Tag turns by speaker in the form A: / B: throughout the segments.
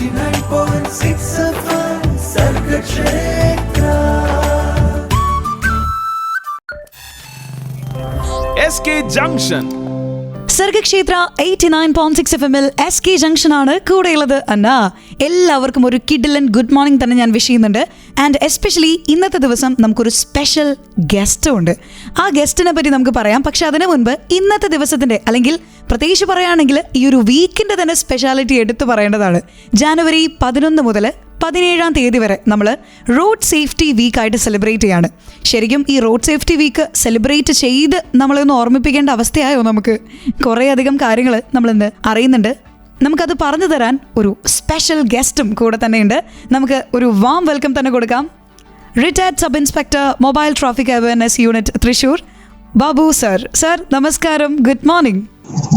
A: 89.6 FM Sargakshetra
B: SK Junction.
C: Sargakshetra 89.6 FM-ൽ SK junction ആണ് കൂടെയുള്ളത്. അന്നാ എല്ലാവർക്കും ഒരു കിഡിലൻ ഗുഡ് മോർണിംഗ് തന്നെ ഞാൻ വിഷ് ചെയ്യുന്നുണ്ട്. ആൻഡ് എസ്പെഷ്യലി ഇന്നത്തെ ദിവസം നമുക്കൊരു സ്പെഷ്യൽ ഗസ്റ്റും ഉണ്ട്. ആ ഗസ്റ്റിനെ പറ്റി നമുക്ക് പറയാം. പക്ഷെ അതിനു മുൻപ് ഇന്നത്തെ ദിവസത്തിന്റെ അല്ലെങ്കിൽ പ്രത്യേകിച്ച് പറയുകയാണെങ്കിൽ ഈ ഒരു വീക്കിന്റെ തന്നെ സ്പെഷ്യാലിറ്റി എടുത്തു പറയേണ്ടതാണ്. ജാനുവരി 11 മുതൽ 17-ാം തീയതി വരെ നമ്മൾ റോഡ് സേഫ്റ്റി വീക്കായിട്ട് സെലിബ്രേറ്റ് ചെയ്യാണ്. ശരിക്കും ഈ റോഡ് സേഫ്റ്റി വീക്ക് സെലിബ്രേറ്റ് ചെയ്ത് നമ്മളൊന്ന് ഓർമ്മിപ്പിക്കേണ്ട അവസ്ഥയായോ? നമുക്ക് കുറേയധികം കാര്യങ്ങൾ നമ്മളിന്ന് അറിയുന്നുണ്ട്. നമുക്കത് പറഞ്ഞു തരാൻ ഒരു സ്പെഷ്യൽ ഗസ്റ്റും കൂടെ തന്നെയുണ്ട്. നമുക്ക് ഒരു വാം വെൽക്കം തന്നെ കൊടുക്കാം. Retired sub inspector mobile traffic awareness unit Thrissur, Babu sir. Sir നമസ്കാരം, ഗുഡ് മോർണിംഗ്.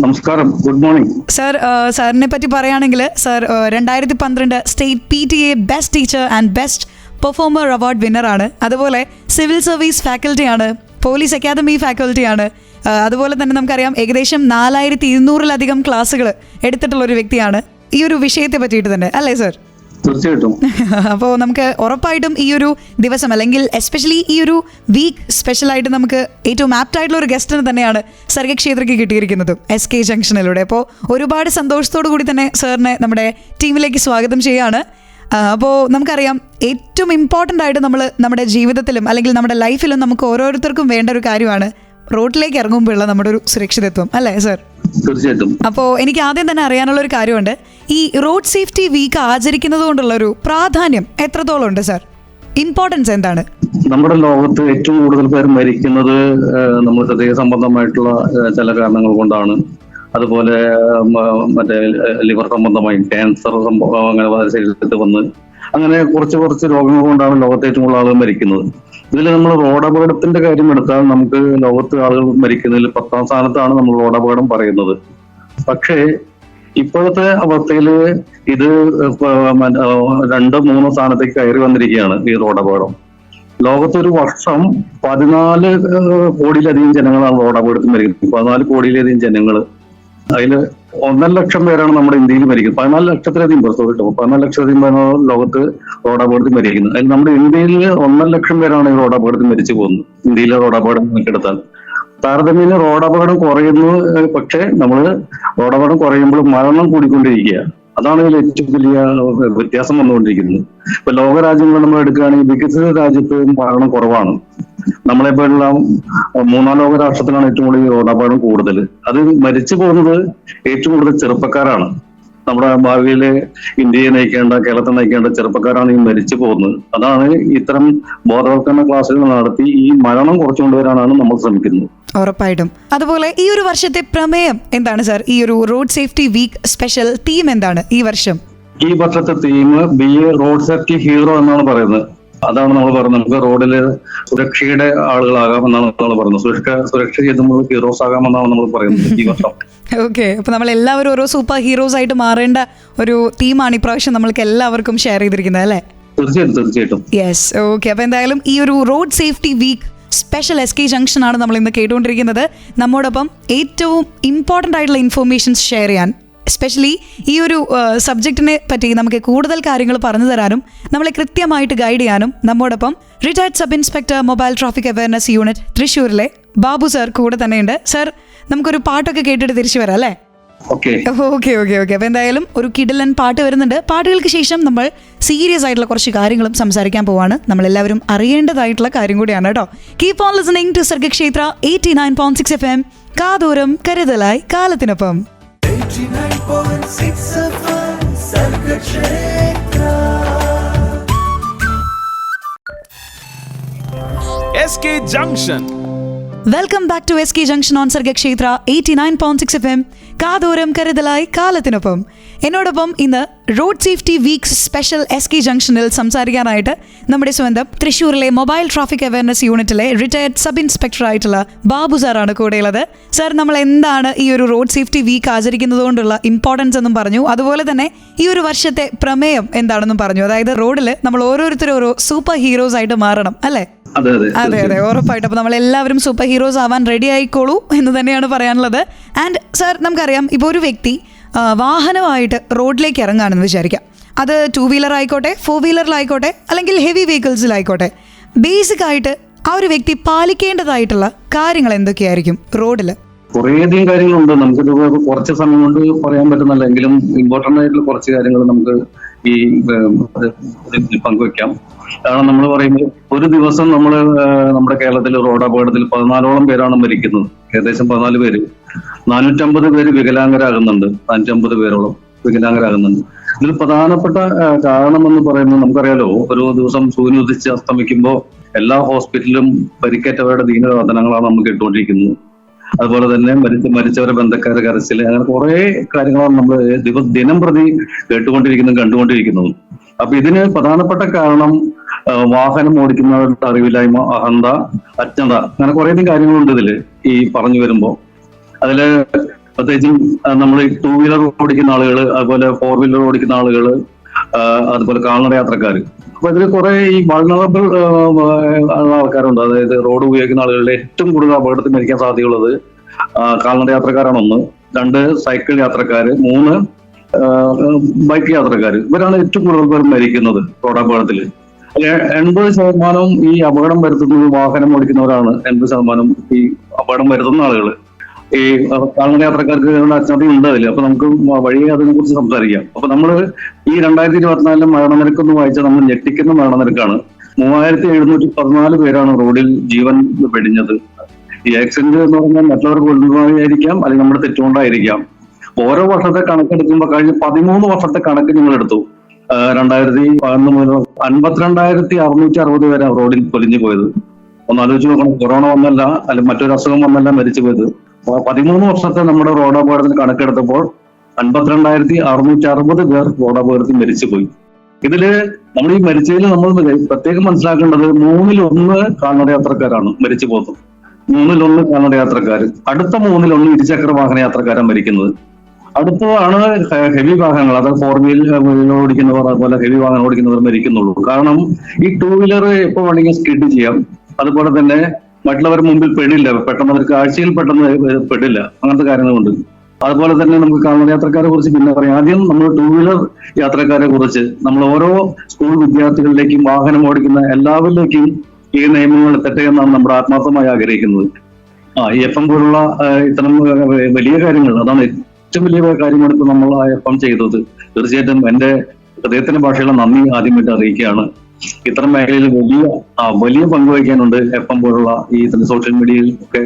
D: നമസ്കാരം, ഗുഡ് മോർണിംഗ്
C: സർ. സാറിനെ പറ്റി പറയുകയാണെങ്കിൽ sir 2012 state PTA best teacher and best performer award വിന്നറാണ്. അതുപോലെ സിവിൽ സർവീസ് ഫാക്കൽറ്റിയാണ്, പോലീസ് അക്കാദമി ഫാക്കൽറ്റിയാണ്. അതുപോലെ തന്നെ നമുക്കറിയാം ഏകദേശം 4200-ലധികം ക്ലാസ്സുകൾ എടുത്തിട്ടുള്ള ഒരു വ്യക്തിയാണ് ഈ ഒരു വിഷയത്തെ പറ്റിയിട്ട് തന്നെ, അല്ലേ സർ?
D: തീർച്ചയായിട്ടും.
C: അപ്പോൾ നമുക്ക് ഉറപ്പായിട്ടും ഈ ഒരു ദിവസം അല്ലെങ്കിൽ എസ്പെഷ്യലി ഈ ഒരു വീക്ക് സ്പെഷ്യലായിട്ട് നമുക്ക് ഏറ്റവും ആപ്റ്റ് ആയിട്ടുള്ള ഒരു ഗസ്റ്റിന് തന്നെയാണ് സർഗക്ഷേത്രയ്ക്ക് കിട്ടിയിരിക്കുന്നതും SK ജംഗ്ഷനിലൂടെ. അപ്പോൾ ഒരുപാട് സന്തോഷത്തോടു കൂടി തന്നെ സാറിനെ നമ്മുടെ ടീമിലേക്ക് സ്വാഗതം ചെയ്യുകയാണ്. അപ്പോൾ നമുക്കറിയാം ഏറ്റവും ഇമ്പോർട്ടൻ്റ് ആയിട്ട് നമ്മൾ നമ്മുടെ ജീവിതത്തിലും അല്ലെങ്കിൽ നമ്മുടെ ലൈഫിലും നമുക്ക് ഓരോരുത്തർക്കും വേണ്ട ഒരു കാര്യമാണ് റോഡിലേക്ക് ഇറങ്ങുമ്പോഴുള്ള നമ്മുടെ ഒരു സുരക്ഷിതത്വം, അല്ലേ സർ?
D: തീർച്ചയായിട്ടും.
C: അപ്പോൾ എനിക്ക് ആദ്യം തന്നെ അറിയാനുള്ള ഒരു കാര്യമുണ്ട്, ഈ റോഡ് സേഫ്റ്റി വീക്ക് ആചരിക്കുന്നത് കൊണ്ടുള്ള ഒരു പ്രാധാന്യം എത്രത്തോളം ഉണ്ട് സർ? ഇമ്പോർട്ടൻസ് എന്താണ്?
D: നമ്മുടെ ലോകത്ത് ഏറ്റവും കൂടുതൽ പേർ മരിക്കുന്നത് നമ്മൾ ഹൃദയ സംബന്ധമായിട്ടുള്ള ചില കാരണങ്ങൾ കൊണ്ടാണ്. അതുപോലെ മറ്റേ ലിവർ സംബന്ധമായി ക്യാൻസർ സംഭവം അങ്ങനെ ശരീരത്തിൽ വന്ന് അങ്ങനെ കുറച്ച് രോഗങ്ങൾ കൊണ്ടാണ് ലോകത്ത് ഏറ്റവും കൂടുതൽ ആളുകൾ മരിക്കുന്നത്. ഇതിൽ നമ്മൾ റോഡ് അപകടത്തിന്റെ കാര്യം എടുത്താൽ നമുക്ക് ലോകത്ത് ആളുകൾ മരിക്കുന്നതിൽ 10-ാം സ്ഥാനത്താണ് നമ്മൾ റോഡ് അപകടം പറയുന്നത്. പക്ഷേ ഇപ്പോഴത്തെ അവസ്ഥയിൽ ഇത് 2-3 സ്ഥാനത്തേക്ക് കയറി വന്നിരിക്കുകയാണ് ഈ റോഡ് അപകടം. ലോകത്തൊരു വർഷം 14 കോടിയിലധികം ജനങ്ങളാണ് റോഡ് അപകടത്തിൽ മരിക്കുന്നത്. 14 കോടിയിലധികം ജനങ്ങൾ. അതിൽ 1.5 ലക്ഷം പേരാണ് നമ്മുടെ ഇന്ത്യയിൽ മരിക്കുന്നത്. 14 ലക്ഷത്തിലധികം പേർ, 14 ലക്ഷത്തിലധികം പേരാണ് ലോകത്ത് റോഡ് അപകടത്തിൽ മരിക്കുന്നത്. അതിൽ നമ്മുടെ ഇന്ത്യയിൽ 1.5 ലക്ഷം പേരാണ് ഈ റോഡ് അപകടത്തിൽ മരിച്ചു പോകുന്നത്. ഇന്ത്യയിലെ റോഡ് അപകടം എടുത്താൽ താരതമ്യേന റോഡ് അപകടം കുറയുന്നു. പക്ഷെ നമ്മൾ റോഡ് അപകടം കുറയുമ്പോൾ മരണം കൂടിക്കൊണ്ടിരിക്കുക. അതാണ് ഇതിൽ ഏറ്റവും വലിയ വ്യത്യാസം വന്നുകൊണ്ടിരിക്കുന്നത്. ഇപ്പൊ ലോകരാജ്യങ്ങൾ നമ്മൾ എടുക്കുകയാണെങ്കിൽ വികസിത രാജ്യത്ത് മരണം കുറവാണ്. നമ്മളെപ്പോലുള്ള 3-ാം ലോക രാഷ്ട്രത്തിലാണ് ഏറ്റവും കൂടുതൽ റോഡ് അപകടം കൂടുതൽ. അത് മരിച്ചു പോകുന്നത് ഏറ്റവും കൂടുതൽ ചെറുപ്പക്കാരാണ്. നമ്മുടെ ഭാവിയിലെ ഇന്ത്യയെ നയിക്കേണ്ട, കേരളത്തെ നയിക്കേണ്ട ചെറുപ്പക്കാരാണ് ഈ മരിച്ചു പോകുന്നത്. അതാണ് ഇത്തരം ബോധവൽക്കരണ ക്ലാസുകൾ നടത്തി ഈ മരണം കുറച്ചുകൊണ്ടുവരാനാണ് നമ്മൾ ശ്രമിക്കുന്നത്.
C: ഉറപ്പായിട്ടും. അതുപോലെ ഈ ഒരു വർഷത്തെ പ്രമേയം എന്താണ് സാർ? ഈ ഒരു road safety week special theme എന്താണ് ഈ വർഷം?
D: ഈ വർഷത്തെ theme be a road safety hero എന്നാണ് പറയുന്നത്. അതാണ് നമ്മൾ പറയുന്നത്. നമുക്ക് റോഡില് സുരക്ഷയുടെ ആളുകളാകാമെന്നാണ് നമ്മൾ പറയുന്നത്. സുരക്ഷ ചെയ്ത് നമ്മൾ ഹീറോസ് ആകാമെന്നാണ് നമ്മൾ പറയുന്നത് ഈ വർഷം.
C: ഓക്കെ, അപ്പൊ നമ്മൾ എല്ലാവരും ഓരോ സൂപ്പർ ഹീറോസ് ആയിട്ട് മാറേണ്ട ഒരു തീമാണ് ഇപ്രാവശ്യം നമ്മൾക്ക് എല്ലാവർക്കും ഷെയർ ചെയ്തിരിക്കുന്നത്, അല്ലേ?
D: തീർച്ചയായിട്ടും.
C: Yes, okay. അപ്പൊ എന്തായാലും ഈ ഒരു road safety week special SK junction ആണ് നമ്മൾ ഇന്ന് കേട്ടുകൊണ്ടിരിക്കുന്നത്. നമ്മോടൊപ്പം ഏറ്റവും ഇമ്പോർട്ടൻ്റ് ആയിട്ടുള്ള ഇൻഫോർമേഷൻസ് ഷെയർ ചെയ്യാൻ, എസ്പെഷ്യലി ഈ ഒരു സബ്ജക്റ്റിനെ പറ്റി നമുക്ക് കൂടുതൽ കാര്യങ്ങൾ പറഞ്ഞു തരാനും നമ്മളെ കൃത്യമായിട്ട് ഗൈഡ് ചെയ്യാനും നമ്മോടൊപ്പം retired sub inspector mobile traffic awareness unit തൃശ്ശൂരിലെ ബാബു സർ കൂടെ തന്നെയുണ്ട്. സർ, നമുക്കൊരു പാട്ടൊക്കെ കേട്ടിട്ട് തിരിച്ചു വരാം, അല്ലേ?
D: ഓക്കെ.
C: അപ്പൊ എന്തായാലും ഒരു കിടിലൻ പാട്ട് വരുന്നുണ്ട്. പാട്ടുകൾക്ക് ശേഷം നമ്മൾ സീരിയസ് ആയിട്ടുള്ള കുറച്ച് കാര്യങ്ങളും സംസാരിക്കാൻ പോവാണ്. നമ്മൾ എല്ലാവരും അറിയേണ്ടതായിട്ടുള്ള കാര്യം കൂടിയാണ് കേട്ടോ. Keep on listening to Sargakshetra 89.6 FM. കാതോരം കരുതലായി കാലത്തിനൊപ്പം.
A: 89.6 FM Sargakshetra
B: SK Junction.
C: Welcome back to SK junction on Sargakshetra 89.6 FM. കാതോരം കരുതലായി കാലത്തിനൊപ്പം. എന്നോടൊപ്പം ഇന്ന് road safety week special SK ജംഗ്ഷനിൽ സംസാരിക്കാനായിട്ട് നമ്മുടെ സ്വന്തം തൃശ്ശൂരിലെ മൊബൈൽ ട്രാഫിക് അവയർനെസ് യൂണിറ്റിലെ റിട്ടയർഡ് സബ് ഇൻസ്പെക്ടർ ആയിട്ടുള്ള ബാബു സാറാണ് കൂടെയുള്ളത്. സാർ, നമ്മൾ എന്താണ് ഈ ഒരു റോഡ് സേഫ്റ്റി വീക്ക് ആചരിക്കുന്നത് കൊണ്ടുള്ള ഇമ്പോർട്ടൻസ് എന്നും പറഞ്ഞു. അതുപോലെ തന്നെ ഈ ഒരു വർഷത്തെ പ്രമേയം എന്താണെന്നും പറഞ്ഞു. അതായത് റോഡിൽ നമ്മൾ ഓരോരുത്തരും ഓരോ സൂപ്പർ ഹീറോസ് ആയിട്ട് മാറണം, അല്ലേ?
D: അതെ,
C: ഉറപ്പായിട്ടും. അപ്പൊ നമ്മൾ എല്ലാവരും സൂപ്പർ ഹീറോസ് ആവാൻ റെഡി ആയിക്കോളൂ എന്ന് തന്നെയാണ് പറയാനുള്ളത്. ആൻഡ് സാർ, നമുക്കറിയാം ഇപ്പോൾ ഒരു വ്യക്തി വാഹനമായിട്ട് റോഡിലേക്ക് ഇറങ്ങുകയാണെന്ന് വിചാരിക്കാം. അത് 2 വീലർ ആയിക്കോട്ടെ, 4 വീലറിലായിക്കോട്ടെ, അല്ലെങ്കിൽ ഹെവി വെഹിക്കിൾസിലായിക്കോട്ടെ, ബേസിക് ആയിട്ട് ആ ഒരു വ്യക്തി പാലിക്കേണ്ടതായിട്ടുള്ള കാര്യങ്ങൾ എന്തൊക്കെയായിരിക്കും റോഡിൽ?
D: കുറേയധികം കാര്യങ്ങളുണ്ട്. നമുക്കിത് കുറച്ച് സമയം കൊണ്ട് പറയാൻ പറ്റുന്നില്ല, എങ്കിലും ഇമ്പോർട്ടന്റ് ആയിട്ടുള്ള കുറച്ച് കാര്യങ്ങൾ നമുക്ക് ഈ പങ്കുവെക്കാം. കാരണം നമ്മൾ പറയുമ്പോൾ ഒരു ദിവസം നമ്മുടെ കേരളത്തിൽ റോഡ് അപകടത്തിൽ 14ഓളം പേരാണ് മരിക്കുന്നത്. ഏകദേശം 14 പേര്, 450 പേര് വികലാംഗരാകുന്നുണ്ട്. 550 പേരോളം വികലാംഗരാകുന്നുണ്ട്. ഇതിൽ പ്രധാനപ്പെട്ട കാരണമെന്ന് പറയുന്നത് നമുക്കറിയാലോ, ഒരു ദിവസം സൂര്യൻ ഉദിച്ച് അസ്തമിക്കുമ്പോൾ എല്ലാ ഹോസ്പിറ്റലിലും പരിക്കേറ്റവരുടെ ദീനരോധനങ്ങളാണ് നമ്മൾ കേട്ടുകൊണ്ടിരിക്കുന്നത്. അതുപോലെ തന്നെ മരിച്ചവരുടെ ബന്ധക്കാരെ കരച്ചില്, അങ്ങനെ കുറെ കാര്യങ്ങളാണ് നമ്മൾ ദിനം പ്രതി കേട്ടുകൊണ്ടിരിക്കുന്നതും കണ്ടുകൊണ്ടിരിക്കുന്നതും. അപ്പൊ ഇതിന് പ്രധാനപ്പെട്ട കാരണം വാഹനം ഓടിക്കുന്നവരുടെ അറിവില്ലായ്മ, അഹന്ത, അജ്ഞത, അങ്ങനെ കുറേയധികം കാര്യങ്ങളുണ്ട് ഇതില് ഈ പറഞ്ഞു വരുമ്പോ. അതില് പ്രത്യേകിച്ചും നമ്മൾ 2 വീലർ ഓടിക്കുന്ന ആളുകൾ, അതുപോലെ 4 വീലർ ഓടിക്കുന്ന ആളുകൾ, അതുപോലെ കാൽനട യാത്രക്കാർ. അപ്പൊ ഇതിൽ കുറെ ഈ വൾണറബിൾ ആൾക്കാരുണ്ട്. അതായത് റോഡ് ഉപയോഗിക്കുന്ന ആളുകളുടെ ഏറ്റവും കൂടുതൽ അപകടത്തിൽ മരിക്കാൻ സാധ്യതയുള്ളത് കാൽനട യാത്രക്കാരാണ് 1, 2 സൈക്കിൾ യാത്രക്കാര്, 3 ബൈക്ക് യാത്രക്കാർ. ഇവരാണ് ഏറ്റവും കൂടുതൽ പേർ മരിക്കുന്നത് റോഡ് അപകടത്തിൽ. 80% ഈ അപകടം വരുത്തുന്നത് വാഹനം ഓടിക്കുന്നവരാണ്. 80% ഈ അപകടം വരുത്തുന്ന ആളുകൾ. ഈ കാൽനട യാത്രക്കാർക്ക് അജ്ഞത ഉണ്ട് അതിൽ. അപ്പൊ നമുക്ക് വഴിയെ അതിനെ കുറിച്ച് സംസാരിക്കാം. അപ്പൊ നമ്മള് ഈ 2024 മരണനിരക്ക് ഒന്ന് വായിച്ചാൽ നമ്മൾ ഞെട്ടിക്കുന്ന മരണനിരക്കാണ്. 3714 പേരാണ് റോഡിൽ ജീവൻ വെടിഞ്ഞത്. ഈ ആക്സിഡന്റ് എന്ന് പറഞ്ഞാൽ മറ്റുള്ളവർക്ക് കൊണ്ടുപോയിരിക്കാം, അല്ലെങ്കിൽ നമ്മുടെ തെറ്റുകൊണ്ടായിരിക്കാം. ഓരോ വർഷത്തെ കണക്കെടുക്കുമ്പോൾ കഴിഞ്ഞ 13 വർഷത്തെ കണക്ക് ഞങ്ങൾ എടുത്തു. 2011 മുതൽ 52,660 പേരാണ് റോഡിൽ പൊലിഞ്ഞു പോയത്. ഒന്ന് ആലോചിച്ച് നോക്കണം. കൊറോണ വന്നല്ല, അല്ലെങ്കിൽ മറ്റൊരു അസുഖം വന്നല്ല മരിച്ചു പോയത്. 13 വർഷത്തെ നമ്മുടെ റോഡ് അപകടത്തിന് കണക്കെടുത്തപ്പോൾ 52,660 പേർ റോഡ് അപകടത്തിൽ മരിച്ചുപോയി. ഇതില് നമ്മൾ ഈ മരിച്ചതിൽ നമ്മൾ പ്രത്യേകം മനസ്സിലാക്കേണ്ടത് 1/3 കാൽനട യാത്രക്കാരാണ് മരിച്ചു പോകുന്നത്. 1/3 കാൽനട യാത്രക്കാർ. അടുത്ത 1/3 ഇരുചക്ര വാഹന യാത്രക്കാരാണ് മരിക്കുന്നത്. അടുത്തതാണ് ഹെവി വാഹനങ്ങൾ, അതായത് 4 വീലർ ഓടിക്കുന്നവർ, അതുപോലെ ഹെവി വാഹനം ഓടിക്കുന്നവർ മരിക്കുന്നുള്ളൂ. കാരണം ഈ 2 വീലർ എപ്പോൾ വേണമെങ്കിൽ സ്കിഡ് ചെയ്യാം. അതുപോലെ തന്നെ മറ്റുള്ളവർ മുമ്പിൽ പെടില്ല, പെട്ടെന്ന് അവർക്ക് കാഴ്ചയിൽ പെട്ടെന്ന് പെടില്ല, അങ്ങനത്തെ കാര്യങ്ങളുണ്ട്. അതുപോലെ തന്നെ നമുക്ക് കാൽനട യാത്രക്കാരെ കുറിച്ച് പിന്നെ പറയാം. ആദ്യം നമ്മൾ 2 വീലർ യാത്രക്കാരെ കുറിച്ച് നമ്മൾ ഓരോ സ്കൂൾ വിദ്യാർത്ഥികളിലേക്കും വാഹനം ഓടിക്കുന്ന എല്ലാവരിലേക്കും ഈ നിയമങ്ങൾ എത്തട്ടെ എന്നാണ് നമ്മുടെ ആത്മാർത്ഥമായി ആഗ്രഹിക്കുന്നത്. ഈ FM പോലുള്ള ഇത്തരം വലിയ കാര്യങ്ങൾ, അതാണ് ഏറ്റവും വലിയ കാര്യമാണ് ഇപ്പൊ നമ്മൾ ആ FM ചെയ്തത്. തീർച്ചയായിട്ടും എന്റെ ഹൃദയത്തിന്റെ ഭാഷയുള്ള നന്ദി ആദ്യമായിട്ട് അറിയിക്കുകയാണ്. ഇത്തരം മേഖലയിൽ വലിയ പങ്കുവഹിക്കാനുണ്ട് FM പോലുള്ള ഈ സോഷ്യൽ മീഡിയയിൽ ഒക്കെ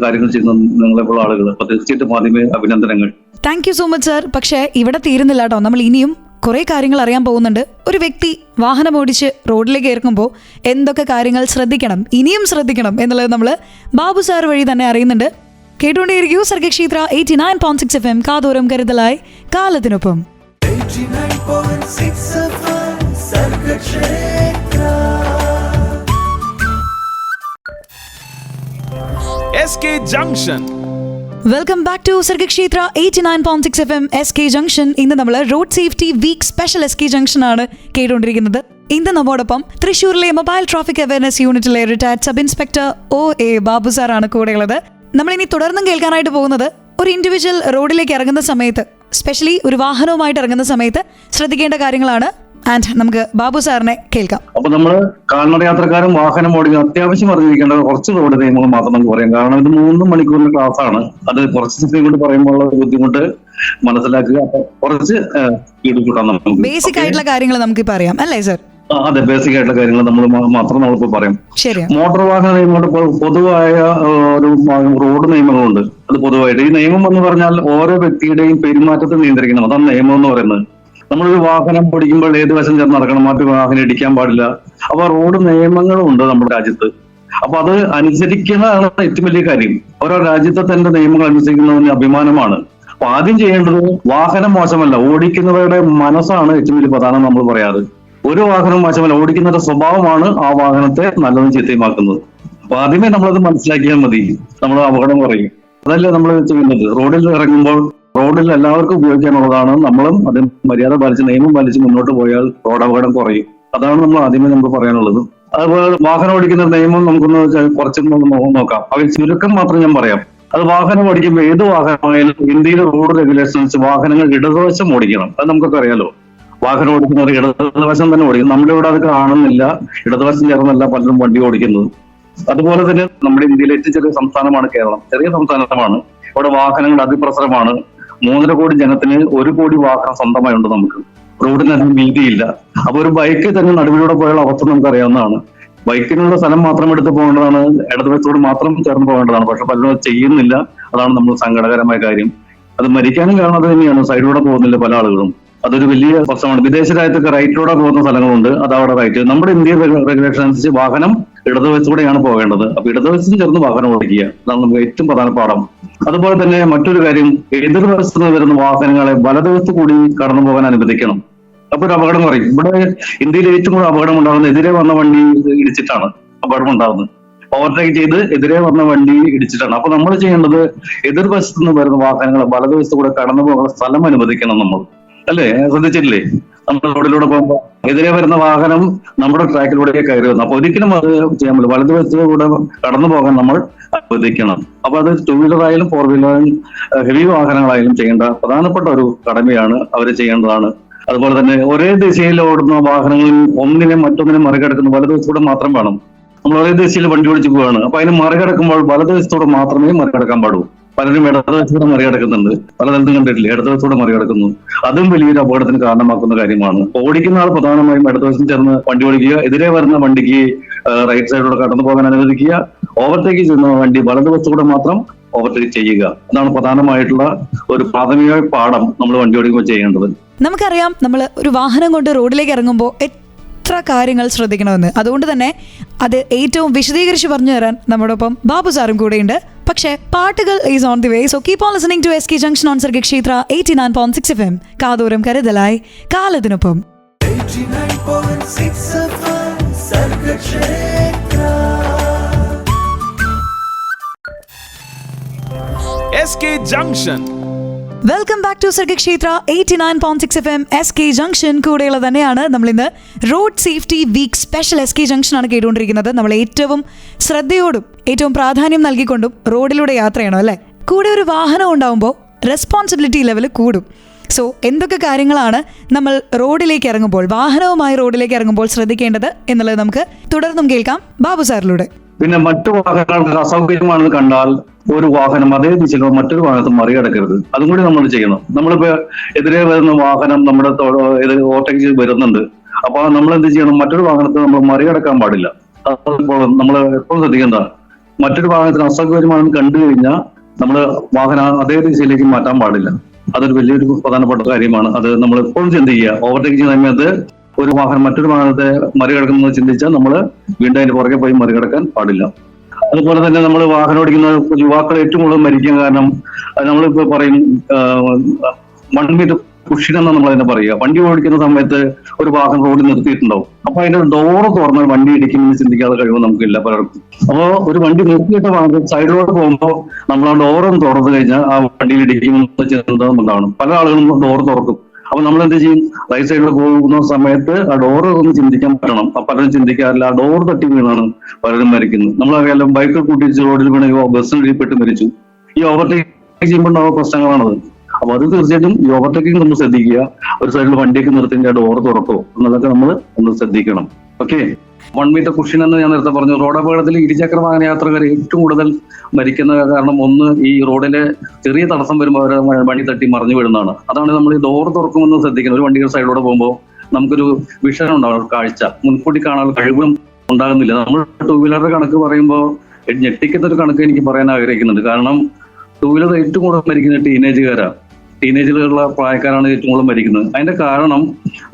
D: കാര്യങ്ങൾ ചെയ്യുന്ന നിങ്ങളെ പോലുള്ള ആളുകൾ. അപ്പൊ തീർച്ചയായിട്ടും ആദ്യമേ അഭിനന്ദനങ്ങൾ.
C: Thank you so much sir. പക്ഷേ ഇവിടെ തീരുന്നില്ല കേട്ടോ, നമ്മൾ ഇനിയും കുറേ കാര്യങ്ങൾ അറിയാൻ പോകുന്നുണ്ട്. ഒരു വ്യക്തി വാഹനം ഓടിച്ച് റോഡിലേക്ക് ഇറങ്ങുമ്പോൾ എന്തൊക്കെ കാര്യങ്ങൾ ശ്രദ്ധിക്കണം, ഇനിയും ശ്രദ്ധിക്കണം എന്നുള്ളത് നമ്മൾ ബാബു സാർ വഴി തന്നെ അറിയുന്നുണ്ട്. കേട്ടുകൊണ്ടേയിരിക്കൂ സർഗക്ഷേത്ര 89.6 FM, കാതോരം കരുതലായി കാലത്തിനൊപ്പം.
A: 89.6 FM Sargakshetra.
B: SK Junction.
C: Welcome back to Sargakshetra 89.6 FM SK junction. ഇന്ന് നമ്മൾ road safety week special SK junction ആണ് കേട്ടുകൊണ്ടിരിക്കുന്നത്. ഇന്ന് നമ്മോടൊപ്പം തൃശ്ശൂരിലെ മൊബൈൽ ട്രാഫിക് അവയർനെസ് യൂണിറ്റിലെ retired sub inspector OA Babu സാറാണ് കൂടെയുള്ളത്. നമ്മളിനി തുടർന്നും കേൾക്കാനായിട്ട് പോകുന്നത് ഒരു ഇൻഡിവിജ്വൽ റോഡിലേക്ക് ഇറങ്ങുന്ന സമയത്ത്, സ്പെഷ്യലി ഒരു വാഹനവുമായിട്ട് ഇറങ്ങുന്ന സമയത്ത് ശ്രദ്ധിക്കേണ്ട കാര്യങ്ങളാണ്. ആൻഡ് നമുക്ക് ബാബു സാറിനെ കേൾക്കാം.
D: അപ്പൊ നമ്മള് കാൽനട യാത്രക്കാരും വാഹനം ഓടിക്കുന്ന അത്യാവശ്യം അറിഞ്ഞിരിക്കേണ്ട കുറച്ച് റോഡ് നിയമങ്ങൾ മാത്രം നമുക്ക് പറയാം. കാരണം ഇത് 3 മണിക്കൂറിന്റെ ക്ലാസ് ആണ്. അത് കുറച്ച് സമയം കൊണ്ട് പറയുമ്പോൾ ബുദ്ധിമുട്ട് മനസ്സിലാക്കുക. അപ്പൊ കുറച്ച് സ്പീഡ് കൂട്ടാൻ നമുക്ക്
C: ബേസിക് ആയിട്ടുള്ള കാര്യങ്ങൾ നമുക്ക് ഇപ്പൊ അറിയാം അല്ലേ സർ?
D: അതെ, ബേസിക് ആയിട്ടുള്ള കാര്യങ്ങൾ മാത്രം നമ്മളിപ്പോ പറയാം.
C: ശരി.
D: മോട്ടോർ വാഹന നിയമങ്ങളുടെ പൊതുവായ ഒരു റോഡ് നിയമങ്ങളുണ്ട്. അത് പൊതുവായിട്ട് ഈ നിയമം എന്ന് പറഞ്ഞാൽ ഓരോ വ്യക്തിയുടെയും പെരുമാറ്റത്തെ നിയന്ത്രിക്കണം. അതാണ് നിയമം എന്ന് പറയുന്നത്. നമ്മളൊരു വാഹനം ഓടിക്കുമ്പോൾ ഏത് വശം ചേർന്ന് നടക്കണം, മറ്റു വാഹനം ഇടിക്കാൻ പാടില്ല. അപ്പൊ റോഡ് നിയമങ്ങളുണ്ട് നമ്മുടെ രാജ്യത്ത്. അപ്പൊ അത് അനുസരിക്കുന്നതാണ് ഏറ്റവും വലിയ കാര്യം. ഓരോ രാജ്യത്തെ തന്നെ നിയമങ്ങൾ അനുസരിക്കുന്നതിന് അഭിമാനമാണ്. അപ്പൊ ആദ്യം ചെയ്യേണ്ടത് വാഹനം മോശമല്ല, ഓടിക്കുന്നവരുടെ മനസ്സാണ് ഏറ്റവും വലിയ പ്രധാനം നമ്മൾ പറയാറ്. ഒരു വാഹനം മോശമല്ല, ഓടിക്കുന്നവരുടെ സ്വഭാവമാണ് ആ വാഹനത്തെ നല്ലതും ചീത്തയുമാക്കുന്നത്. അപ്പൊ ആദ്യമേ നമ്മളത് മനസ്സിലാക്കിയാൽ മതി, നമ്മൾ അപകടം കുറയും. അതല്ലേ നമ്മൾ ചെയ്യുന്നത്. റോഡിൽ ഇറങ്ങുമ്പോൾ റോഡിൽ എല്ലാവർക്കും ഉപയോഗിക്കാനുള്ളതാണ്. നമ്മളും അതിന് മര്യാദ പാലിച്ച് നിയമം പാലിച്ച് മുന്നോട്ട് പോയാൽ റോഡ് അപകടം കുറയും. അതാണ് നമ്മൾ ആദ്യമേ നമുക്ക് പറയാനുള്ളത്. അതുപോലെ വാഹനം ഓടിക്കുന്ന നിയമം നമുക്കൊന്ന് കുറച്ചൊന്ന് നോക്കാം. അവ ചുരുക്കം മാത്രം ഞാൻ പറയാം. അത് വാഹനം ഓടിക്കുമ്പോൾ ഏത് വാഹനമായാലും ഇന്ത്യയിലെ റോഡ് റെഗുലേഷൻസ് വാഹനങ്ങൾ ഇടതുവശം ഓടിക്കണം. അത് നമുക്കൊക്കെ അറിയാലോ. വാഹനം ഓടിക്കുന്നവർ ഇടതുവശം തന്നെ ഓടിക്കും. നമ്മുടെ ഇവിടെ അത് കാണുന്നില്ല, ഇടതുവശം ചേർന്നല്ല പലരും വണ്ടി ഓടിക്കുന്നത്. അതുപോലെ തന്നെ നമ്മുടെ ഇന്ത്യയിലെ ഏറ്റവും ചെറിയ സംസ്ഥാനമാണ് കേരളം. ചെറിയ സംസ്ഥാനമാണ്, ഇവിടെ വാഹനങ്ങൾ അതിപ്രസരമാണ്. 3.5 കോടി ജനത്തിന് 1 കോടി വാഹനം സ്വന്തമായുണ്ട്. നമുക്ക് റോഡിനധികം വീതിയില്ല. അപ്പൊ ഒരു ബൈക്ക് തന്നെ നടുവിലൂടെ പോയുള്ള അവസ്ഥ നമുക്ക് അറിയാവുന്നതാണ്. ബൈക്കിനുള്ള സ്ഥലം മാത്രം എടുത്ത് പോകേണ്ടതാണ്, ഇടതുവശത്തോട് മാത്രം ചേർന്ന് പോകേണ്ടതാണ്. പക്ഷെ പലരും അത് ചെയ്യുന്നില്ല. അതാണ് നമ്മൾ സങ്കടകരമായ കാര്യം. അത് മരിക്കാനും കാരണം അത് തന്നെയാണ്, സൈഡിലൂടെ പോകുന്നില്ല പല ആളുകളും. അതൊരു വലിയ പ്രശ്നമാണ്. വിദേശ രാജ്യത്തൊക്കെ റൈറ്റിലൂടെ പോകുന്ന സ്ഥലങ്ങളുണ്ട്, അത് അവിടെ റൈറ്റ്. നമ്മുടെ ഇന്ത്യൻ റെഗുലേഷൻ അനുസരിച്ച് വാഹനം ഇടതുവശത്തൂടെയാണ് പോകേണ്ടത്. അപ്പൊ ഇടതുവശത്തിന് ചേർന്ന് വാഹനം ഓടിക്കുക, അതാണ് നമുക്ക് ഏറ്റവും പ്രധാന പാഠം. അതുപോലെ തന്നെ മറ്റൊരു കാര്യം, എതിർവശത്ത് നിന്ന് വരുന്ന വാഹനങ്ങളെ വലതുവശത്ത് കൂടി കടന്നു പോകാൻ അനുവദിക്കണം. അപ്പൊ ഒരു അപകടം പറയും. ഇവിടെ ഇന്ത്യയിൽ ഏറ്റവും കൂടുതൽ അപകടം ഉണ്ടാകുന്നത് എതിരെ വന്ന വണ്ടി ഇടിച്ചിട്ടാണ് അപകടം ഉണ്ടാകുന്നത്. ഓവർടേക്ക് ചെയ്ത് എതിരെ വന്ന വണ്ടി ഇടിച്ചിട്ടാണ്. അപ്പൊ നമ്മൾ ചെയ്യേണ്ടത് എതിർവശത്ത് നിന്ന് വരുന്ന വാഹനങ്ങളെ വലതുവശത്ത് കൂടെ കടന്നു പോകുന്ന സ്ഥലം അനുവദിക്കണം നമ്മൾ, അല്ലേ? ശ്രദ്ധിച്ചിട്ടില്ലേ? നമ്മൾ റോഡിലൂടെ പോകുമ്പോൾ എതിരെ വരുന്ന വാഹനം നമ്മുടെ ട്രാക്കിലൂടെ കയറി വന്നു. അപ്പൊ ഒരിക്കലും അത് ചെയ്യാൻ പറ്റില്ല. വലതുവശത്തൂടെ കടന്നു പോകാൻ നമ്മൾ അനുവദിക്കണം. അപ്പൊ അത് 2 വീലറായാലും 4 വീലറായാലും ഹെവി വാഹനങ്ങളായാലും ചെയ്യേണ്ട പ്രധാനപ്പെട്ട ഒരു കടമയാണ്, അവർ ചെയ്യേണ്ടതാണ്. അതുപോലെ തന്നെ ഒരേ ദിശയിൽ ഓടുന്ന വാഹനങ്ങളിൽ ഒന്നിനെ മറ്റൊന്നിനെ മറികടക്കുന്ന വലതുവശത്തൂടെ മാത്രം വേണം. നമ്മൾ ഒരേ ദിശയിൽ വണ്ടി ഓടിച്ച് പോവുകയാണ്, അപ്പൊ അതിന് മറികടക്കുമ്പോൾ വലതുവശത്തൂടെ മാത്രമേ മറികടക്കാൻ പാടൂ. പലരും ഇടതുവശത്തൂടെ മറികടക്കുന്നുണ്ട്, പലതരത്തിലും കണ്ടിട്ടില്ലേ, ഇടതുവശത്തൂടെ മറികടക്കുന്നു. അതും വലിയൊരു അപകടത്തിന് കാരണമാക്കുന്ന കാര്യമാണ്. ഓടിക്കുന്ന ആൾ പ്രധാനമായും ഇടതുവശം ചേർന്ന് വണ്ടി ഓടിക്കുക, എതിരെ വരുന്ന വണ്ടിക്ക് റൈറ്റ് സൈഡിലൂടെ കടന്നു പോകാൻ അനുവദിക്കുക, ഓവർടേക്ക് ചെയ്യുന്ന വണ്ടി വലതുവശത്തൂടെ മാത്രം ഓവർടേക്ക് ചെയ്യുക. അതാണ് പ്രധാനമായിട്ടുള്ള ഒരു പ്രാഥമിക പാഠം നമ്മൾ വണ്ടി ഓടിക്കുമ്പോൾ ചെയ്യേണ്ടത്.
C: നമുക്കറിയാം, നമ്മൾ ഒരു വാഹനം കൊണ്ട് റോഡിലേക്ക് ഇറങ്ങുമ്പോൾ എത്ര കാര്യങ്ങൾ ശ്രദ്ധിക്കണമെന്ന്. അതുകൊണ്ട് തന്നെ അത് ഏറ്റവും വിശദീകരിച്ച് പറഞ്ഞു തരാൻ നമ്മുടെ ഒപ്പം ബാബു സാറും കൂടെയുണ്ട്. പക്ഷേ പാട്ടുകൾ is on the way, so keep on listening to SK Junction on Sargak Kshetra 89.6 FM. കാതോരം കരുതലായി കാലത്തിനൊപ്പം.
A: 89.6 FM Sargak Kshetra.
B: SK Junction.
C: Welcome back to Sargak Kshetra 89.6 FM SK junction. കൂടെയുള്ള തന്നെയാണ് നമ്മൾ ഇന്ന് road safety week special SK junction ആണ് കേട്ടുകൊണ്ടിരിക്കുന്നത്. നമ്മൾ ഏറ്റവും ശ്രദ്ധയോടും ഏറ്റവും പ്രാധാന്യം നൽകിക്കൊണ്ടും റോഡിലൂടെ യാത്ര ചെയ്യണം, അല്ലേ? കൂടെ ഒരു വാഹനം ഉണ്ടാവുമ്പോൾ റെസ്പോൺസിബിലിറ്റി ലെവൽ കൂടും. സോ എന്തൊക്കെ കാര്യങ്ങളാണ് നമ്മൾ റോഡിലേക്ക് ഇറങ്ങുമ്പോൾ, വാഹനവുമായി റോഡിലേക്ക് ഇറങ്ങുമ്പോൾ ശ്രദ്ധിക്കേണ്ടത് എന്നുള്ളത് നമുക്ക് തുടർന്നും കേൾക്കാം ബാബു സാറിലൂടെ.
D: പിന്നെ മറ്റു വാഹനങ്ങൾക്ക് അസൗകര്യമാണെന്ന് കണ്ടാൽ ഒരു വാഹനം അതേ ദിശയിലോ മറ്റൊരു വാഹനത്തിൽ മറികടക്കരുത്. അതും കൂടി നമ്മൾ ചെയ്യണം. നമ്മളിപ്പോ എതിരെ വരുന്ന വാഹനം നമ്മുടെ ഓവർടേക്ക് ചെയ്ത് വരുന്നുണ്ട്, അപ്പൊ നമ്മൾ എന്ത് ചെയ്യണം? മറ്റൊരു വാഹനത്തെ നമ്മൾ മറികടക്കാൻ പാടില്ല. നമ്മൾ എപ്പോഴും ശ്രദ്ധിക്കേണ്ട, മറ്റൊരു വാഹനത്തിന് അസൗകര്യമാണെന്ന് കണ്ടു കഴിഞ്ഞാൽ നമ്മൾ വാഹനം അതേ ദിശയിലേക്ക് മാറ്റാൻ പാടില്ല. അതൊരു വലിയൊരു പ്രധാനപ്പെട്ട കാര്യമാണ്. അത് നമ്മൾ എപ്പോഴും ചിന്തിക്കുക. ഓവർടേക്ക് ചെയ്യുന്ന സമയത്ത് ഒരു വാഹനം മറ്റൊരു വാഹനത്തെ മറികടക്കുന്നത് ചിന്തിച്ചാൽ നമ്മൾ വീണ്ടും അതിന് പുറകെ പോയി മറികടക്കാൻ പാടില്ല. അതുപോലെ തന്നെ നമ്മൾ വാഹനം ഓടിക്കുന്ന യുവാക്കൾ ഏറ്റവും കൂടുതൽ മരിക്കാൻ കാരണം നമ്മളിപ്പോ പറയും 1 മീറ്റർ കുഷൻ എന്നാണ് നമ്മൾ അതിനെ പറയുക. വണ്ടി ഓടിക്കുന്ന സമയത്ത് ഒരു വാഹനം റോഡിൽ നിർത്തിയിട്ടുണ്ടാവും, അപ്പൊ അതിന്റെ ഡോറ് തുറന്നാൽ വണ്ടി ഇടിക്കുമെന്ന് ചിന്തിക്കാതെ കഴിവ് നമുക്കില്ല പലർക്കും. അപ്പോ ഒരു വണ്ടി നിർത്തിയിട്ട് വാഹനം സൈഡിലോട്ട് പോകുമ്പോൾ നമ്മൾ ആ ഡോറൊന്ന് തുറന്നു കഴിഞ്ഞാൽ ആ വണ്ടിയിൽ ഇടിക്കുമെന്ന് ചിന്ത ഉണ്ടാവണം. പല ആളുകളും ഡോറ് തുറക്കും. അപ്പൊ നമ്മൾ എന്ത് ചെയ്യും? റൈറ്റ് സൈഡിൽ പോകുന്ന സമയത്ത് ആ ഡോറ് ഒന്ന് ചിന്തിക്കാൻ പറ്റണം. പലരും ചിന്തിക്കാറില്ല, ആ ഡോർ തട്ടി വീണാണ് പലരും മരിക്കുന്നത്. നമ്മളറിയാലോ, ബൈക്ക് കൂട്ടിച്ച് റോഡിൽ വീണ് ബസ്സിനിടിപ്പെട്ട് മരിച്ചു. ഈ ഓവർടേക്ക് ചെയ്യുമ്പോൾ ഉണ്ടാവുന്ന പ്രശ്നങ്ങളാണത്. അപ്പൊ അത് തീർച്ചയായിട്ടും ഈ ഓവർടേക്കിംഗ് നമ്മൾ ശ്രദ്ധിക്കുക. ഒരു സൈഡിൽ വണ്ടിയൊക്കെ നിർത്തിൻ്റെ ആ ഡോർ തുറക്കോ എന്നതൊക്കെ നമ്മൾ ശ്രദ്ധിക്കണം. ഓക്കെ. 1 മീറ്റർ കുഷൻ എന്ന് ഞാൻ നേരത്തെ പറഞ്ഞു. റോഡ് അപകടത്തിൽ ഇരുചക്ര വാഹന യാത്രക്കാർ ഏറ്റവും കൂടുതൽ മരിക്കുന്ന കാരണം ഒന്ന്, ഈ റോഡിലെ ചെറിയ തടസ്സം വരുമ്പോൾ അവരെ വണ്ടി തട്ടി മറിഞ്ഞു വീഴുന്നതാണ്. അതാണ് നമ്മൾ ഈ ഡോർ തുറക്കുമെന്ന് ശ്രദ്ധിക്കുന്നത്. ഒരു വണ്ടിയുടെ സൈഡിലൂടെ പോകുമ്പോൾ നമുക്കൊരു വിഷൻ ഉണ്ടാവും, കാഴ്ച മുൻകൂട്ടി കാണാൻ കഴിവും ഉണ്ടാകുന്നില്ല. നമ്മൾ 2 വീലറുടെ കണക്ക് പറയുമ്പോൾ ഞെട്ടിക്കുന്ന ഒരു കണക്ക് എനിക്ക് പറയാൻ ആഗ്രഹിക്കുന്നുണ്ട്. കാരണം 2 വീലർ ഏറ്റവും കൂടുതൽ മരിക്കുന്നത് ടീനേജിലുള്ള പ്രായക്കാരാണ് ഏറ്റവും കൂടുതൽ മരിക്കുന്നത്. അതിന്റെ കാരണം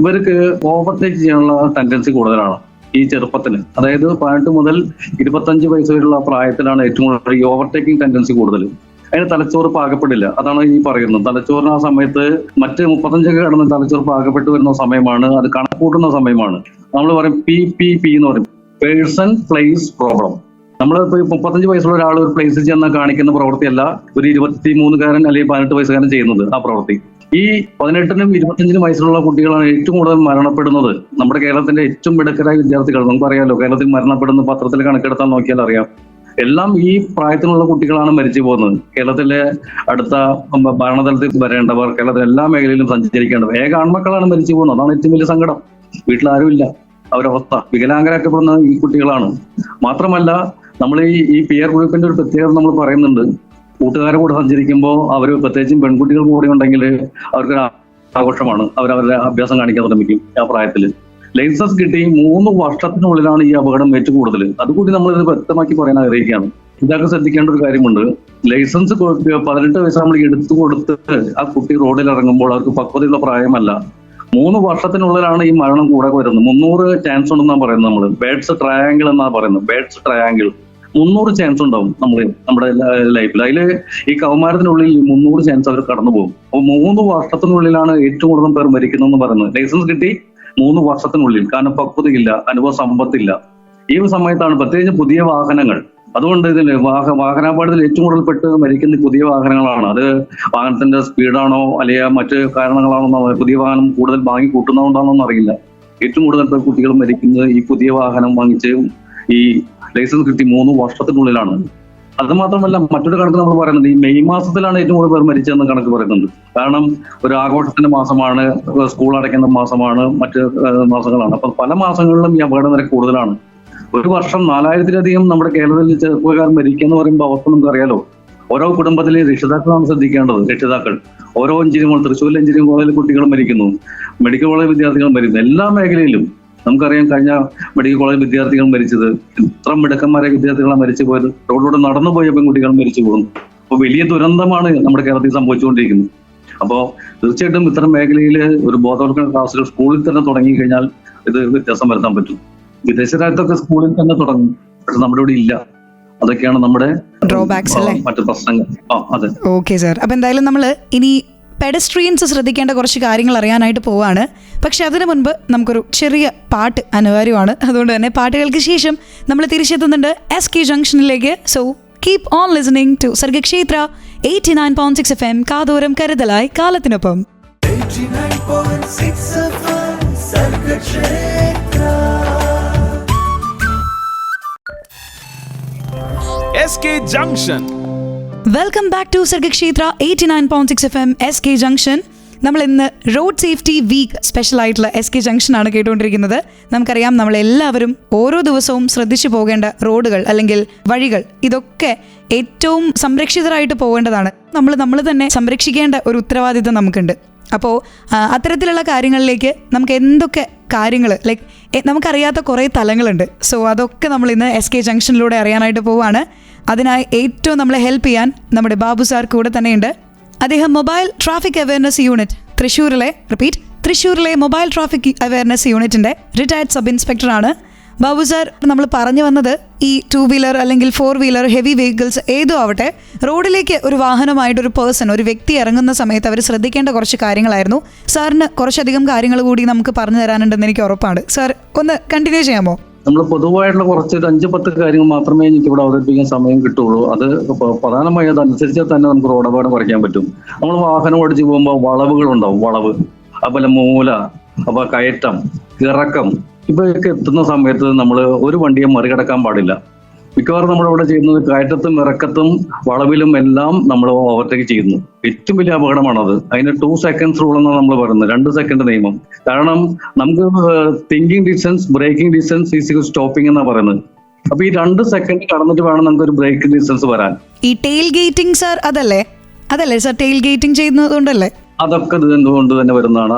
D: ഇവർക്ക് ഓവർടേക്ക് ചെയ്യാനുള്ള ടെൻഡൻസി കൂടുതലാണ് ഈ ചെറുപ്പത്തിന്. അതായത് 18 മുതൽ 25 വയസ്സ് വരെയുള്ള പ്രായത്തിലാണ് ഏറ്റവും കൂടുതൽ ഈ ഓവർടേക്കിംഗ് ടെൻഡൻസി കൂടുതൽ. അതിന് തലച്ചോറ് പാകപ്പെടില്ല. അതാണ് ഈ പറയുന്നത്. തലച്ചോറിന് ആ സമയത്ത് മറ്റ് 35 കടന്ന് തലച്ചോറ് പാകപ്പെട്ട് വരുന്ന സമയമാണ്, അത് കണക്കൂട്ടുന്ന സമയമാണ്. നമ്മൾ പറയും PPP എന്ന് പറയും, പേഴ്സൺ പ്ലേസ് പ്രോബ്ലം. നമ്മളിപ്പോ 35 വയസ്സുള്ള ഒരാൾ ഒരു പ്ലേസിൽ ചെന്നാൽ കാണിക്കുന്ന പ്രവൃത്തിയല്ല ഒരു 23കാരൻ അല്ലെങ്കിൽ 18 വയസ്സുകാരൻ ചെയ്യുന്നത്. ആ പ്രവൃത്തി ഈ 18നും 25നും വയസ്സിലുള്ള കുട്ടികളാണ് ഏറ്റവും കൂടുതൽ മരണപ്പെടുന്നത്. നമ്മുടെ കേരളത്തിന്റെ ഏറ്റവും മിടുക്കരായ വിദ്യാർത്ഥികൾ, നമുക്കറിയാലോ, കേരളത്തിൽ മരണപ്പെടുന്ന പത്രത്തിൽ കണക്കെടുത്താൽ നോക്കിയാൽ അറിയാം. എല്ലാം ഈ പ്രായത്തിലുള്ള കുട്ടികളാണ് മരിച്ചു പോകുന്നത്. കേരളത്തിലെ അടുത്ത ഭരണതലത്തിൽ വരേണ്ടവർ, കേരളത്തിലെ എല്ലാ മേഖലയിലും സഞ്ചരിക്കേണ്ടവർ ഏക ആൺമക്കളാണ് മരിച്ചു പോകുന്നത്. അതാണ് ഏറ്റവും വലിയ സങ്കടം. വീട്ടിലാരുമില്ല, അവരവസ്ഥ വികലാംഗരാക്കപ്പെടുന്ന ഈ കുട്ടികളാണ്. മാത്രമല്ല നമ്മൾ ഈ പിയർ ഗ്രൂപ്പിന്റെ ഒരു പ്രത്യേകത നമ്മൾ പറയുന്നുണ്ട്. കൂട്ടുകാരുടെ കൂടെ സഞ്ചരിക്കുമ്പോൾ അവർ, പ്രത്യേകിച്ചും പെൺകുട്ടികൾ കൂടെ ഉണ്ടെങ്കിൽ അവർക്ക് ആഘോഷമാണ്. അവരവരുടെ അഭ്യാസം കാണിക്കാൻ ശ്രമിക്കും. ആ പ്രായത്തിൽ ലൈസൻസ് കിട്ടി 3 വർഷത്തിനുള്ളിലാണ് ഈ അപകടം ഏറ്റവും കൂടുതൽ. അതുകൂടി നമ്മളിത് വ്യക്തമാക്കി പറയാൻ ആഗ്രഹിക്കുകയാണ്. ഇതൊക്കെ ശ്രദ്ധിക്കേണ്ട ഒരു കാര്യമുണ്ട്. ലൈസൻസ് 18 വയസ്സ് നമ്മൾ എടുത്തു കൊടുത്ത് ആ കുട്ടി റോഡിൽ ഇറങ്ങുമ്പോൾ അവർക്ക് പക്വതയുള്ള പ്രായമല്ല. 3 വർഷത്തിനുള്ളിലാണ് ഈ മരണം കൂടെ വരുന്നത്. 300 ചാൻസ് ഉണ്ടെന്നാണ് പറയുന്നത്. നമ്മൾ ബേഡ്സ് ട്രയാങ്കിൾ എന്നാണ് പറയുന്നത്. ബേഡ്സ് ട്രയാങ്കിൾ 300 ചാൻസ് ഉണ്ടാവും നമ്മുടെ ലൈഫിൽ. അതിൽ ഈ കൗമാരത്തിനുള്ളിൽ 300 ചാൻസ് അവർ കടന്നു പോകും. അപ്പോൾ 3 വർഷത്തിനുള്ളിലാണ് ഏറ്റവും കൂടുതൽ പേർ മരിക്കുന്നതെന്ന് പറയുന്നത്. ലൈസൻസ് കിട്ടി 3 വർഷത്തിനുള്ളിൽ. കാരണം പക്വതയില്ല, അനുഭവ സമ്പത്തില്ല. ഈ സമയത്താണ് പ്രത്യേകിച്ച് പുതിയ വാഹനങ്ങൾ. അതുകൊണ്ട് ഇതിൽ വാഹനാപകടത്തിൽ ഏറ്റവും കൂടുതൽ പെട്ട് മരിക്കുന്ന പുതിയ വാഹനങ്ങളാണ്. അത് വാഹനത്തിന്റെ സ്പീഡാണോ അല്ലെങ്കിൽ മറ്റ് കാരണങ്ങളാണോ, പുതിയ വാഹനം കൂടുതൽ വാങ്ങി കൂട്ടുന്നതുകൊണ്ടാണോ അറിയില്ല. ഏറ്റവും കൂടുതൽ കുട്ടികൾ മരിക്കുന്നത് ഈ പുതിയ വാഹനം വാങ്ങിച്ച് ഈ ലൈസൻസ് കിട്ടി 3 വർഷത്തിനുള്ളിലാണ്. അത് മാത്രമല്ല, മറ്റൊരു കണക്ക് നമ്മൾ പറയുന്നത് ഈ മെയ് മാസത്തിലാണ് ഏറ്റവും കൂടുതൽ പേർ മരിച്ചതെന്ന് കണക്ക് പറയുന്നുണ്ട്. കാരണം ഒരു ആഘോഷത്തിന്റെ മാസമാണ്, സ്കൂൾ അടയ്ക്കുന്ന മാസമാണ്, മറ്റ് മാസങ്ങളാണ്. അപ്പൊ പല മാസങ്ങളിലും ഈ അപകട നിരക്ക് കൂടുതലാണ്. ഒരു വർഷം 4000-ലധികം നമ്മുടെ കേരളത്തിൽ ചെറുപ്പക്കാർ മരിക്കുക എന്ന് പറയുമ്പോൾ അവസ്ഥ നമുക്ക് അറിയാലോ. ഓരോ കുടുംബത്തിലെ രക്ഷിതാക്കളാണ് ശ്രദ്ധിക്കേണ്ടത്. രക്ഷിതാക്കൾ ഓരോ എഞ്ചിനീയറിംഗ്, തൃശ്ശൂർ എഞ്ചിനീയറിംഗ് കോളേജിലെ കുട്ടികൾ മരിക്കുന്നു, മെഡിക്കൽ കോളേജ് വിദ്യാർത്ഥികൾ മരിക്കുന്നു. എല്ലാ മേഖലയിലും നമുക്കറിയാം. കഴിഞ്ഞ മെഡിക്കൽ കോളേജ് വിദ്യാർത്ഥികൾ മരിച്ചത്, ഇത്ര മിടുക്കന്മാരെ വിദ്യാർത്ഥികളാണ് മരിച്ചു പോയത്. റോഡിലൂടെ നടന്നു പോയ പെൺകുട്ടികൾ മരിച്ചു പോകുന്നു. അപ്പോൾ വലിയ ദുരന്തമാണ് നമ്മുടെ കേരളത്തിൽ സംഭവിച്ചുകൊണ്ടിരിക്കുന്നത്. അപ്പോൾ തീർച്ചയായിട്ടും ഇത്തരം മേഖലയിൽ ഒരു ബോധവൽക്കരണ ക്ലാസുകൾ സ്കൂളിൽ തന്നെ തുടങ്ങി കഴിഞ്ഞാൽ ഇത് വ്യത്യാസം വരുത്താൻ പറ്റും. വിദേശ രാജ്യത്തൊക്കെ സ്കൂളിൽ തന്നെ തുടങ്ങും, പക്ഷെ നമ്മുടെ ഇവിടെ ഇല്ല. അതൊക്കെയാണ് നമ്മുടെ
C: ഡ്രോബാക്സ് അല്ലേ,
D: മറ്റു പ്രശ്നങ്ങൾ. അതെ,
C: ഓക്കെ സാർ. അപ്പൊ എന്തായാലും നമ്മൾ ഇനി പെഡസ്ട്രിയൻസ് ശ്രദ്ധിക്കേണ്ട കുറച്ച് കാര്യങ്ങൾ അറിയാനായിട്ട് പോവാണ്. പക്ഷെ അതിനു മുൻപ് നമുക്കൊരു ചെറിയ പാട്ട് അനിവാര്യമാണ്. അതുകൊണ്ട് തന്നെ പാട്ടുകൾക്ക് ശേഷം നമ്മൾ തിരിച്ചെത്തുന്നുണ്ട് SK ജംഗ്ഷനിലേക്ക്. So keep on listening to Sargakshetra 89.6 FM. കാതോരം കരുതലായി കാലത്തിനൊപ്പം.
A: 89.6 FM Sargakshetra.
B: SK Junction.
C: Welcome back to Sargakshetra 89.6 FM SK junction. നമ്മൾ ഇന്ന് റോഡ് സേഫ്റ്റി വീക്ക് സ്പെഷ്യൽ ആയിട്ടുള്ള SK ജംഗ്ഷൻ ആണ് കേട്ടുകൊണ്ടിരിക്കുന്നത്. നമുക്കറിയാം, നമ്മളെല്ലാവരും ഓരോ ദിവസവും ശ്രദ്ധിച്ചു പോകേണ്ട റോഡുകൾ അല്ലെങ്കിൽ വഴികൾ, ഇതൊക്കെ ഏറ്റവും സംരക്ഷിതരായിട്ട് പോകേണ്ടതാണ്. നമ്മൾ തന്നെ സംരക്ഷിക്കേണ്ട ഒരു ഉത്തരവാദിത്വം നമുക്കുണ്ട്. അപ്പോൾ അത്തരത്തിലുള്ള കാര്യങ്ങളിലേക്ക് നമുക്ക് എന്തൊക്കെ കാര്യങ്ങൾ നമുക്കറിയാത്ത കുറേ തലങ്ങളുണ്ട്. സോ അതൊക്കെ നമ്മൾ ഇന്ന് SK ജംഗ്ഷനിലൂടെ അറിയാനായിട്ട് പോവുകയാണ്. അതിനായി ഏറ്റവും നമ്മളെ ഹെൽപ്പ് ചെയ്യാൻ നമ്മുടെ ബാബു സാർ കൂടെ തന്നെയുണ്ട്. അദ്ദേഹം മൊബൈൽ ട്രാഫിക് അവയർനെസ് യൂണിറ്റ് തൃശ്ശൂരിലെ മൊബൈൽ ട്രാഫിക് അവയർനെസ് യൂണിറ്റിൻ്റെ റിട്ടയർഡ് സബ് ഇൻസ്പെക്ടറാണ്. ബാബു സാർ, നമ്മൾ പറഞ്ഞു വന്നത് ഈ 2 വീലർ അല്ലെങ്കിൽ 4 വീലർ ഹെവി വെഹിക്കിൾസ് ഏതോ ആവട്ടെ, റോഡിലേക്ക് ഒരു വാഹനമായിട്ടൊരു ഒരു വ്യക്തി ഇറങ്ങുന്ന സമയത്ത് അവർ ശ്രദ്ധിക്കേണ്ട കുറച്ച് കാര്യങ്ങളായിരുന്നു. സാറിന് കുറച്ചധികം കാര്യങ്ങൾ കൂടി നമുക്ക് പറഞ്ഞു തരാനുണ്ടെന്ന് എനിക്ക് ഉറപ്പാണ്. സാർ, ഒന്ന് കണ്ടിന്യൂ ചെയ്യാമോ?
D: നമ്മൾ പൊതുവായിട്ടുള്ള കുറച്ച് 5-10 കാര്യങ്ങൾ മാത്രമേ എനിക്ക് ഇവിടെ അവതരിപ്പിക്കാൻ സമയം കിട്ടുള്ളൂ. അത് പ്രധാനമായി അതനുസരിച്ചാൽ തന്നെ നമുക്ക് റോഡ് അപകടം കുറയ്ക്കാൻ പറ്റും. നമ്മൾ വാഹനം ഓടിച്ചു പോകുമ്പോൾ വളവുകളുണ്ടാവും, വളവ്, അതുപോലെ മൂല, അപ്പോൾ കയറ്റം, ഇറക്കം, ഇവയൊക്കെ എത്തുന്ന സമയത്ത് നമ്മൾ ഒരു വണ്ടിയെ മറികടക്കാൻ പാടില്ല. മിക്കവാറും നമ്മളിവിടെ ചെയ്യുന്നത് കയറ്റത്തും ഇറക്കത്തും വളവിലും എല്ലാം നമ്മൾ ഓവർടേക്ക് ചെയ്യുന്നു. ഏറ്റവും വലിയ അപകടമാണത്. അതിന് 2 seconds റൂൾ എന്നാണ് നമ്മൾ പറയുന്നത്, 2 സെക്കൻഡ് നിയമം. കാരണം നമുക്ക് thinking distance, braking distance is stopping എന്നാണ് പറയുന്നത്. അപ്പൊ ഈ 2 സെക്കൻഡ് കടന്നിട്ട് വേണം നമുക്ക് ഒരു ബ്രേക്കിംഗ് ഡിസ്റ്റൻസ് വരാൻ.
C: ഈ ടെയിൽ ഗേറ്റിംഗ് സാർ, അതല്ലേ സാർ ടെയിൽ ഗേറ്റിംഗ് ചെയ്യുന്നതുകൊണ്ടല്ലേ?
D: അതൊക്കെ എന്തുകൊണ്ട് തന്നെ വരുന്നതാണ്.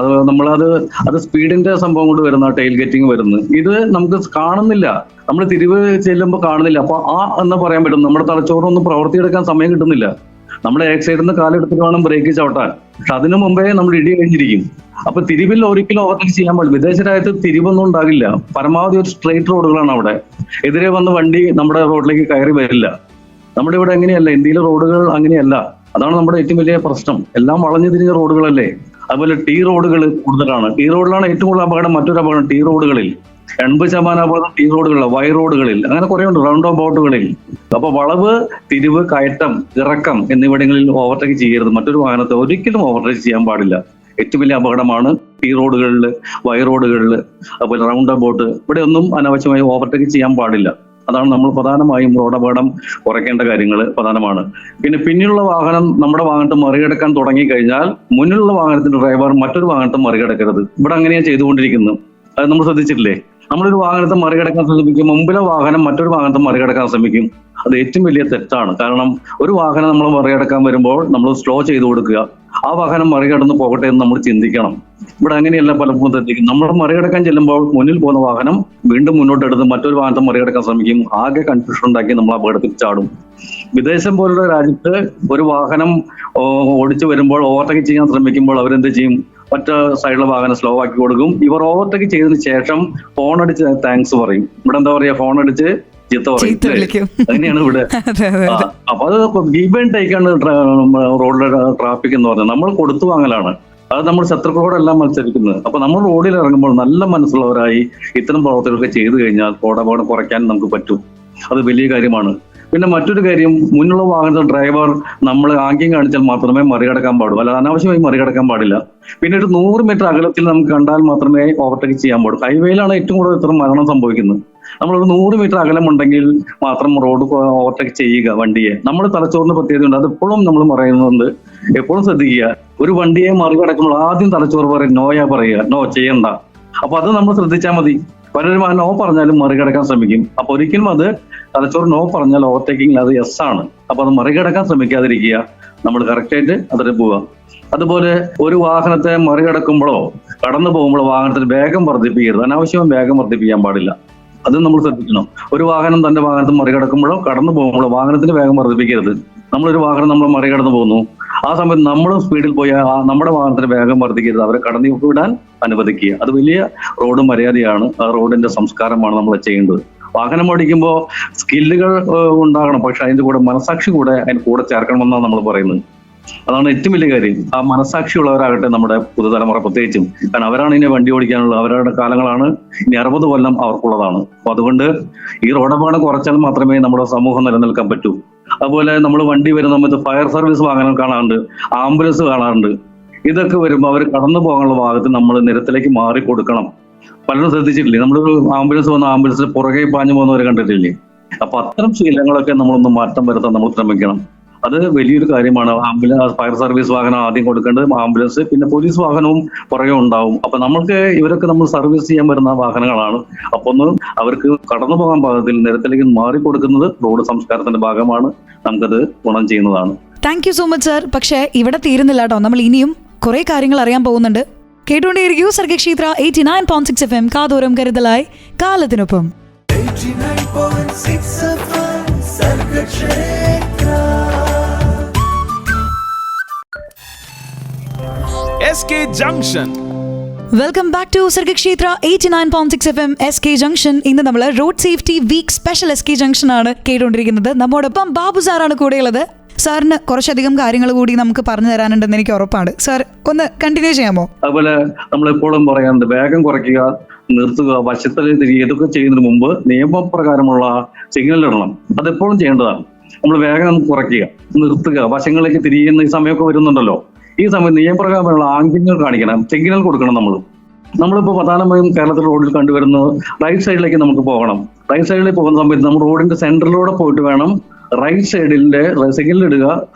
D: അത് സ്പീഡിന്റെ സംഭവം കൊണ്ട് വരുന്ന ടെയിൽ ഗേറ്റിംഗ് വരുന്നത്. ഇത് നമുക്ക് കാണുന്നില്ല, നമ്മൾ തിരിവ് ചെല്ലുമ്പോൾ കാണുന്നില്ല. അപ്പൊ എന്ന് പറയാൻ പറ്റും, നമ്മുടെ തലച്ചോറൊന്നും പ്രവർത്തിയെടുക്കാൻ സമയം കിട്ടുന്നില്ല. നമ്മൾ സൈഡിൽ നിന്ന് കാലെടുത്തിട്ട് വേണം ബ്രേക്ക് ചവിട്ടാൻ. പക്ഷെ അതിനു മുമ്പേ നമ്മൾ ഇടി കഴിഞ്ഞിരിക്കും. അപ്പൊ തിരിവിൽ ഒരിക്കലും ഓവർടേക്ക് ചെയ്യാൻ പാടില്ല. വിദേശ രാജ്യത്ത് തിരിവൊന്നും ഉണ്ടാകില്ല. പരമാവധി ഒരു സ്ട്രെയിറ്റ് റോഡുകളാണ് അവിടെ. എതിരെ വന്ന വണ്ടി നമ്മുടെ റോഡിലേക്ക് കയറി വരില്ല. നമ്മുടെ ഇവിടെ അങ്ങനെയല്ല, ഇന്ത്യയിലെ റോഡുകൾ അങ്ങനെയല്ല. അതാണ് നമ്മുടെ ഏറ്റവും വലിയ പ്രശ്നം. എല്ലാം വളഞ്ഞു തിരിഞ്ഞ റോഡുകളല്ലേ. അതുപോലെ ടീ റോഡുകൾ കൂടുതലാണ്. ടീ റോഡിലാണ് ഏറ്റവും കൂടുതൽ അപകടം. മറ്റൊരു അപകടം ടീ റോഡുകളിൽ 80% അപകടം ടീ റോഡുകളിലാണ്, വൈ റോഡുകളിൽ, അങ്ങനെ കുറെ ഉണ്ട്, റൗണ്ട് അബൌട്ടുകളിൽ. അപ്പൊ വളവ്, തിരിവ്, കയറ്റം, ഇറക്കം എന്നിവിടങ്ങളിൽ ഓവർടേക്ക് ചെയ്യരുത്. മറ്റൊരു വാഹനത്തെ ഒരിക്കലും ഓവർടേക്ക് ചെയ്യാൻ പാടില്ല. ഏറ്റവും വലിയ അപകടമാണ് ടീ റോഡുകളിൽ, വൈ റോഡുകളിൽ, അതുപോലെ റൗണ്ട് അബൌട്ട്, ഇവിടെ ഒന്നും അനാവശ്യമായി ഓവർടേക്ക് ചെയ്യാൻ പാടില്ല. അതാണ് നമ്മൾ പ്രധാനമായും റോഡ് അപകടം കുറയ്ക്കേണ്ട കാര്യങ്ങൾ പ്രധാനമാണ്. പിന്നെ പിന്നിലുള്ള വാഹനം നമ്മുടെ വാഹനത്തെ മറികടക്കാൻ തുടങ്ങി കഴിഞ്ഞാൽ മുന്നിലുള്ള വാഹനത്തിന്റെ ഡ്രൈവർ മറ്റൊരു വാഹനത്തെ മറികടക്കരുത്. ഇവിടെ അങ്ങനെയാണ് ചെയ്തുകൊണ്ടിരിക്കുന്നത്. അത് നമ്മൾ ശ്രദ്ധിച്ചിട്ടില്ലേ? നമ്മളൊരു വാഹനത്തെ മറികടക്കാൻ ശ്രമിക്കും, മുമ്പിലെ വാഹനം മറ്റൊരു വാഹനത്തെ മറികടക്കാൻ ശ്രമിക്കും. അത് ഏറ്റവും വലിയ തെറ്റാണ്. കാരണം ഒരു വാഹനം നമ്മൾ മറികടക്കാൻ വരുമ്പോൾ നമ്മൾ സ്ലോ ചെയ്ത് കൊടുക്കുക, ആ വാഹനം മറികടന്ന് പോകട്ടെ എന്ന് നമ്മൾ ചിന്തിക്കണം. ഇവിടെ അങ്ങനെയല്ല പലപ്പോഴും ശ്രദ്ധിക്കും. നമ്മൾ മറികടക്കാൻ ചെല്ലുമ്പോൾ മുന്നിൽ പോകുന്ന വാഹനം വീണ്ടും മുന്നോട്ടെടുത്ത് മറ്റൊരു വാഹനത്തെ മറികടക്കാൻ ശ്രമിക്കും. ആകെ കൺഫ്യൂഷൻ ഉണ്ടാക്കി നമ്മൾ അപകടത്തിൽ ചാടും. വിദേശം പോലുള്ള രാജ്യത്ത് ഒരു വാഹനം ഓടിച്ചു വരുമ്പോൾ ഓവർടേക്ക് ചെയ്യാൻ ശ്രമിക്കുമ്പോൾ അവരെന്ത് ചെയ്യും? മറ്റു സൈഡിലെ വാഹനം സ്ലോ ആക്കി കൊടുക്കും. ഇവർ ഓവർടേക്ക് ചെയ്തതിന് ശേഷം ഫോൺ അടിച്ച് താങ്ക്സ് പറയും. ഇവിടെ എന്താ പറയാ, ഫോൺ അടിച്ച് ചീത്ത പറയും. അങ്ങനെയാണ് ഇവിടെ. അപ്പൊ അത് ഗീവ് ആൻഡ് ടേക്കാണ് റോഡിലെ ട്രാഫിക് എന്ന് പറഞ്ഞാൽ. നമ്മൾ കൊടുത്തു വാങ്ങലാണ്. അത് നമ്മൾ ശത്രുക്കളോടെല്ലാം മത്സരിക്കുന്നത്. അപ്പൊ നമ്മൾ റോഡിൽ ഇറങ്ങുമ്പോൾ നല്ല മനസ്സുള്ളവരായി ഇത്തരം പ്രവർത്തനങ്ങളൊക്കെ ചെയ്തു കഴിഞ്ഞാൽ റോഡപകടം കുറയ്ക്കാൻ നമുക്ക് പറ്റും. അത് വലിയ കാര്യമാണ്. പിന്നെ മറ്റൊരു കാര്യം, മുന്നുള്ള വാഹനത്തിൽ ഡ്രൈവർ നമ്മൾ ആംഗ്യം കാണിച്ചാൽ മാത്രമേ മറികടക്കാൻ പാടുള്ളൂ, അല്ല അനാവശ്യമായി മറികടക്കാൻ പാടില്ല. പിന്നെ ഒരു 100 മീറ്റർ അകലത്തിൽ നമുക്ക് കണ്ടാൽ മാത്രമേ ഓവർടേക്ക് ചെയ്യാൻ പാടുള്ളൂ. ഹൈവേയിലാണ് ഏറ്റവും കൂടുതൽ ഇത്തരം മരണം സംഭവിക്കുന്നത്. നമ്മളൊരു 100 മീറ്റർ അകലമുണ്ടെങ്കിൽ മാത്രം റോഡ് ഓവർടേക്ക് ചെയ്യുക വണ്ടിയെ. നമ്മൾ തലച്ചോറിന് പ്രത്യേകതയുണ്ട്, അത് എപ്പോഴും നമ്മൾ പറയുന്നുണ്ട്, എപ്പോഴും ശ്രദ്ധിക്കുക. ഒരു വണ്ടിയെ മറികടക്കുമ്പോൾ ആദ്യം തലച്ചോറ് പറയും നോയാ പറയുക, നോ ചെയ്യണ്ട. അപ്പൊ അത് നമ്മൾ ശ്രദ്ധിച്ചാൽ മതി. പലരും ആ നോ പറഞ്ഞാലും മറികടക്കാൻ ശ്രമിക്കും. അപ്പൊ ഒരിക്കലും അത് തലച്ചോറ് നോ പറഞ്ഞാൽ ഓവർടേക്കിംഗ് അത് യെസ് ആണ്. അപ്പൊ അത് മറികടക്കാൻ ശ്രമിക്കാതിരിക്കുക, നമ്മൾ കറക്റ്റായിട്ട് അതിൽ പോവുക. അതുപോലെ ഒരു വാഹനത്തെ മറികടക്കുമ്പോഴോ കടന്നു പോകുമ്പോഴോ വാഹനത്തിന് വേഗം വർദ്ധിപ്പിക്കരുത്. അനാവശ്യമായി വേഗം വർദ്ധിപ്പിക്കാൻ പാടില്ല. അത് നമ്മൾ ശ്രദ്ധിക്കണം. ഒരു വാഹനം തന്റെ വാഹനത്തെ മറികടക്കുമ്പോഴോ കടന്നു പോകുമ്പോഴോ വാഹനത്തിന് വേഗം വർദ്ധിപ്പിക്കരുത്. നമ്മളൊരു വാഹനം നമ്മൾ മറികടന്നു പോകുന്നു, ആ സമയത്ത് നമ്മളും സ്പീഡിൽ പോയി നമ്മുടെ വാഹനത്തിന് വേഗം വർദ്ധിക്കരുത്, അവരെ കടന്നു വിടാൻ അനുവദിക്കുക. അത് വലിയ റോഡ് മര്യാദയാണ്, ആ റോഡിന്റെ സംസ്കാരമാണ് നമ്മൾ ചെയ്യേണ്ടത്. വാഹനം ഓടിക്കുമ്പോൾ സ്കില്ലുകൾ ഉണ്ടാകണം, പക്ഷെ അതിന്റെ കൂടെ മനസാക്ഷി കൂടെ അതിന് കൂടെ ചേർക്കണമെന്നാണ് നമ്മൾ പറയുന്നത്. അതാണ് ഏറ്റവും വലിയ കാര്യം. ആ മനസാക്ഷിയുള്ളവരാകട്ടെ നമ്മുടെ പുതുതലമുറ പ്രത്യേകിച്ചും. കാരണം അവരാണ് ഇനി വണ്ടി ഓടിക്കാനുള്ളത്, അവരുടെ കാലങ്ങളാണ്, ഇനി 60 കൊല്ലം അവർക്കുള്ളതാണ്. അപ്പൊ അതുകൊണ്ട് ഈ റോഡപകടം കുറച്ചാൽ മാത്രമേ നമ്മുടെ സമൂഹം നിലനിൽക്കാൻ പറ്റൂ. അതുപോലെ നമ്മൾ വണ്ടി വരുന്ന സമയത്ത് ഫയർ സർവീസ് വാഹനം കാണാറുണ്ട്, ആംബുലൻസ് കാണാറുണ്ട്. ഇതൊക്കെ വരുമ്പോൾ അവർ കടന്നു പോകാനുള്ള ഭാഗത്ത് നമ്മൾ നിരത്തിലേക്ക് മാറി കൊടുക്കണം. പലരും ശ്രദ്ധിച്ചിട്ടില്ലേ? നമ്മളൊരു ആംബുലൻസ് വന്ന ആംബുലൻസിൽ പുറകെ പാഞ്ഞു പോകുന്നവരെ കണ്ടിട്ടില്ലേ? അപ്പൊ അത്തരം ശീലങ്ങളൊക്കെ നമ്മളൊന്ന് മാറ്റം വരുത്താൻ നമ്മൾ ശ്രമിക്കണം. അത് വലിയൊരു കാര്യമാണ്. ആംബുലൻസ് ഫയർ സർവീസ് വാഹനം ആദ്യം കൊടുക്കേണ്ടത്, ആംബുലൻസ്, പിന്നെ പോലീസ് വാഹനവും പുറകെ ഉണ്ടാവും. അപ്പൊ നമ്മൾക്ക് ഇവരൊക്കെ നമ്മൾ സർവീസ് ചെയ്യാൻ വരുന്ന വാഹനങ്ങളാണ്. അപ്പൊ ഒന്ന് അവർക്ക് കടന്നു പോകാൻ പാകത്തിൽ നിരത്തിലേക്ക് മാറി കൊടുക്കുന്നത് റോഡ് സംസ്കാരത്തിന്റെ ഭാഗമാണ്. നമുക്കത് ഗുണം ചെയ്യുന്നതാണ്.
C: Thank you so much sir. പക്ഷേ ഇവിടെ തീരുന്നില്ല കേട്ടോ, നമ്മൾ ഇനിയും കുറെ കാര്യങ്ങൾ അറിയാൻ പോകുന്നുണ്ട്. കേട്ടുകൊണ്ടേയിരിക്കൂ സർഗക്ഷേത്ര 89.6 FM, കാതോരം കരുതലായി കാലത്തിനൊപ്പം.
A: 89.6 FM Sargakshetra.
B: SK Junction.
C: Welcome back to Sargakshetra 89.6 FM SK junction. ഇന്ന് നമ്മൾ road safety week special SK junction ആണ് കേട്ടുകൊണ്ടിരിക്കുന്നത്. നമ്മോടൊപ്പം ബാബു സാറാണ് കൂടെയുള്ളത്. സാറിന് കുറച്ചധികം കാര്യങ്ങൾ കൂടി നമുക്ക് പറഞ്ഞു തരാനുണ്ടെന്ന് എനിക്ക് ഉറപ്പാണ്. സാർ ഒന്ന് കണ്ടിന്യൂ ചെയ്യാമോ?
D: അതുപോലെ നമ്മൾ എപ്പോഴും പറയാറുണ്ട്, വേഗം കുറയ്ക്കുക, നിർത്തുക, വശത്തിൽ തിരികെ, ഇതൊക്കെ ചെയ്യുന്നതിന് മുമ്പ് നിയമപ്രകാരമുള്ള സിഗ്നൽ ഇടണം. അതെപ്പോഴും ചെയ്യേണ്ടതാണ്. നമ്മൾ വേഗം കുറയ്ക്കുക, നിർത്തുക, വശങ്ങളിലേക്ക് തിരിയുന്ന ഈ സമയമൊക്കെ വരുന്നുണ്ടല്ലോ, ഈ സമയത്ത് നിയമപ്രകാരമുള്ള ആംഗ്യങ്ങൾ കാണിക്കണം, സിഗ്നൽ കൊടുക്കണം. നമ്മളിപ്പോൾ പ്രധാനമായും കേരളത്തിൽ റോഡിൽ കണ്ടുവരുന്നത് റൈറ്റ് സൈഡിലേക്ക് നമുക്ക് പോകണം. റൈറ്റ് സൈഡിലേക്ക് പോകുന്ന സമയത്ത് നമ്മൾ റോഡിന്റെ സെന്ററിലൂടെ പോയിട്ട് വേണം റൈറ്റ് സൈഡിന്റെ സിഗ്നൽ ഇടുക.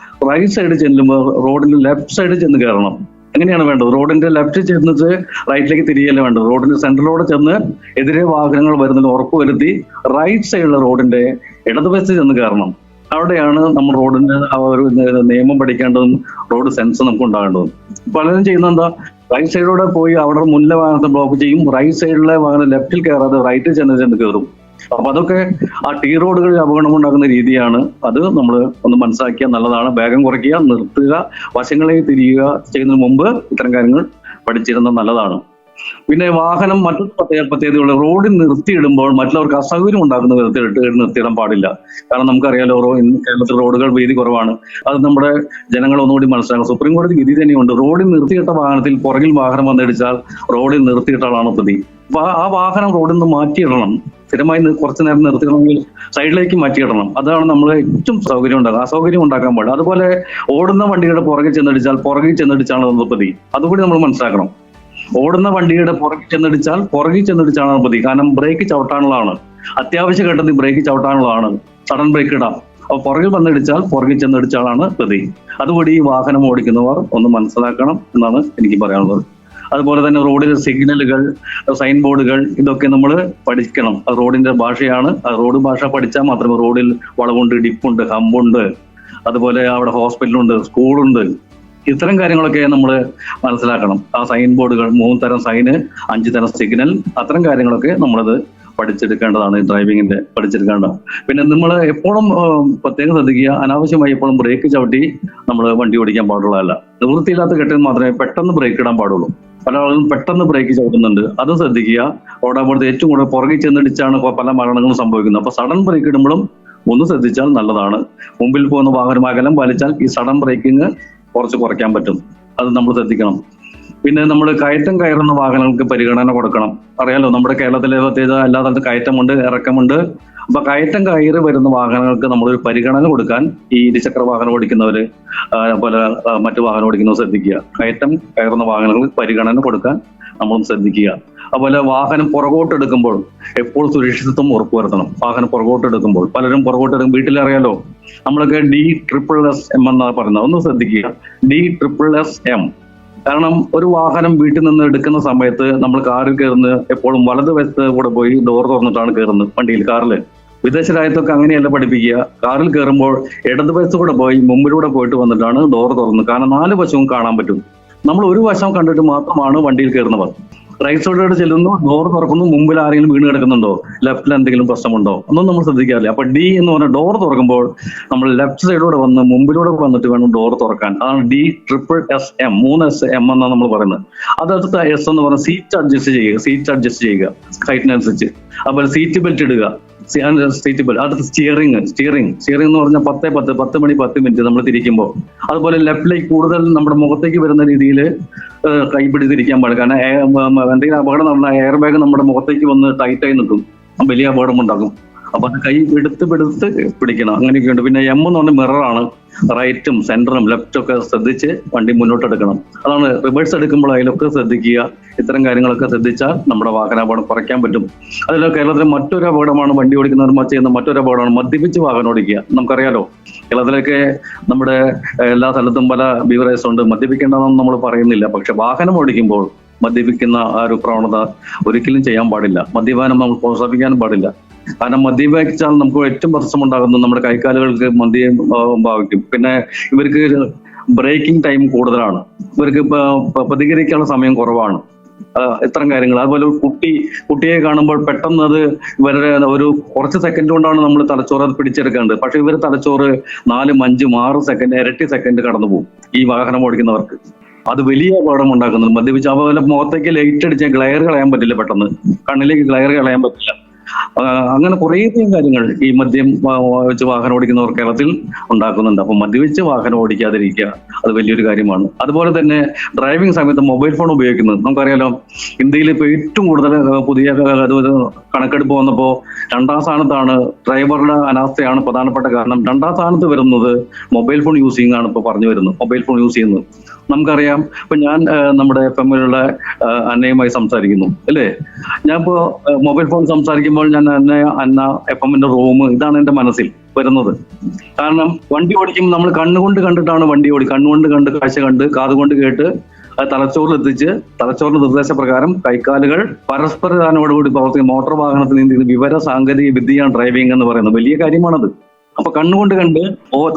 D: റൈറ്റ് സൈഡ് ചെല്ലുമ്പോൾ റോഡിന്റെ ലെഫ്റ്റ് സൈഡിൽ ചെന്ന് കയറണം. അങ്ങനെയാണ് വേണ്ടത്. റോഡിന്റെ ലെഫ്റ്റ് ചെന്നിട്ട് റൈറ്റിലേക്ക് തിരികെയല്ല വേണ്ടത്. റോഡിന്റെ സെന്ററിലൂടെ ചെന്ന് എതിരെ വാഹനങ്ങൾ വരുന്നതിന് ഉറപ്പുവരുത്തി റൈറ്റ് സൈഡിലെ റോഡിന്റെ ഇടതുവശത്ത് ചെന്ന് കയറണം. അവിടെയാണ് നമ്മൾ റോഡിന്റെ ആ ഒരു നിയമം പഠിക്കേണ്ടതും റോഡ് സെൻസ് നമുക്ക് ഉണ്ടാകേണ്ടതും. പലരും ചെയ്യുന്ന എന്താ, റൈറ്റ് സൈഡിലൂടെ പോയി അവിടെ മുന്നിലെ വാഹനത്തെ ബ്ലോക്ക് ചെയ്യും, റൈറ്റ് സൈഡിലെ വാഹനം ലെഫ്റ്റിൽ കയറാതെ റൈറ്റിൽ ചെന്ന് കയറും. അപ്പൊ അതൊക്കെ ആ ടീ റോഡുകളിൽ അപകടമുണ്ടാക്കുന്ന രീതിയാണ്. അത് നമ്മൾ ഒന്ന് മനസ്സിലാക്കിയാൽ നല്ലതാണ്. വേഗം കുറയ്ക്കുക, നിർത്തുക, വശങ്ങളിലേക്ക് തിരിയുക ചെയ്യുന്നതിന് മുമ്പ് ഇത്തരം കാര്യങ്ങൾ പഠിച്ചിരുന്നത് നല്ലതാണ്. പിന്നെ വാഹനം മറ്റൊരു പ്രത്യേകതയുള്ള റോഡിൽ നിർത്തിയിടുമ്പോൾ മറ്റുള്ളവർക്ക് അസൗകര്യം ഉണ്ടാക്കുന്ന വിധത്തിൽ നിർത്തിയിടാൻ പാടില്ല. കാരണം നമുക്കറിയാലോ, കേരളത്തിൽ റോഡുകൾ വീതി കുറവാണ്. അത് നമ്മുടെ ജനങ്ങൾ ഒന്നുകൂടി മനസ്സിലാക്കണം. സുപ്രീം കോടതി വിധി തന്നെയുണ്ട്, റോഡിൽ നിർത്തിയിട്ട വാഹനത്തിൽ പുറകിൽ വാഹനം വന്നിടിച്ചാൽ റോഡിൽ നിർത്തിയിട്ട ആളാണ് പ്രതി. അപ്പൊ ആ വാഹനം റോഡിൽ നിന്ന് മാറ്റിയിടണം. സ്ഥിരമായി കുറച്ചു നേരം നിർത്തിയിടണമെങ്കിൽ സൈഡിലേക്ക് മാറ്റിയിടണം. അതാണ് നമ്മൾ ഏറ്റവും സൗകര്യം ഉണ്ടാക്കുക. അസൗകര്യം ഉണ്ടാക്കാൻ പാടില്ല. അതുപോലെ ഓടുന്ന വണ്ടിയുടെ പുറകിൽ ചെന്നടിച്ചാണ് പ്രതി. അതുകൂടി നമ്മൾ മനസ്സിലാക്കണം. ഓടുന്ന വണ്ടിയുടെ പുറകിൽ ചെന്നടിച്ചാണ് പ്രതി. കാരണം ബ്രേക്ക് ചവിട്ടാനുള്ളതാണ്. അത്യാവശ്യ ഘട്ടത്തിൽ ബ്രേക്ക് ചവിട്ടാനുള്ളതാണ്, സഡൻ ബ്രേക്ക് ഇടാം. അപ്പൊ പുറകിൽ വന്നിടിച്ചാൽ പുറകിൽ ചെന്നിടിച്ചാലാണ് പ്രതി. അതുകൂടി ഈ വാഹനം ഓടിക്കുന്നവർ ഒന്ന് മനസ്സിലാക്കണം എന്നാണ് എനിക്ക് പറയാനുള്ളത്. അതുപോലെ തന്നെ റോഡിലെ സിഗ്നലുകൾ, സൈൻ ബോർഡുകൾ, ഇതൊക്കെ നമ്മൾ പഠിക്കണം. അത് റോഡിന്റെ ഭാഷയാണ്. റോഡ് ഭാഷ പഠിച്ചാൽ മാത്രമേ റോഡിൽ വളവുണ്ട്, ഡിപ്പുണ്ട്, ഹമ്പുണ്ട്, അതുപോലെ അവിടെ ഹോസ്പിറ്റലുണ്ട്, സ്കൂളുണ്ട്, ഇത്തരം കാര്യങ്ങളൊക്കെ നമ്മൾ മനസ്സിലാക്കണം. ആ സൈൻ ബോർഡുകൾ, 3 തരം സൈന്, 5 തരം സിഗ്നൽ, അത്തരം കാര്യങ്ങളൊക്കെ നമ്മളത് പഠിച്ചെടുക്കേണ്ടതാണ്. ഡ്രൈവിങ്ങിന്റെ പഠിച്ചെടുക്കേണ്ടത്. പിന്നെ നമ്മൾ എപ്പോഴും പ്രത്യേകം ശ്രദ്ധിക്കുക, അനാവശ്യമായി എപ്പോഴും ബ്രേക്ക് ചവിട്ടി നമ്മൾ വണ്ടി ഓടിക്കാൻ പാടുള്ളതല്ല. നിവൃത്തിയില്ലാത്ത ഘട്ടത്തിൽ മാത്രമേ പെട്ടെന്ന് ബ്രേക്ക് ഇടാൻ പാടുള്ളൂ. പല ആളുകളും പെട്ടെന്ന് ബ്രേക്ക് ചവിട്ടുന്നുണ്ട്, അതും ശ്രദ്ധിക്കുക. റോഡാകുമ്പോഴത്തെ ഏറ്റവും കൂടുതൽ പുറകിൽ ചെന്നിടിച്ചാണ് പല മരണങ്ങളും സംഭവിക്കുന്നത്. അപ്പൊ സഡൻ ബ്രേക്ക് ഇടുമ്പോഴും ഒന്ന് ശ്രദ്ധിച്ചാൽ നല്ലതാണ്. മുമ്പിൽ പോകുന്ന വാഹനം അകലം പാലിച്ചാൽ ഈ സഡൻ ബ്രേക്കിങ് കുറച്ച് കുറയ്ക്കാൻ പറ്റും. അത് നമ്മൾ ശ്രദ്ധിക്കണം. പിന്നെ നമ്മൾ കയറ്റം കയറുന്ന വാഹനങ്ങൾക്ക് പരിഗണന കൊടുക്കണം. അറിയാലോ, നമ്മുടെ കേരളത്തിലെ പ്രത്യേകത എല്ലാ സ്ഥലത്തും കയറ്റമുണ്ട്, ഇറക്കമുണ്ട്. അപ്പൊ കയറ്റം കയറി വരുന്ന വാഹനങ്ങൾക്ക് നമ്മളൊരു പരിഗണന കൊടുക്കാൻ ഈ ഇരുചക്ര വാഹനം ഓടിക്കുന്നവര് പോലെ മറ്റു വാഹനം ഓടിക്കുന്നവർ ശ്രദ്ധിക്കുക. കയറ്റം കയറുന്ന വാഹനങ്ങൾക്ക് പരിഗണന കൊടുക്കാൻ നമ്മളും ശ്രദ്ധിക്കുക. അതുപോലെ വാഹനം പുറകോട്ട് എടുക്കുമ്പോൾ എപ്പോൾ സുരക്ഷിതത്വം ഉറപ്പുവരുത്തണം. വാഹനം പുറകോട്ട് എടുക്കുമ്പോൾ പലരും പുറകോട്ട് എടുക്കും. വീട്ടിലറിയാലോ, നമ്മളൊക്കെ DSSM എന്നാണ് പറയുന്നത്. ഒന്ന് ശ്രദ്ധിക്കുക, DSSM. കാരണം ഒരു വാഹനം വീട്ടിൽ നിന്ന് എടുക്കുന്ന സമയത്ത് നമ്മൾ കാറിൽ കയറുന്നത് എപ്പോഴും വലതുവശത്ത് കൂടെ പോയി ഡോർ തുറന്നിട്ടാണ് കയറുന്നത്. വണ്ടിയിൽ, കാറിൽ. വിദേശ രാജ്യത്തൊക്കെ അങ്ങനെയല്ല പഠിപ്പിക്കുക. കാറിൽ കയറുമ്പോൾ ഇടതുവശത്ത് കൂടെ പോയി മുമ്പിലൂടെ പോയിട്ട് വന്നിട്ടാണ് ഡോർ തുറന്നത്. കാരണം 4 വശവും കാണാൻ പറ്റും. നമ്മൾ ഒരു വശം കണ്ടിട്ട് മാത്രമാണ് വണ്ടിയിൽ കയറുന്നവർ. റൈറ്റ് സൈഡിലോട്ട് ചെല്ലുന്നു, ഡോർ തുറക്കുന്നു, മുമ്പിൽ ആരെങ്കിലും വീണ് കിടക്കുന്നുണ്ടോ, ലെഫ്റ്റിൽ എന്തെങ്കിലും പ്രശ്നമുണ്ടോ, ഒന്നും നമ്മൾ ശ്രദ്ധിക്കാറില്ല. അപ്പൊ D എന്ന് പറഞ്ഞ ഡോർ തുറക്കുമ്പോൾ നമ്മൾ ലെഫ്റ്റ് സൈഡിലൂടെ വന്ന് മുമ്പിലൂടെ വന്നിട്ട് വേണം ഡോർ തുറക്കാൻ. അതാണ് DSSM. 3 SM എന്നാണ് നമ്മൾ പറയുന്നത്. അതടുത്ത S എന്ന് പറഞ്ഞാൽ സീറ്റ് അഡ്ജസ്റ്റ് ചെയ്യുക ഹൈറ്റിനനുസരിച്ച്. അതുപോലെ സീറ്റ് ബെൽറ്റ് ഇടുക. Seat belt. അടുത്ത സ്റ്റിയറിംഗ് എന്ന് പറഞ്ഞാൽ 10 മണി 10 മിനിറ്റ് നമ്മൾ തിരിക്കുമ്പോൾ. അതുപോലെ ലെഫ്റ്റിലേക്ക് കൂടുതൽ നമ്മുടെ മുഖത്തേക്ക് വരുന്ന രീതിയിൽ കൈ പിടിച്ചിരിക്കാൻ പാടില്ല. കാരണം എന്തെങ്കിലും അപകടം നടന്നാൽ എയർ ബാഗ് നമ്മുടെ മുഖത്തേക്ക് വന്ന് ടൈറ്റായി നിൽക്കും, വലിയ അപകടം ഉണ്ടാക്കും. അപ്പൊ അത് കൈ എടുത്ത് പിടിക്കണം. അങ്ങനെയൊക്കെയുണ്ട്. പിന്നെ M എന്ന് പറഞ്ഞ മിററാണ്. റൈറ്റും സെന്ററും ലെഫ്റ്റും ഒക്കെ ശ്രദ്ധിച്ച് വണ്ടി മുന്നോട്ട് എടുക്കണം. അതാണ് റിവേഴ്സ് എടുക്കുമ്പോൾ അതിലൊക്കെ ശ്രദ്ധിക്കുക. ഇത്തരം കാര്യങ്ങളൊക്കെ ശ്രദ്ധിച്ചാൽ നമ്മുടെ വാഹനാപകടം കുറയ്ക്കാൻ പറ്റും. അതിൽ കേരളത്തിലെ മറ്റൊരു അപകടമാണ്, വണ്ടി ഓടിക്കുന്നവർ ചെയ്യുന്ന മറ്റൊരു അപകടമാണ് മദ്യപിച്ച് വാഹനം ഓടിക്കുക. നമുക്കറിയാലോ, കേരളത്തിലൊക്കെ നമ്മുടെ എല്ലാ സ്ഥലത്തും പല ബീവറേജസ് ഉണ്ട്. മദ്യപിക്കേണ്ടതെന്ന് നമ്മൾ പറയുന്നില്ല. പക്ഷെ വാഹനം ഓടിക്കുമ്പോൾ മദ്യപിക്കുന്ന ആ ഒരു പ്രവണത ഒരിക്കലും ചെയ്യാൻ പാടില്ല. മദ്യപാനം നമ്മൾ പ്രോത്സാഹിപ്പിക്കാനും പാടില്ല. കാരണം മദ്യപിച്ചാൽ നമുക്ക് ഏറ്റവും പ്രശ്നമുണ്ടാകുന്നത് നമ്മുടെ കൈക്കാലുകൾക്ക് മദ്യം ഭാവിക്കും. പിന്നെ ഇവർക്ക് ബ്രേക്കിംഗ് ടൈം കൂടുതലാണ്, ഇവർക്ക് പ്രതികരിക്കാനുള്ള സമയം കുറവാണ്. ഇത്തരം കാര്യങ്ങൾ. അതുപോലെ കുട്ടിയെ കാണുമ്പോൾ പെട്ടെന്ന് അത് ഇവരുടെ ഒരു കുറച്ച് സെക്കൻഡ് കൊണ്ടാണ് നമ്മൾ തലച്ചോറ് അത് പിടിച്ചെടുക്കേണ്ടത്. പക്ഷെ ഇവർ തലച്ചോറ് 4, 5, 6 സെക്കൻഡ്, ഇരട്ടി സെക്കൻഡ് കടന്നു പോകും ഈ വാഹനം ഓടിക്കുന്നവർക്ക്. അത് വലിയ അപകടം ഉണ്ടാക്കുന്നത്. മദ്യപിച്ച് അതുപോലെ മുഖത്തേക്ക് ലൈറ്റ് അടിച്ചാൽ ഗ്ലയർ കളയാൻ പറ്റില്ല, പെട്ടെന്ന് കണ്ണിലേക്ക് ഗ്ലയർ കളയാൻ പറ്റില്ല. അങ്ങനെ കുറേയധികം കാര്യങ്ങൾ ഈ മദ്യം വെച്ച് വാഹനം ഓടിക്കുന്നവർ കേരളത്തിൽ ഉണ്ടാക്കുന്നുണ്ട്. അപ്പൊ മദ്യവെച്ച് വാഹനം ഓടിക്കാതിരിക്കുക, അത് വലിയൊരു കാര്യമാണ്. അതുപോലെ തന്നെ ഡ്രൈവിംഗ് സമയത്ത് മൊബൈൽ ഫോൺ ഉപയോഗിക്കുന്നത് നമുക്കറിയാലോ. ഇന്ത്യയിൽ ഇപ്പൊ ഏറ്റവും കൂടുതൽ പുതിയ കണക്കെടുപ്പ് വന്നപ്പോൾ 2ാം സ്ഥാനത്താണ്. ഡ്രൈവറുടെ അനാസ്ഥയാണ് പ്രധാനപ്പെട്ട കാരണം. 2ാം സ്ഥാനത്ത് വരുന്നത് മൊബൈൽ ഫോൺ യൂസിങ് ആണ് ഇപ്പൊ പറഞ്ഞു വരുന്നത്. മൊബൈൽ ഫോൺ യൂസ് ചെയ്യുന്നത് നമുക്കറിയാം. ഇപ്പൊ ഞാൻ നമ്മുടെ FM-ലുള്ള അന്നയുമായി സംസാരിക്കുന്നു അല്ലേ. ഞാൻ ഇപ്പോ മൊബൈൽ ഫോൺ സംസാരിക്കുമ്പോൾ ഞാൻ അന്ന FM-ന്റെ റൂം, ഇതാണ് എന്റെ മനസ്സിൽ വരുന്നത്. കാരണം വണ്ടി ഓടിക്കുമ്പോൾ നമ്മൾ കണ്ണുകൊണ്ട് കണ്ടിട്ടാണ് വണ്ടി കണ്ണുകൊണ്ട് കണ്ട്, കാഴ്ച കണ്ട്, കാതുകൊണ്ട് കേട്ട് അത് തലച്ചോറിലെത്തിച്ച് തലച്ചോറിന്റെ നിർദ്ദേശപ്രകാരം കൈക്കാലുകൾ പരസ്പര ധാരണയോടുകൂടി പ്രവർത്തിക്കുന്ന മോട്ടോർ വാഹനത്തിൽ നിന്ന് വിവര സാങ്കേതിക വിദ്യയാണ് ഡ്രൈവിംഗ് എന്ന് പറയുന്നത്. വലിയ കാര്യമാണത്. അപ്പൊ കണ്ണുകൊണ്ട് കണ്ട്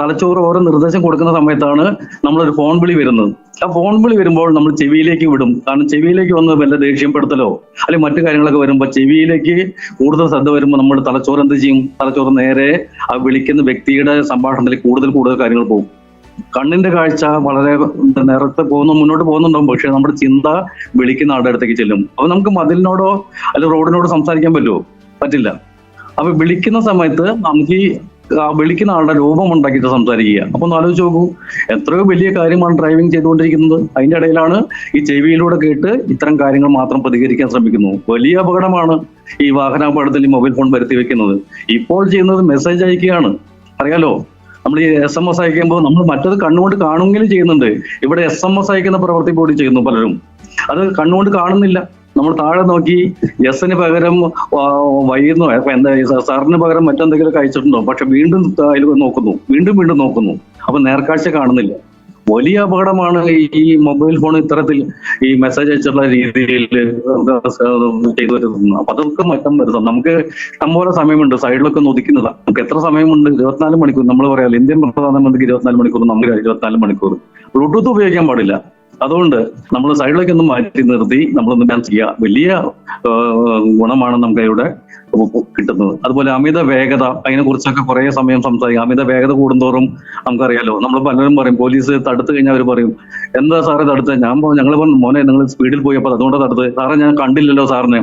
D: തലച്ചോറ് ഓരോ നിർദ്ദേശം കൊടുക്കുന്ന സമയത്താണ് നമ്മളൊരു ഫോൺ വിളി വരുന്നത്. ആ ഫോൺ വിളി വരുമ്പോൾ നമ്മൾ ചെവിയിലേക്ക് വിടും. കാരണം ചെവിയിലേക്ക് വന്ന് വല്ല ദേഷ്യപ്പെടുത്തലോ അല്ലെങ്കിൽ മറ്റു കാര്യങ്ങളൊക്കെ വരുമ്പോൾ ചെവിയിലേക്ക് കൂടുതൽ ശ്രദ്ധ വരുമ്പോൾ നമ്മുടെ തലച്ചോറ് എന്ത് ചെയ്യും? തലച്ചോറ് നേരെ ആ വിളിക്കുന്ന വ്യക്തിയുടെ സംഭാഷണത്തിലേക്ക് കൂടുതൽ കാര്യങ്ങൾ പോകും. കണ്ണിന്റെ കാഴ്ച വളരെ നേരത്തെ മുന്നോട്ട് പോകുന്നുണ്ടാവും. പക്ഷെ നമ്മുടെ ചിന്ത വിളിക്കുന്ന ആളുടെ അടുത്തേക്ക് ചെല്ലും. അപ്പൊ നമുക്ക് മതിലിനോടോ അല്ലെങ്കിൽ റോഡിനോടോ സംസാരിക്കാൻ പറ്റുമോ? പറ്റില്ല. അപ്പൊ വിളിക്കുന്ന സമയത്ത് നമുക്ക് ഈ വിളിക്കുന്ന ആളുടെ രൂപം ഉണ്ടാക്കിയിട്ട് സംസാരിക്കുക. അപ്പൊ ഒന്ന് ആലോചിച്ച് നോക്കൂ, എത്രയോ വലിയ കാര്യമാണ് ഡ്രൈവിംഗ് ചെയ്തുകൊണ്ടിരിക്കുന്നത്. അതിന്റെ ഇടയിലാണ് ഈ ചെവിയിലൂടെ കേട്ട് ഇത്തരം കാര്യങ്ങൾ മാത്രം പ്രതികരിക്കാൻ ശ്രമിക്കുന്നു. വലിയ അപകടമാണ് ഈ വാഹനാപകടത്തിൽ ഈ മൊബൈൽ ഫോൺ വരുത്തി വെക്കുന്നത്. ഇപ്പോൾ ചെയ്യുന്നത് മെസ്സേജ് അയക്കുകയാണ്. അറിയാലോ, നമ്മൾ ഈ SMS അയക്കുമ്പോൾ നമ്മൾ മറ്റത് കണ്ണുകൊണ്ട് കാണുമെങ്കിലും ചെയ്യുന്നുണ്ട്. ഇവിടെ SMS അയക്കുന്ന പ്രവൃത്തി കൂടി ചെയ്യുന്നു പലരും. അത് കണ്ണുകൊണ്ട് കാണുന്നില്ല. നമ്മൾ താഴെ നോക്കി എസിന് പകരം വൈകുന്നു, എന്താ സാറിന് പകരം മറ്റെന്തെങ്കിലും കഴിച്ചിട്ടുണ്ടോ, പക്ഷെ വീണ്ടും അതിൽ നോക്കുന്നു, വീണ്ടും നോക്കുന്നു. അപ്പൊ നേർക്കാഴ്ച കാണുന്നില്ല. വലിയ അപകടമാണ് ഈ മൊബൈൽ ഫോൺ ഇത്തരത്തിൽ ഈ മെസ്സേജ് അയച്ചുള്ള രീതിയിൽ ചെയ്തു വരുന്നത്. അപ്പൊ അതൊക്കെ മാറ്റം വരുത്തും. നമുക്ക് ഇഷ്ടംപോലെ സമയമുണ്ട്, സൈഡിലൊക്കെ ഒതുക്കുന്നതാണ്. നമുക്ക് എത്ര സമയമുണ്ട്? 24 മണിക്കൂർ. നമ്മൾ പറയാമല്ലോ, ഇന്ത്യൻ പ്രധാനമന്ത്രിക്ക് 24 മണിക്കൂർ, നമുക്ക് 24 മണിക്കൂർ. ബ്ലൂടൂത്ത് ഉപയോഗിക്കാൻ പാടില്ല. അതുകൊണ്ട് നമ്മൾ സൈഡിലേക്ക് ഒന്ന് മാറ്റി നിർത്തി നമ്മളൊന്ന് ഞാൻ ചെയ്യുക. വലിയ ഗുണമാണ് നമുക്ക് ഇവിടെ കിട്ടുന്നത്. അതുപോലെ അമിത വേഗത, അതിനെ കുറിച്ചൊക്കെ കുറെ സമയം സംസാരിക്കും. അമിത വേഗത കൂടുന്തോറും നമുക്കറിയാലോ, നമ്മൾ പലരും പറയും പോലീസ് തടുത്തു കഴിഞ്ഞാൽ അവർ പറയും, എന്താ സാറേ തടുത്ത്? ഞങ്ങൾ മോനെ നിങ്ങൾ സ്പീഡിൽ പോയപ്പോൾ അതുകൊണ്ട് തടുത്ത്. സാറേ ഞാൻ കണ്ടില്ലല്ലോ സാറിനെ.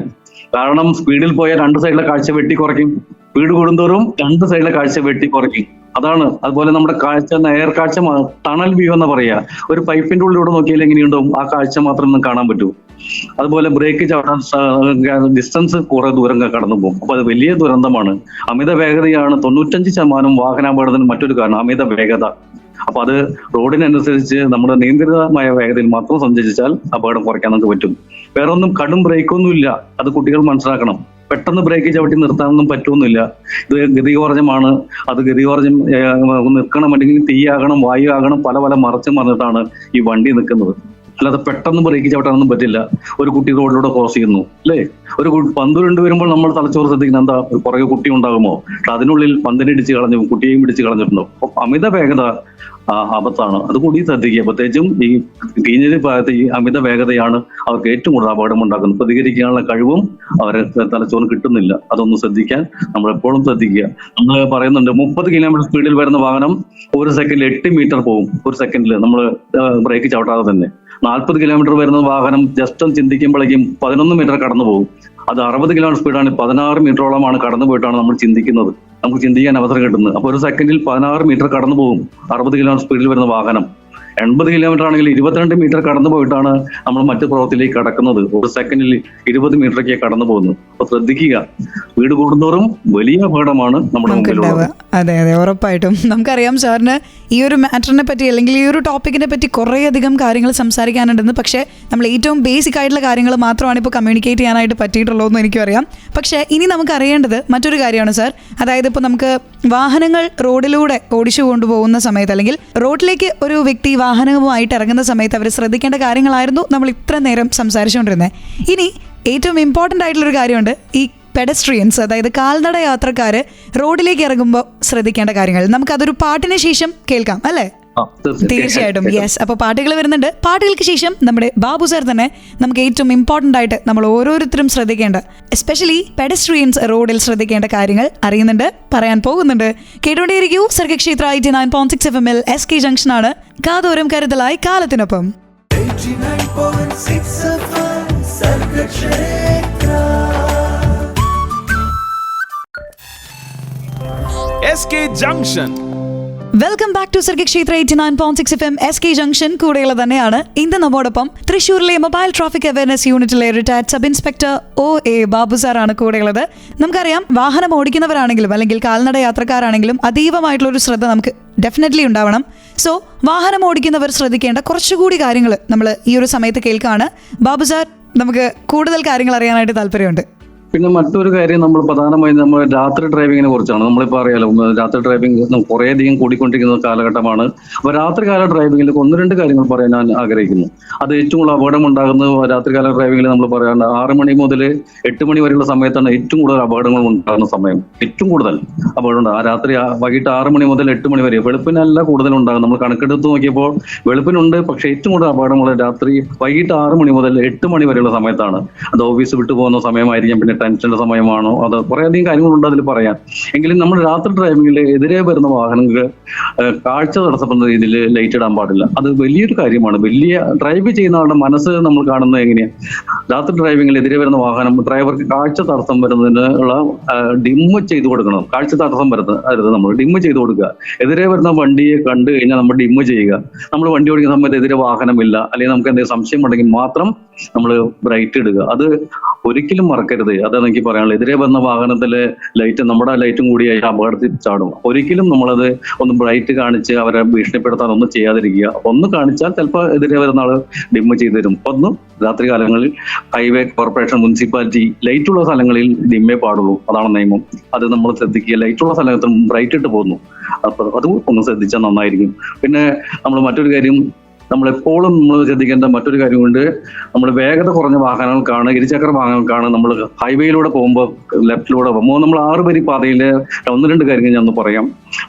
D: കാരണം സ്പീഡിൽ പോയാൽ 2 സൈഡിലെ കാഴ്ച വെട്ടി കുറയ്ക്കും. സ്പീഡ് കൂടുന്തോറും 2 സൈഡിലെ കാഴ്ച വെട്ടി കുറയ്ക്കും. അതാണ്. അതുപോലെ നമ്മുടെ കാഴ്ച, നേർക്കാഴ്ച, ടണൽ വ്യൂ എന്ന് പറയാ. ഒരു പൈപ്പിന്റെ ഉള്ളിലൂടെ നോക്കിയാൽ എങ്ങനെയുണ്ടാവും, ആ കാഴ്ച മാത്രം നമുക്ക് കാണാൻ പറ്റൂ. അതുപോലെ ബ്രേക്ക് ചവിട്ടാൻ ഡിസ്റ്റൻസ് കുറെ ദൂരം കടന്നു പോകും. അപ്പൊ അത് വലിയ ദുരന്തമാണ്. അമിത വേഗതയാണ് 95% വാഹനാപകടത്തിന് മറ്റൊരു കാരണം, അമിത വേഗത. അപ്പൊ അത് റോഡിനനുസരിച്ച് നമ്മുടെ നിയന്ത്രിതമായ വേഗതയിൽ മാത്രം സഞ്ചരിച്ചാൽ അപകടം കുറയ്ക്കാൻ നമുക്ക് പറ്റും. വേറെ ഒന്നും കടും ബ്രേക്കൊന്നും ഇല്ല, അത് കുട്ടികൾ മനസ്സിലാക്കണം. പെട്ടെന്ന് ബ്രേക്ക് ചവിട്ടി നിർത്താനൊന്നും പറ്റുമെന്നില്ല. ഇത് ഗതികോർജ്ജമാണ്. അത് ഗതികോർജ്ജം നിൽക്കണമെങ്കിൽ തീയാകണം, വായു ആകണം, പല മറച്ചും പറഞ്ഞിട്ടാണ് ഈ വണ്ടി നിൽക്കുന്നത്. അല്ലാതെ പെട്ടെന്ന് ബ്രേക്ക് ചവിട്ടാനൊന്നും പറ്റില്ല. ഒരു കുട്ടി റോഡിലൂടെ ക്രോസ് ചെയ്യുന്നു അല്ലേ, ഒരു പന്ത് കൊണ്ടുവരുമ്പോൾ നമ്മൾ തലച്ചോറ് ശ്രദ്ധിക്കുന്നത് എന്താ, പുറകെ കുട്ടി ഉണ്ടാകുമോ? അതിനുള്ളിൽ പന്തിനിടിച്ച് കളഞ്ഞു, കുട്ടിയെയും പിടിച്ച് കളഞ്ഞിട്ടുണ്ടോ? അമിത വേഗത ആപത്താണ്. അതുകൂടി ശ്രദ്ധിക്കുക. പ്രത്യേകിച്ചും ഈ ടീനേജ് പ്രായത്തിൽ ഈ അമിത വേഗതയാണ് അവർക്ക് ഏറ്റവും കൂടുതൽ അപകടം ഉണ്ടാക്കുന്നത്. പ്രതികരിക്കാനുള്ള കഴിവും അവരെ തലച്ചോറിന് കിട്ടുന്നില്ല. അതൊന്ന് ശ്രദ്ധിക്കാൻ നമ്മൾ എപ്പോഴും ശ്രദ്ധിക്കുക. നമ്മൾ പറയുന്നുണ്ട് 30 കിലോമീറ്റർ സ്പീഡിൽ വരുന്ന വാഹനം 1 സെക്കൻഡിൽ 8 മീറ്റർ പോകും. 1 സെക്കൻഡിൽ നമ്മൾ ബ്രേക്ക് ചവിട്ടാതെ തന്നെ. 40 കിലോമീറ്റർ വരുന്ന വാഹനം ജസ്റ്റ് ഒന്ന് ചിന്തിക്കുമ്പോഴേക്കും 11 മീറ്റർ കടന്നു പോകും. അത് 60 കിലോമീറ്റർ സ്പീഡാണ്, 16 മീറ്ററോളമാണ് കടന്നു പോയിട്ടാണ് നമ്മൾ ചിന്തിക്കുന്നത്. നമുക്ക് ചിന്തിക്കാൻ അവസരം കിട്ടുന്നത്. അപ്പൊ 1 സെക്കൻഡിൽ 16 മീറ്റർ കടന്നു പോകും 60 കിലോമീറ്റർ സ്പീഡിൽ വരുന്ന വാഹനം. 80 കിലോമീറ്റർ ആണെങ്കിൽ 22 മീറ്റർ കടന്നു പോയിട്ടാണ് നമ്മൾ മറ്റു പ്രവൃത്തിയിലേക്ക് കടക്കുന്നത്. 1 സെക്കൻഡിൽ 20 മീറ്ററൊക്കെ കടന്നു പോകുന്നു. അപ്പൊ ശ്രദ്ധിക്കുക, സ്പീഡ് കൂടുന്തോറും വലിയ അപകടമാണ് നമ്മുടെ മുമ്പിലുള്ളത്.
C: അതെ, ഉറപ്പായിട്ടും. നമുക്കറിയാം സാറിന് ഈ ഒരു മാറ്ററിനെ പറ്റി അല്ലെങ്കിൽ ഈ ഒരു ടോപ്പിക്കിനെ പറ്റി കുറേയധികം കാര്യങ്ങൾ സംസാരിക്കാനുണ്ടെന്ന്. പക്ഷേ നമ്മൾ ഏറ്റവും ബേസിക് ആയിട്ടുള്ള കാര്യങ്ങൾ മാത്രമാണ് ഇപ്പോൾ കമ്മ്യൂണിക്കേറ്റ് ചെയ്യാനായിട്ട് പറ്റിയിട്ടുള്ളൂ എന്ന് എനിക്കും അറിയാം. പക്ഷേ ഇനി നമുക്ക് അറിയേണ്ടത് മറ്റൊരു കാര്യമാണ് സാർ. അതായത് ഇപ്പോൾ നമുക്ക് വാഹനങ്ങൾ റോഡിലൂടെ ഓടിച്ചു കൊണ്ടുപോകുന്ന സമയത്ത് അല്ലെങ്കിൽ റോഡിലേക്ക് ഒരു വ്യക്തി വാഹനവുമായിട്ട് ഇറങ്ങുന്ന സമയത്ത് അവർ ശ്രദ്ധിക്കേണ്ട കാര്യങ്ങളായിരുന്നു നമ്മൾ ഇത്ര നേരം സംസാരിച്ചുകൊണ്ടിരുന്നത്. ഇനി ഏറ്റവും ഇമ്പോർട്ടൻ്റ് ആയിട്ടുള്ളൊരു കാര്യമുണ്ട്, ഈ പെഡസ്ട്രിയൻസ്, അതായത് കാൽനട യാത്രക്കാർ റോഡിലേക്ക് ഇറങ്ങുമ്പോൾ ശ്രദ്ധിക്കേണ്ട കാര്യങ്ങൾ. നമുക്കതൊരു പാട്ടിന് ശേഷം കേൾക്കാം അല്ലേ? തീർച്ചയായിട്ടും. യെസ്. അപ്പോൾ പാട്ടുകൾ വരുന്നുണ്ട്. പാട്ടുകൾക്ക് ശേഷം നമ്മുടെ ബാബു സാർ തന്നെ നമുക്ക് ഏറ്റവും ഇമ്പോർട്ടൻ്റ് ആയിട്ട് നമ്മൾ ഓരോരുത്തരും ശ്രദ്ധിക്കേണ്ട, എസ്പെഷ്യലി പെഡസ്ട്രിയൻസ് റോഡിൽ ശ്രദ്ധിക്കേണ്ട കാര്യങ്ങൾ അറിയുന്നുണ്ട്, പറയാൻ പോകുന്നുണ്ട്. കേട്ടുകൊണ്ടേയിരിക്കൂ. സർഗക്ഷേത്ര 89.6 FM SK ജംഗ്ഷനാണ്. കാതോരം കരുതലായി കാലത്തിനൊപ്പം.
A: 89.6 FM Sargakshetra.
B: SK Junction.
C: Welcome back to Sargakshetra 89.6 FM SK junction. കൂടെയുള്ള തന്നെയാണ് ഇന്ന് നമ്മോടൊപ്പം തൃശ്ശൂരിലെ മൊബൈൽ ട്രാഫിക് അവയർനെസ് യൂണിറ്റിലെ retired sub inspector OA Babu സാറാണ് കൂടെയുള്ളത്. നമുക്കറിയാം, വാഹനം ഓടിക്കുന്നവരാണെങ്കിലും അല്ലെങ്കിൽ കാൽനട യാത്രക്കാരാണെങ്കിലും അതീവമായിട്ടുള്ളൊരു ശ്രദ്ധ നമുക്ക് ഡെഫിനറ്റ്ലി ഉണ്ടാവണം. സോ വാഹനം ഓടിക്കുന്നവർ ശ്രദ്ധിക്കേണ്ട കുറച്ചുകൂടി കാര്യങ്ങൾ നമ്മൾ ഈ ഒരു സമയത്ത് കേൾക്കുകയാണ്. ബാബു സാർ, നമുക്ക് കൂടുതൽ കാര്യങ്ങൾ അറിയാനായിട്ട് താല്പര്യമുണ്ട്.
D: പിന്നെ മറ്റൊരു കാര്യം, നമ്മൾ പ്രധാനമായും നമ്മൾ രാത്രി ഡ്രൈവിങ്ങിനെ കുറിച്ചാണ്. നമ്മളിപ്പോൾ അറിയാലോ, രാത്രി ഡ്രൈവിംഗ് കുറേയധികം കൂടിക്കൊണ്ടിരിക്കുന്ന കാലഘട്ടമാണ്. അപ്പോൾ രാത്രികാല ഡ്രൈവിങ്ങിൽ 1-2 കാര്യങ്ങൾ പറയാൻ ഞാൻ ആഗ്രഹിക്കുന്നു. അത് ഏറ്റവും കൂടുതൽ അപകടം ഉണ്ടാകുന്നത് രാത്രികാല ഡ്രൈവിങ്ങിൽ നമ്മൾ പറയാറുണ്ട് 6 മണി മുതൽ 8 മണി വരെയുള്ള സമയത്താണ് ഏറ്റവും കൂടുതൽ അപകടങ്ങൾ ഉണ്ടാകുന്ന സമയം. ഏറ്റവും കൂടുതൽ അപകടം ഉണ്ടാകും രാത്രി വൈകിട്ട് 6 മണി മുതൽ 8 മണി വരെ. വെളുപ്പിനല്ല കൂടുതൽ ഉണ്ടാകും. നമ്മൾ കണക്കെടുത്ത് നോക്കിയപ്പോൾ വെളുപ്പിനുണ്ട്, പക്ഷെ ഏറ്റവും കൂടുതൽ അപകടങ്ങൾ രാത്രി വൈകിട്ട് 6 മണി മുതൽ 8 മണി വരെയുള്ള സമയത്താണ്. അത് ഓഫീസ് വിട്ടു പോകുന്ന സമയമായിരിക്കും, പിന്നെ ടെൻഷന്റെ സമയമാണോ, അത് കുറേയധികം കാര്യങ്ങളുണ്ട് അതിൽ പറയാൻ. എങ്കിലും നമ്മൾ രാത്രി ഡ്രൈവിങ്ങിൽ എതിരെ വരുന്ന വാഹനങ്ങൾക്ക് കാഴ്ച തടസ്സപ്പെടുന്ന രീതിയിൽ ലൈറ്റ് ഇടാൻ പാടില്ല. അത് വലിയൊരു കാര്യമാണ്. വലിയ ഡ്രൈവ് ചെയ്യുന്ന ആളുടെ മനസ്സ് നമ്മൾ കാണുന്നത് എങ്ങനെയാണ്? രാത്രി ഡ്രൈവിങ്ങിൽ എതിരെ വരുന്ന വാഹനം ഡ്രൈവർക്ക് കാഴ്ച തടസ്സം വരുന്നതിനുള്ള ഡിമ്മ് ചെയ്ത് കൊടുക്കണം. കാഴ്ച തടസ്സം വരുന്നത് നമ്മൾ ഡിമ്മ് ചെയ്ത് കൊടുക്കുക. എതിരെ വരുന്ന വണ്ടിയെ കണ്ടു കഴിഞ്ഞാൽ നമ്മൾ ഡിമ്മ് ചെയ്യുക. നമ്മൾ വണ്ടി ഓടിക്കുന്ന സമയത്ത് എതിരെ വാഹനമില്ല അല്ലെങ്കിൽ നമുക്ക് എന്തെങ്കിലും സംശയം ഉണ്ടെങ്കിൽ മാത്രം നമ്മൾ ബ്രൈറ്റ് ഇടുക. അത് ഒരിക്കലും മറക്കരുത്. അതാണ് എനിക്ക് പറയാനുള്ളത്. എതിരെ വന്ന വാഹനത്തിലെ ലൈറ്റ് നമ്മുടെ ലൈറ്റും കൂടി അപകടത്തിൽ ചാടും. ഒരിക്കലും നമ്മളത് ഒന്ന് ബ്രൈറ്റ് കാണിച്ച് അവരെ ഭീഷണിപ്പെടുത്താൻ ഒന്നും ചെയ്യാതിരിക്കുക. ഒന്ന് കാണിച്ചാൽ ചിലപ്പോൾ എതിരെ വരുന്ന ആള് ഡിമ്മ് ചെയ്ത് തരും. ഒന്ന് രാത്രി കാലങ്ങളിൽ ഹൈവേ കോർപ്പറേഷൻ, മുനിസിപ്പാലിറ്റി ലൈറ്റുള്ള സ്ഥലങ്ങളിൽ ഡിമ്മേ പാടുള്ളൂ. അതാണ് നിയമം. അത് നമ്മൾ ശ്രദ്ധിക്കുക. ലൈറ്റുള്ള സ്ഥലത്തും ബ്രൈറ്റ് ഇട്ട് പോകുന്നു. അപ്പൊ അത് ഒന്ന് ശ്രദ്ധിച്ചാൽ നന്നായിരിക്കും. പിന്നെ നമ്മൾ മറ്റൊരു കാര്യം, നമ്മളെപ്പോഴും നമ്മൾ ശ്രദ്ധിക്കേണ്ട മറ്റൊരു കാര്യമുണ്ട്. നമ്മൾ വേഗത കുറഞ്ഞ വാഹനങ്ങൾക്കാണ്, ഇരുചക്ര വാഹനങ്ങൾക്കാണ് നമ്മൾ ഹൈവേയിലൂടെ പോകുമ്പോൾ ലെഫ്റ്റിലൂടെ പോകുമ്പോൾ നമ്മൾ 6 വരി പാതയിൽ 1-2 കാര്യങ്ങൾ ഞാൻ ഒന്ന് പറയാം.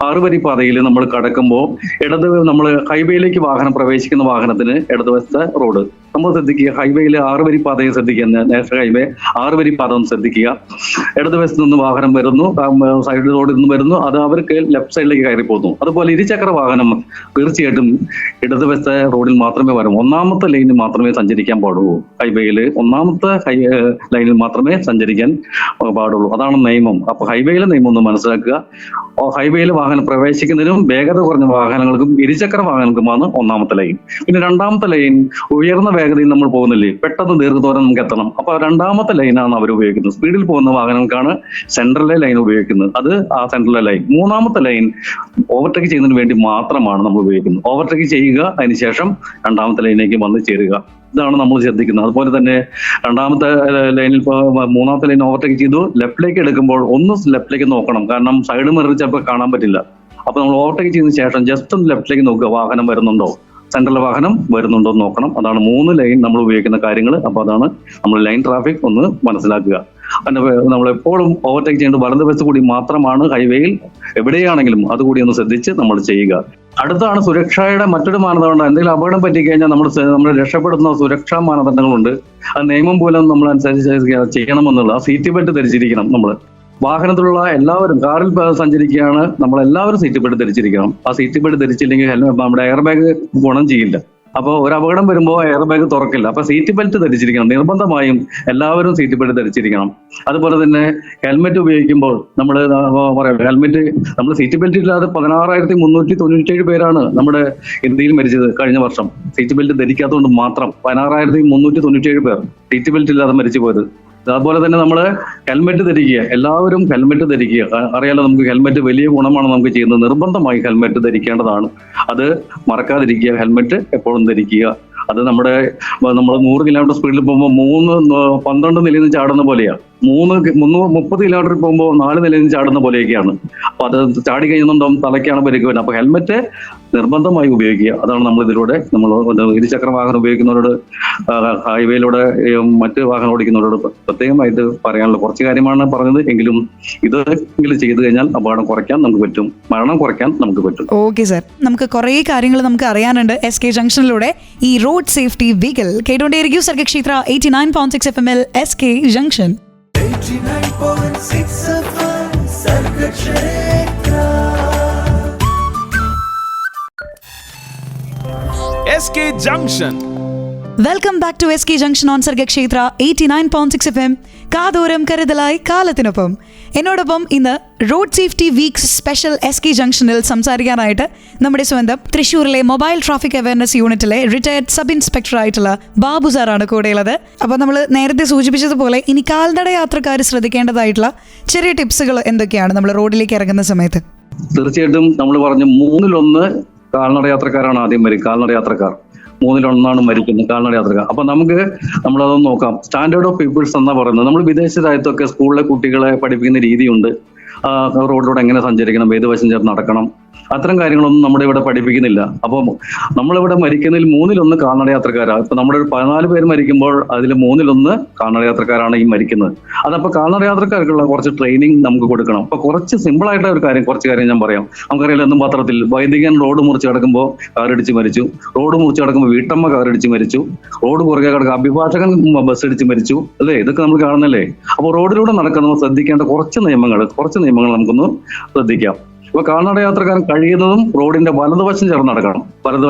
D: 6 വരി പാതയിൽ നമ്മൾ കടക്കുമ്പോൾ നമ്മൾ ഹൈവേയിലേക്ക് വാഹനം പ്രവേശിക്കുന്ന വാഹനത്തിന് ഇടതുവശത്തെ റോഡ് നമ്മൾ ശ്രദ്ധിക്കുക. ഹൈവേയിൽ 6 വരി പാതയെ ശ്രദ്ധിക്കുക. നാഷണൽ ഹൈവേ 6 വരി പാത ഒന്ന് ശ്രദ്ധിക്കുക. ഇടതുവശത്ത് നിന്ന് വാഹനം വരുന്നു, സൈഡ് റോഡിൽ നിന്ന് വരുന്നു, അത് അവർക്ക് ലെഫ്റ്റ് സൈഡിലേക്ക് കയറി പോകുന്നു. അതുപോലെ ഇരുചക്ര വാഹനം തീർച്ചയായിട്ടും ഇടതുവശത്തെ റോഡിൽ മാത്രമേ വരും. 1ാമത്തെ ലൈനിൽ മാത്രമേ സഞ്ചരിക്കാൻ പാടുള്ളൂ. ഹൈവേയിൽ 1ാമത്തെ ലൈനിൽ മാത്രമേ സഞ്ചരിക്കാൻ പാടുള്ളൂ. അതാണ് നിയമം. അപ്പൊ ഹൈവേയിലെ നിയമം ഒന്ന് മനസ്സിലാക്കുക. ഹൈവേയിൽ വാഹനം പ്രവേശിക്കുന്നതിനും വേഗത കുറഞ്ഞ വാഹനങ്ങൾക്കും ഇരുചക്ര വാഹനങ്ങൾക്കുമാണ് 1ാമത്തെ ലൈൻ. പിന്നെ 2ാമത്തെ ലൈൻ ഉയർന്ന വേഗതയിൽ നമ്മൾ പോകുന്നില്ലേ, പെട്ടെന്ന് ദീർഘദൂരം നമുക്ക് എത്തണം. അപ്പൊ 2ാമത്തെ ലൈനാണ് അവർ ഉപയോഗിക്കുന്നത്. സ്പീഡിൽ പോകുന്ന വാഹനങ്ങൾക്കാണ് സെൻട്രലിലെ ലൈൻ ഉപയോഗിക്കുന്നത്. അത് ആ സെൻട്രലിലെ ലൈൻ. 3ാമത്തെ ലൈൻ ഓവർടേക്ക് ചെയ്യുന്നതിന് വേണ്ടി മാത്രമാണ് നമ്മൾ ഉപയോഗിക്കുന്നത്. ഓവർടേക്ക് ചെയ്യുക, അതിനുശേഷം 2ാമത്തെ ലൈനിലേക്ക് വന്ന് ചേരുക. ഇതാണ് നമ്മൾ ശ്രദ്ധിക്കുന്നത്. അതുപോലെ തന്നെ 2ാമത്തെ ലൈനിൽ 3ാമത്തെ ലൈൻ ഓവർടേക്ക് ചെയ്തു, ലെഫ്റ്റിലേക്ക് എടുക്കുമ്പോൾ ഒന്ന് ലെഫ്റ്റിലേക്ക് നോക്കണം. കാരണം സൈഡ് മിറർ ചിലപ്പോൾ കാണാൻ പറ്റില്ല. അപ്പൊ നമ്മൾ ഓവർടേക്ക് ചെയ്തതിനു ശേഷം ജസ്റ്റ് ഒന്ന് ലെഫ്റ്റിലേക്ക് നോക്കുക, വാഹനം വരുന്നുണ്ടോ, സെൻട്രൽ വാഹനം വരുന്നുണ്ടോ എന്ന് നോക്കണം. അതാണ് 3 ലൈൻ നമ്മൾ ഉപയോഗിക്കുന്ന കാര്യങ്ങൾ. അപ്പൊ അതാണ് നമ്മൾ ലൈൻ ട്രാഫിക് ഒന്ന് മനസ്സിലാക്കുക. നമ്മളെപ്പോഴും ഓവർടേക്ക് ചെയ്യേണ്ടത് വലതുവശത്ത് കൂടി മാത്രമാണ് ഹൈവേയിൽ എവിടെയാണെങ്കിലും അതുകൂടി ഒന്ന് ശ്രദ്ധിച്ച് നമ്മൾ ചെയ്യുക. അടുത്താണ് സുരക്ഷയുടെ മറ്റൊരു മാനദണ്ഡം. എന്തെങ്കിലും അപകടം പറ്റിക്കഴിഞ്ഞാൽ നമ്മൾ രക്ഷപ്പെടുന്ന സുരക്ഷാ മാനദണ്ഡങ്ങളുണ്ട്. അത് നിയമം പോലും നമ്മൾ അനുസരിച്ച് ചെയ്യണമെന്നുള്ള സീറ്റ് ബെൽറ്റ് ധരിച്ചിരിക്കണം. നമ്മൾ വാഹനത്തിലുള്ള എല്ലാവരും, കാറിൽ സഞ്ചരിക്കുകയാണ്, നമ്മളെല്ലാവരും സീറ്റ് ബെൽറ്റ് ധരിച്ചിരിക്കണം. ആ സീറ്റ് ബെൽറ്റ് ധരിച്ചില്ലെങ്കിൽ നമ്മുടെ എയർ ബാഗ് ഗുണം ചെയ്യില്ല. അപ്പോൾ ഒരു അപകടം വരുമ്പോൾ എയർ ബാഗ് തുറക്കില്ല. അപ്പൊ സീറ്റ് ബെൽറ്റ് ധരിച്ചിരിക്കണം. നിർബന്ധമായും എല്ലാവരും സീറ്റ് ബെൽറ്റ് ധരിച്ചിരിക്കണം. അതുപോലെ തന്നെ ഹെൽമെറ്റ് ഉപയോഗിക്കുമ്പോൾ നമ്മൾ പറയാം, ഹെൽമെറ്റ് നമ്മൾ സീറ്റ് ബെൽറ്റ് ഇല്ലാതെ 16,397 പേരാണ് നമ്മുടെ ഇന്ത്യയിൽ മരിച്ചത് കഴിഞ്ഞ വർഷം. സീറ്റ് ബെൽറ്റ് ധരിക്കാത്തതുകൊണ്ട് മാത്രം 16,397 പേർ സീറ്റ് ബെൽറ്റ് ഇല്ലാതെ മരിച്ചു പോയത്. അതുപോലെ തന്നെ നമ്മൾ ഹെൽമെറ്റ് ധരിക്കുക. എല്ലാവരും ഹെൽമെറ്റ് ധരിക്കുക. അറിയാലോ, നമുക്ക് ഹെൽമെറ്റ് വലിയ ഗുണമാണ് നമുക്ക് ചെയ്യുന്നത്. നിർബന്ധമായി ഹെൽമെറ്റ് ധരിക്കേണ്ടതാണ്. അത് മറക്കാതിരിക്കുക. ഹെൽമെറ്റ് എപ്പോഴും ധരിക്കുക. അത് നമ്മൾ 100 കിലോമീറ്റർ സ്പീഡിൽ പോകുമ്പോൾ 12 നിലയിൽ നിന്ന് ചാടുന്ന പോലെയാണ്. 30 കിലോമീറ്റർ പോകുമ്പോൾ 4 നിലയിൽ നിന്ന് ചാടുന്ന പോലെയൊക്കെയാണ്. അപ്പൊ അത് ചാടി കഴിയുന്നുണ്ടാവും, തലയ്ക്കാണ് പരിക്ക് വരുന്നത്. അപ്പൊ ഹെൽമെറ്റ് നിർബന്ധമായി ഉപയോഗിക്കുക. അതാണ് നമ്മൾ ഇതിലൂടെ നമ്മൾ ഇരുചക്ര വാഹനം ഉപയോഗിക്കുന്നവരോട്, ഹൈവേയിലൂടെ മറ്റ് വാഹനം ഓടിക്കുന്നവരോട് പ്രത്യേകമായിട്ട് പറയാനുള്ള കുറച്ച് കാര്യമാണ് പറഞ്ഞത്. എങ്കിലും ഇതെങ്കിലും ചെയ്തു കഴിഞ്ഞാൽ അപകടം കുറയ്ക്കാൻ നമുക്ക് പറ്റും, മരണം കുറയ്ക്കാൻ നമുക്ക് പറ്റും.
C: ഓക്കെ സർ, നമുക്ക് കുറേ കാര്യങ്ങൾ നമുക്ക് അറിയാനുണ്ട് SK ജംഗ്ഷനിലൂടെ. ഈ റോഡ് സേഫ്റ്റി വീക്കിൽ കേട്ടോണ്ടേയിരിക്കും Sargakshetra 89.6 FM SK junction.
A: 89.6 FM Sargakshetra.
B: SK Junction.
C: Welcome back to SK junction on Sargakshetra 89.6 FM. കാതോരം കരുതലായി കാലത്തിനൊപ്പം. എന്നോടൊപ്പം ഇന്ന് road safety weeks special SK ജംഗ്ഷനിൽ സംസാരിക്കാനായിട്ട് നമ്മുടെ സ്വന്തം തൃശ്ശൂരിലെ മൊബൈൽ ട്രാഫിക് അവയർനെസ് യൂണിറ്റിലെ റിട്ടയർഡ് സബ് ഇൻസ്പെക്ടർ ആയിട്ടുള്ള ബാബു സാറാണ് കൂടെയുള്ളത്. അപ്പോൾ നമ്മൾ നേരത്തെ സൂചിപ്പിച്ചതുപോലെ ഇനി കാൽനട യാത്രക്കാർ ശ്രദ്ധിക്കേണ്ടതായിട്ടുള്ള ചെറിയ ടിപ്സുകൾ എന്തൊക്കെയാണ് നമ്മൾ റോഡിലേക്ക് ഇറങ്ങുന്ന സമയത്ത്?
D: തീർച്ചയായിട്ടും നമ്മൾ പറഞ്ഞു 3-1 കാൽനട യാത്രക്കാരാണ് ആദ്യം വരും. കാൽനട യാത്രക്കാർ 3-1 മരിക്കുന്നത് കാൽനട യാത്രക്കാർ. അപ്പൊ നമ്മളതൊന്ന് നോക്കാം. സ്റ്റാൻഡേർഡ് ഓഫ് പീപ്പിൾസ് എന്നാ പറയുന്നത്. നമ്മൾ വിദേശ രാജ്യത്തൊക്കെ സ്കൂളിലെ കുട്ടികളെ പഠിപ്പിക്കുന്ന രീതിയുണ്ട്. റോഡിലൂടെ എങ്ങനെ സഞ്ചരിക്കണം, ഏത് വശം ചേർന്ന് നടക്കണം, അത്തരം കാര്യങ്ങളൊന്നും നമ്മുടെ ഇവിടെ പഠിപ്പിക്കുന്നില്ല. അപ്പം നമ്മളിവിടെ മരിക്കുന്നതിൽ 3-1 കാൽനട യാത്രക്കാരാണ്. ഇപ്പൊ നമ്മുടെ 14 പേര് മരിക്കുമ്പോൾ അതിൽ 3-1 കാൽനട യാത്രക്കാരാണ് ഈ മരിക്കുന്നത്. അതപ്പോ കാൽനട യാത്രക്കാർക്കുള്ള കുറച്ച് ട്രെയിനിങ് നമുക്ക് കൊടുക്കണം. അപ്പൊ കുറച്ച് സിമ്പിൾ ആയിട്ടുള്ള കുറച്ച് കാര്യം ഞാൻ പറയാം. നമുക്കറിയാലോ, എന്നും പത്രത്തിൽ വൈദികൻ റോഡ് മുറിച്ച് കിടക്കുമ്പോൾ കാറിടിച്ച് മരിച്ചു, റോഡ് മുറിച്ച് കിടക്കുമ്പോൾ വീട്ടമ്മ കാറിടിച്ച് മരിച്ചു, റോഡ് കുറുകെ കിടക്കുക അഭിഭാഷകൻ ബസ് ഇടിച്ച് മരിച്ചു, അല്ലേ? ഇതൊക്കെ നമ്മൾ കാണുന്നല്ലേ. അപ്പോൾ റോഡിലൂടെ നടക്കുന്ന ശ്രദ്ധിക്കേണ്ട കുറച്ച് നിയമങ്ങൾ നമുക്കൊന്ന് ശ്രദ്ധിക്കാം. അപ്പൊ കാൽനട യാത്രക്കാരൻ കഴിയുന്നതും റോഡിന്റെ വലതുവശം ചേർന്ന് നടക്കണം.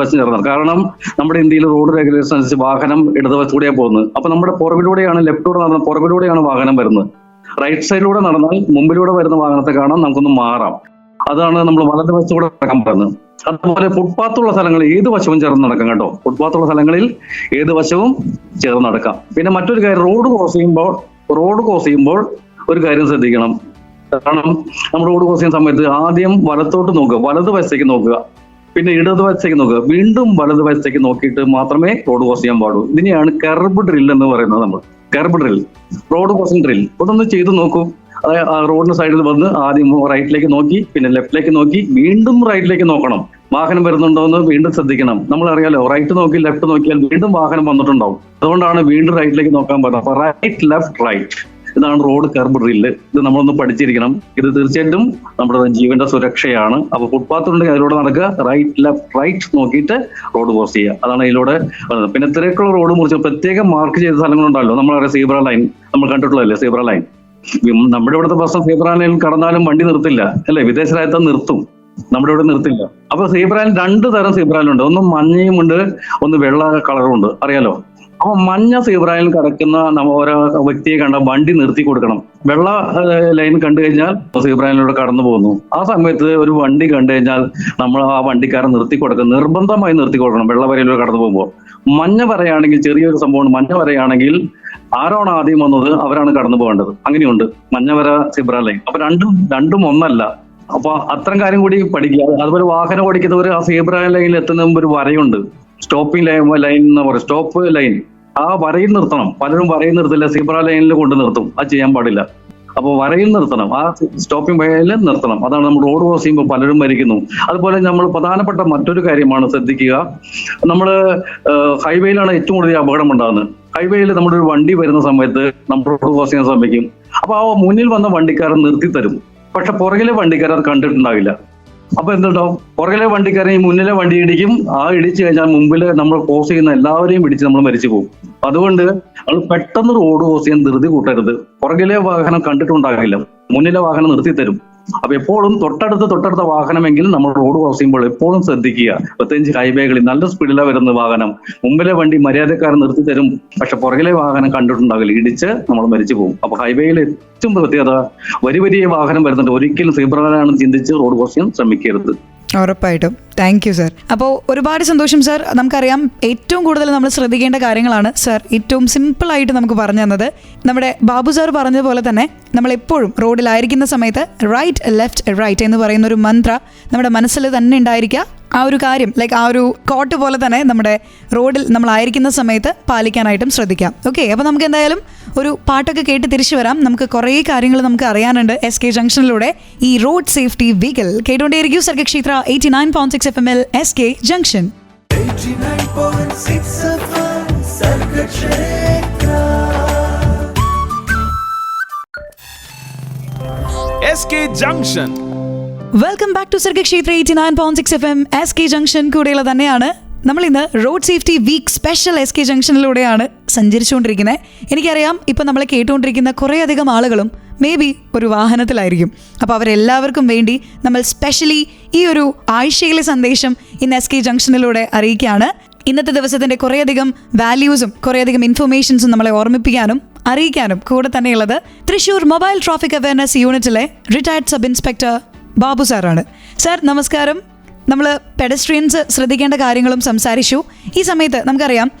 D: കാരണം നമ്മുടെ ഇന്ത്യയിൽ റോഡ് റെഗുലേഷൻ അനുസരിച്ച് വാഹനം ഇടതുവശത്തൂടെയാണ് പോകുന്നത്. അപ്പൊ നമ്മുടെ പുറകിലൂടെയാണ്, ലെഫ്റ്റിലൂടെ നടന്ന പുറകിലൂടെയാണ് വാഹനം വരുന്നത്. റൈറ്റ് സൈഡിലൂടെ നടന്നാൽ മുമ്പിലൂടെ വരുന്ന വാഹനത്തെ കാണാൻ നമുക്കൊന്ന് മാറാം. അതാണ് നമ്മൾ വലതുവശത്തൂടെ നടക്കാൻ പറയുന്നത്. അതുപോലെ ഫുട്പാത്തുള്ള സ്ഥലങ്ങളിൽ ഏത് വശവും ചേർന്ന് നടക്കാം കേട്ടോ. ഫുട്പാത്തുള്ള സ്ഥലങ്ങളിൽ ഏത് വശവും ചേർന്ന് നടക്കാം. പിന്നെ മറ്റൊരു കാര്യം, റോഡ് ക്രോസ് ചെയ്യുമ്പോൾ ഒരു കാര്യം ശ്രദ്ധിക്കണം. കാരണം നമ്മൾ റോഡ് ക്രോസ് ചെയ്യുന്ന സമയത്ത് ആദ്യം വലത്തോട്ട് നോക്കുക, വലതുവശത്തേക്ക് നോക്കുക, പിന്നെ ഇടതുവശത്തേക്ക് നോക്കുക, വീണ്ടും വലതുവശത്തേക്ക് നോക്കിയിട്ട് മാത്രമേ റോഡ് ക്രോസ് ചെയ്യാൻ പാടുള്ളൂ. ഇതിനെയാണ് കർബ് ഡ്രിൽ എന്ന് പറയുന്നത്. നമ്മൾ കർബ് ഡ്രിൽ, റോഡ് ക്രോസിംഗ് ഡ്രിൽ അതൊന്ന് ചെയ്ത് നോക്കൂ. അതായത് റോഡിന്റെ സൈഡിൽ വന്ന് ആദ്യം റൈറ്റിലേക്ക് നോക്കി, പിന്നെ ലെഫ്റ്റിലേക്ക് നോക്കി, വീണ്ടും റൈറ്റിലേക്ക് നോക്കണം. വാഹനം വരുന്നുണ്ടോ എന്ന് വീണ്ടും ശ്രദ്ധിക്കണം. നമ്മളറിയാലോ, റൈറ്റ് നോക്കി ലെഫ്റ്റ് നോക്കിയാൽ വീണ്ടും വാഹനം വന്നിട്ടുണ്ടാവും. അതുകൊണ്ടാണ് വീണ്ടും റൈറ്റിലേക്ക് നോക്കാൻ പറയുന്നത്. അപ്പൊ റൈറ്റ് ലെഫ്റ്റ് റൈറ്റ്, ഇതാണ് റോഡ് കർബ് ഡ്രില്ല്. ഇത് നമ്മളൊന്ന് പഠിച്ചിരിക്കണം. ഇത് തീർച്ചയായിട്ടും നമ്മുടെ ജീവന്റെ സുരക്ഷയാണ്. അപ്പൊ ഫുട്പാത്ത് ഉണ്ടെങ്കിൽ അതിലൂടെ നടക്കുക, റൈറ്റ് ലെഫ്റ്റ് റൈറ്റ് നോക്കിയിട്ട് റോഡ് ക്രോസ് ചെയ്യുക. അതാണ് ഇതിലൂടെ. പിന്നെ തിരക്കുള്ള റോഡ് മുറിച്ച് പ്രത്യേകം മാർക്ക് ചെയ്ത സ്ഥലങ്ങളുണ്ടല്ലോ. നമ്മളറിയാം സീബ്ര ലൈൻ, നമ്മൾ കണ്ടിട്ടുള്ളതല്ലേ സീബ്ര ലൈൻ. നമ്മുടെ ഇവിടുത്തെ പ്രശ്നം സീബ്ര ലൈൻ കടന്നാലും വണ്ടി നിർത്തില്ല അല്ലെ, വിദേശ രാജ്യത്ത് നിർത്തും, നമ്മുടെ ഇവിടെ നിർത്തില്ല. അപ്പൊ സീബ്ര ലൈൻ 2 തരം സീബ്ര ലൈൻ ഉണ്ട്. ഒന്ന് മഞ്ഞയും ഉണ്ട്, ഒന്ന് വെള്ള കളറും ഉണ്ട്, അറിയാലോ. അപ്പൊ മഞ്ഞ സീബ്ര ലൈൻ കിടക്കുന്ന ഓരോ വ്യക്തിയെ കണ്ട വണ്ടി നിർത്തി കൊടുക്കണം. വെള്ള ലൈൻ കണ്ടു കഴിഞ്ഞാൽ സീബ്ര ലൈനിലൂടെ കടന്നു പോകുന്നു. ആ സമയത്ത് ഒരു വണ്ടി കണ്ടു കഴിഞ്ഞാൽ നമ്മൾ ആ വണ്ടിക്കാരൻ നിർത്തി കൊടുക്കണം, നിർബന്ധമായി നിർത്തി കൊടുക്കണം വെള്ള വരയിലൂടെ കടന്നു പോകുമ്പോൾ. മഞ്ഞ വരയാണെങ്കിൽ ചെറിയൊരു സംഭവമാണ്. മഞ്ഞ വരയാണെങ്കിൽ ആരാണ് ആദ്യം വന്നത് അവരാണ് കടന്നു പോകേണ്ടത്. അങ്ങനെയുണ്ട് മഞ്ഞവര സീബ്ര ലൈൻ. അപ്പൊ രണ്ടും ഒന്നല്ല. അപ്പൊ അത്തരം കാര്യം കൂടി പഠിക്കുക. അതുപോലെ വാഹനം ഓടിക്കുന്നവർ ആ സീബ്ര ലൈനിൽ എത്തുന്ന മുമ്പ് ഒരു വരയുണ്ട്, സ്റ്റോപ്പിംഗ് ലൈൻ എന്ന് പറയും, സ്റ്റോപ്പ് ലൈൻ. ആ വരയിൽ നിർത്തണം. പലരും വരയിൽ നിർത്തില്ല, സീബ്ര ലൈനിൽ കൊണ്ട് നിർത്തും. അത് ചെയ്യാൻ പാടില്ല. അപ്പൊ വരയിൽ നിർത്തണം, ആ സ്റ്റോപ്പിംഗ് വരയിൽ നിർത്തണം. അതാണ് നമ്മൾ റോഡ് ക്രോസ് ചെയ്യുമ്പോൾ പലരും മരിക്കുന്നു. അതുപോലെ നമ്മൾ പ്രധാനപ്പെട്ട മറ്റൊരു കാര്യമാണ് ശ്രദ്ധിക്കുക. നമ്മൾ ഹൈവേയിലാണ് ഏറ്റവും കൂടുതൽ അപകടം ഉണ്ടാകുന്നത്. ഹൈവേയിൽ നമ്മുടെ ഒരു വണ്ടി വരുന്ന സമയത്ത് നമ്മൾ റോഡ് ക്രോസ് ചെയ്യാൻ ശ്രമിക്കും. അപ്പൊ ആ മുന്നിൽ വന്ന വണ്ടിക്കാരൻ നിർത്തി തരും, പക്ഷെ പുറകിലെ വണ്ടിക്കാരൻ അത് കണ്ടിട്ടുണ്ടാവില്ല. അപ്പൊ എന്തുണ്ടാവും, പുറകിലെ വണ്ടിക്കാരൻ ഈ മുന്നിലെ വണ്ടി ഇടിക്കും. ആ ഇടിച്ചു കഴിഞ്ഞാൽ മുമ്പിൽ നമ്മൾ ക്രോസ് ചെയ്യുന്ന എല്ലാവരെയും ഇടിച്ച് നമ്മൾ മരിച്ചു പോകും. അതുകൊണ്ട് നമ്മൾ പെട്ടെന്ന് റോഡ് ക്രോസ് ചെയ്യാൻ ധൃതി കൂട്ടരുത്. പുറകിലെ വാഹനം കണ്ടിട്ടുണ്ടാകില്ല, മുന്നിലെ വാഹനം നിർത്തി തരും. അപ്പൊ എപ്പോഴും തൊട്ടടുത്ത വാഹനമെങ്കിലും നമ്മൾ റോഡ് ക്രോസ് ചെയ്യുമ്പോൾ എപ്പോഴും ശ്രദ്ധിക്കുക. പ്രത്യേകിച്ച് ഹൈവേകളിൽ നല്ല സ്പീഡിലാണ് വരുന്ന വാഹനം, മുമ്പിലെ വണ്ടി മര്യാദക്കാരൻ നിർത്തി തരും, പക്ഷെ പുറകിലെ വാഹനം കണ്ടിട്ടുണ്ടാകില്ല, ഇടിച്ച് നമ്മൾ മരിച്ചു പോകും. അപ്പൊ ഹൈവേയിൽ ഏറ്റവും പ്രത്യേകത, വലിയ വാഹനം വരുന്നുണ്ട്, ഒരിക്കലും സീബ്രയാണെന്ന് ചിന്തിച്ച് റോഡ് ക്രോസ് ചെയ്യാൻ ശ്രമിക്കരുത്.
C: ഉറപ്പായിട്ടും. Thank you sir. അപ്പോൾ ഒരുപാട് സന്തോഷം സർ. നമുക്കറിയാം ഏറ്റവും കൂടുതൽ നമ്മൾ ശ്രദ്ധിക്കേണ്ട കാര്യങ്ങളാണ് സർ ഏറ്റവും സിമ്പിളായിട്ട് നമുക്ക് പറഞ്ഞു തന്നത്. നമ്മുടെ ബാബു സാർ പറഞ്ഞതുപോലെ തന്നെ നമ്മളെപ്പോഴും റോഡിലായിരിക്കുന്ന സമയത്ത് റൈറ്റ് ലെഫ്റ്റ് റൈറ്റ് എന്ന് പറയുന്ന ഒരു മന്ത്ര നമ്മുടെ മനസ്സിൽ തന്നെ ഉണ്ടായിരിക്കുക. ആ ഒരു കാര്യം ആ ഒരു കോട്ട് പോലെ തന്നെ നമ്മുടെ റോഡിൽ നമ്മളായിരിക്കുന്ന സമയത്ത് പാലിക്കാനായിട്ടും ശ്രദ്ധിക്കാം. ഓക്കെ, അപ്പോൾ നമുക്ക് എന്തായാലും ഒരു പാട്ടൊക്കെ കേട്ട് തിരിച്ചു വരാം. നമുക്ക് കുറേ കാര്യങ്ങൾ നമുക്ക് അറിയാനുണ്ട് SK ജംഗ്ഷനിലൂടെ. ഈ റോഡ് സേഫ്റ്റി വീക്കിൽ കേട്ടുകൊണ്ടേയിരിക്കും Sargakshetra 89.6 FM SK junction.
A: 89.6 FM Sargakshetra.
B: SK junction.
C: Welcome back to Sargakshetra 89.6 FM SK junction. കൂടെയുള്ള തന്നെയാണ് നമ്മൾ ഇന്ന് road safety week special SK ജംഗ്ഷനിലൂടെയാണ് സഞ്ചരിച്ചുകൊണ്ടിരിക്കുന്നത്. എനിക്കറിയാം ഇപ്പം നമ്മളെ കേട്ടുകൊണ്ടിരിക്കുന്ന കുറേയധികം ആളുകളും മേ ബി ഒരു വാഹനത്തിലായിരിക്കും. അപ്പോൾ അവരെല്ലാവർക്കും വേണ്ടി നമ്മൾ സ്പെഷ്യലി ഈ ഒരു ആഴ്ചയിലെ സന്ദേശം ഇന്ന് SK ജംഗ്ഷനിലൂടെ അറിയിക്കുകയാണ്. ഇന്നത്തെ ദിവസത്തിൻ്റെ കുറേയധികം വാല്യൂസും കുറേയധികം ഇൻഫർമേഷൻസും നമ്മളെ ഓർമ്മിപ്പിക്കാനും അറിയിക്കാനും കൂടെ തന്നെയുള്ളത് തൃശ്ശൂർ മൊബൈൽ ട്രാഫിക് അവയർനെസ് യൂണിറ്റിലെ റിട്ടയർഡ് സബ് ഇൻസ്പെക്ടർ ബാബു സാറാണ്. സാർ നമസ്കാരം. നമ്മൾ പെഡസ്ട്രിയൻസ് ശ്രദ്ധിക്കേണ്ട കാര്യങ്ങളും സംസാരിച്ചു. ഈ സമയത്ത് നമുക്കറിയാം